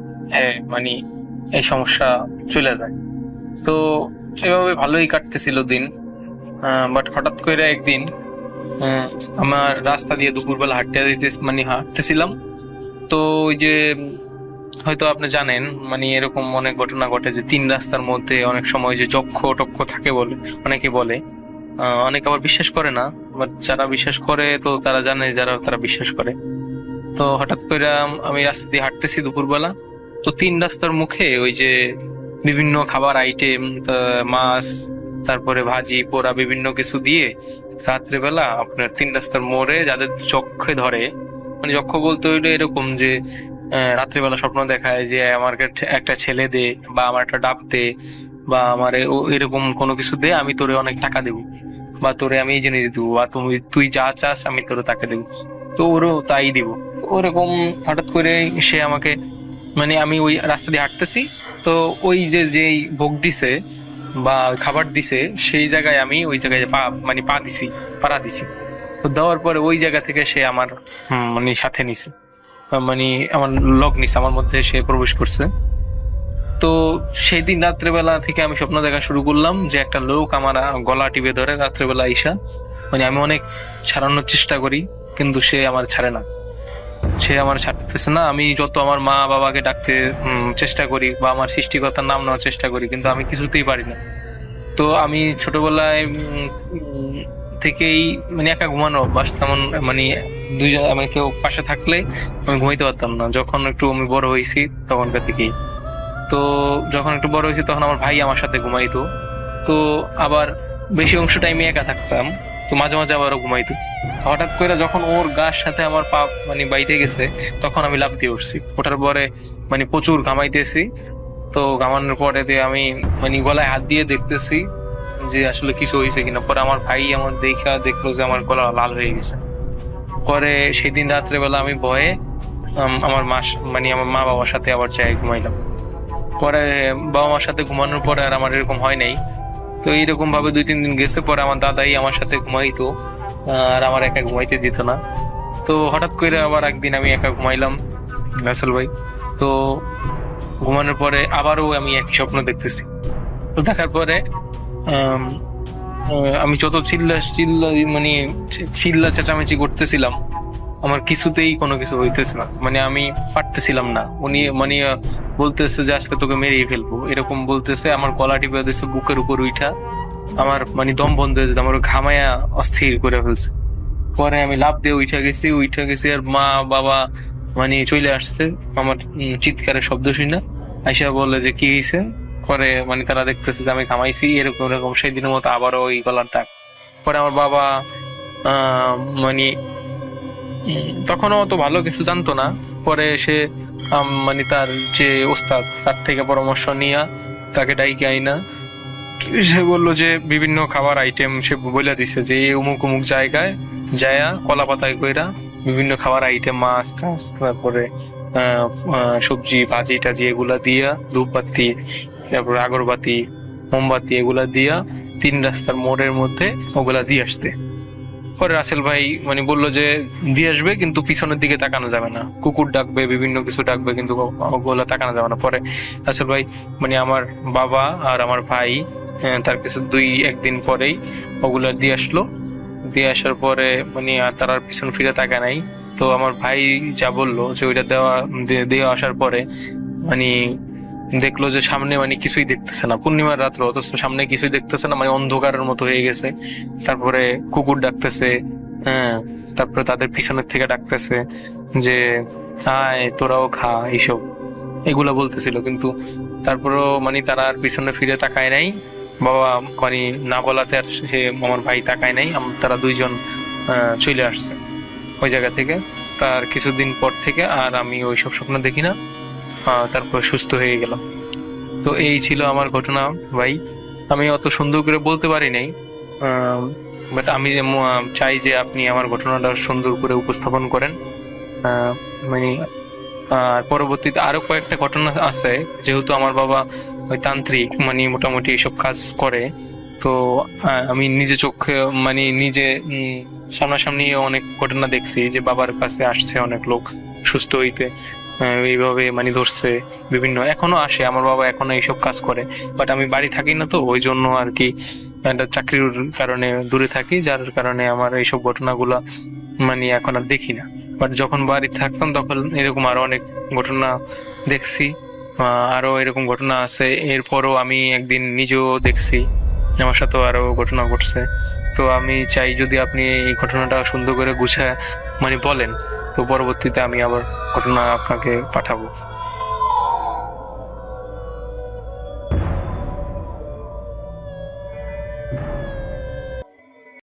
মানে এই সমস্যা চলে যায়। তো এভাবে ভালোই কাটতেছিল দিন। বাট হঠাৎ করে একদিন আমার রাস্তা দিয়ে দুপুরবেলা হাঁটতেছিলাম। তো ওই যে হয়তো আপনি জানেন মানে এরকম অনেক ঘটনা ঘটে যে 3 রাস্তার মধ্যে অনেক সময় যে যক্ষ টক্ষ থাকে বলে অনেকে বলে, অনেকে আবার বিশ্বাস করে না। বাট যারা বিশ্বাস করে তো তারা জানে, তারা বিশ্বাস করে। তো হঠাৎ করে আমি রাস্তা দিয়ে হাঁটতেছি দুপুরবেলা। তো 3 রাস্তার মুখে ওই যে বিভিন্ন খাবার আইটেম, মাছ, তারপরে ভাজি পোড়া বিভিন্ন কিছু দিয়ে রাত্রেবেলা আপনার 3 রাস্তার মোড়ে যাদের চক্ষে ধরে, মানে যক্ষ বলতে হইলো এরকম যে রাত্রেবেলা স্বপ্ন দেখায় যে আমার একটা ছেলে দে, বা আমার একটা ডাব দে, বা আমার এরকম কোনো কিছু দে, আমি তোরে অনেক টাকা দেবো, বা তোরে আমি এই জিনিস দেবো, বা তুই যা চাস আমি তোরে টাকা দেবো। তো ওরও তাই দিব। ওরকম হঠাৎ করে সে আমাকে মানে আমি ওই রাস্তা দিয়ে হাঁটতেছি, তো ওই যেই ভোগ দিছে বা খাবার দিছে সেই জায়গায় আমি ওই জায়গায় পাড়া দিছি। তো দেওয়ার পরে ওই জায়গা থেকে সে আমার মানে সাথে নিছে, মানে আমার লগ নিছে, আমার মধ্যে সে প্রবেশ করছে। তো সেই দিন রাত্রেবেলা থেকে আমি স্বপ্ন দেখা শুরু করলাম যে একটা লোক আমার গলা টিপে ধরে রাত্রেবেলা আইসা, মানে আমি অনেক ছাড়ানোর চেষ্টা করি কিন্তু সে আমার ছাড়ে না, সে আমার ছাড়তেছে না। আমি যত আমার মা বাবাকে ডাকতে চেষ্টা করি বা আমার সৃষ্টিকর্তার নাম নেওয়ার চেষ্টা করি, কিন্তু আমি কিছুতেই পারি না। তো আমি ছোটবেলায় থেকেই মানে একা ঘুমানো অভ্যাস, তেমন মানে দুইজন মানে কেউ পাশে থাকলে আমি ঘুমাইতে পারতাম না। যখন একটু আমি বড় হয়েছি তখনকার থেকেই, তো যখন একটু বড় হয়েছি তখন আমার ভাই আমার সাথে ঘুমাইতো। তো আবার বেশি অংশ টাইমে একা থাকতাম, তো মাঝে মাঝে আবারও ঘুমাইতো। হঠাৎ করে যখন ওর গার সাথে আমার পা মানে বাইতে গেছে, তখন আমি লাফ দিয়ে উঠছি। ওঠার পরে মানে প্রচুর ঘামাইতেছি। তো ঘামানোর পরে দিয়ে আমি মানে গলায় হাত দিয়ে দেখতেছি যে আসলে কিছু হয়েছে কিনা। পরে আমার ভাই আমার দেখলো যে আমার গলা লাল হয়ে গেছে। পরে সেদিন রাত্রেবেলা আমি ভয়ে আমার মানে আমার মা বাবার সাথে আবার চাই ঘুমাইলাম। পরে বাবা মার সাথে ঘুমানোর পরে আর আমার এরকম হয় নাই। তো এইরকম ভাবে 2-3 দিন গেছে। পরে আমার দাদাই আমার সাথে ঘুমাইতো, আর আমার একা ঘুমাইতে দিত না। তো হঠাৎ করে আবার একদিন আমি একা ঘুমাইলাম রাসেল ভাই। তো ঘুমানোর পরে আবারও আমি একই স্বপ্ন দেখতেছি। তো দেখার পরে আমি যত চিল্লা চেঁচামেচি করতেছিলাম, আমার কিছুতেই কোনো কিছু হইতেছে না, মানে আমি পারতেছিলাম না। উনি মানে বলতেছে যে আজকে তোকে মেরেই ফেলবো, এরকম বলতেছে। আমার গলা টিপে দিয়েছে বুকের উপর উঠা, আমার মানে দম বন্ধ হয়ে যেত, আমার ঘামায়া অস্থির করে ফেলছে। পরে আমি লাফ দিয়ে উঠে গেছি আর মা বাবা মানে চলে আসছে আমার চিৎকারের শব্দ শুনে। আইসা বলে যে কি হয়েছে। পরে মানে তারা দেখতেছে যে আমি ঘামাইছি, এরকম এরকম সেই দিনের মতো আবারও ওই গলার দাগ। পরে আমার বাবা মানে তখনও অত ভালো কিছু জানতো না। পরে সে মানে তার যে ওস্তাদ, তার থেকে পরামর্শ নিয়ে তাকে ডাইকে আইনা সে বললো যে বিভিন্ন খাবার আইটেম সে বলে দিছে যে অমুক অমুক জায়গায় যায়া কলা পাতায় কইরা বিভিন্ন খাবার আইটেম, মাছ টাছ, তারপরে সবজি ভাজি টাজি এগুলা দিয়া, ধূপবাতি, তারপরে আগরবাতি, মোমবাতি এগুলা দিয়া 3 রাস্তার মোড়ের মধ্যে ওগুলা দিয়ে আসতে। পরে রাসেল ভাই মানে বললো যে দিয়ে আসবে, কিন্তু পিছনের দিকে তাকানো যাবে না, কুকুর ডাকবে, বিভিন্ন কিছু ডাকবে, কিন্তু ওগুলা তাকানো যাবে না। পরে রাসেল ভাই মানে আমার বাবা আর আমার ভাই তার কিছু 2-1 দিন পরেই ওগুলা দিয়ে আসলো। দিয়ে আসার পরে মানে আর তার পিছন ফিরে তাকায় নাই। তো আমার ভাই যা বললো যে ওইটা দিয়ে আসার পরে মানে দেখলো যে সামনে মানে কিছুই দেখতেছে না, পূর্ণিমার রাত্র, অথচ সামনে কিছুই দেখতেছে না, মানে অন্ধকারের মতো হয়ে গেছে। তারপরে কুকুর ডাকতেছে, তারপরে তাদের পিছনের থেকে ডাকতেছে যে আয় তোরাও খা, এইসব এগুলা বলতেছিল। কিন্তু তারপরেও মানে তারা আর পিছনে ফিরে তাকায় নাই। বাবা মানে না বলাতে আর সে আমার ভাই তাকায় নাই। তারা 2জন চলে আসছে ওই জায়গা থেকে। তার কিছুদিন পর থেকে আর আমি ওইসব স্বপ্ন দেখি না, তারপর সুস্থ হয়ে গেলাম। তো এই ছিল আমার ঘটনা ভাই। আমি অত সুন্দর করে বলতে পারি নাই, বাট আমি চাই যে আপনি আমার ঘটনাটা সুন্দর করে উপস্থাপন করেন। মানে আর পরবর্তীতে আরো কয়েকটা ঘটনা আছে, যেহেতু আমার বাবা ওই তান্ত্রিক মানে মোটামুটি এইসব কাজ করে। তো আমি নিজে চোখে মানে নিজে সামনাসামনি অনেক ঘটনা দেখছি যে বাবার কাছে আসছে অনেক লোক সুস্থ হইতে, এইভাবে মানে ধরছে বিভিন্ন, এখনো আসে। আমার বাবা এখনো এইসব কাজ করে, বাট আমি বাড়ি থাকি না, তো ওই জন্য আর কি একটা চাকরির কারণে দূরে থাকি, যার কারণে আমার এইসব ঘটনাগুলা মানে এখন আর দেখি না। বাট যখন বাড়ি থাকতাম তখন এরকম আরো অনেক ঘটনা দেখছি, আরো এরকম ঘটনা আছে। এরপরও আমি একদিন নিজেও দেখছি, আমার সাথেও আরো ঘটনা ঘটছে। তো আমি চাই যদি আপনি এই ঘটনাটা সুন্দর করে গুছায় মানে বলেন, তো পরবর্তীতে আমি আবার ঘটনা আপনাকে পাঠাবো।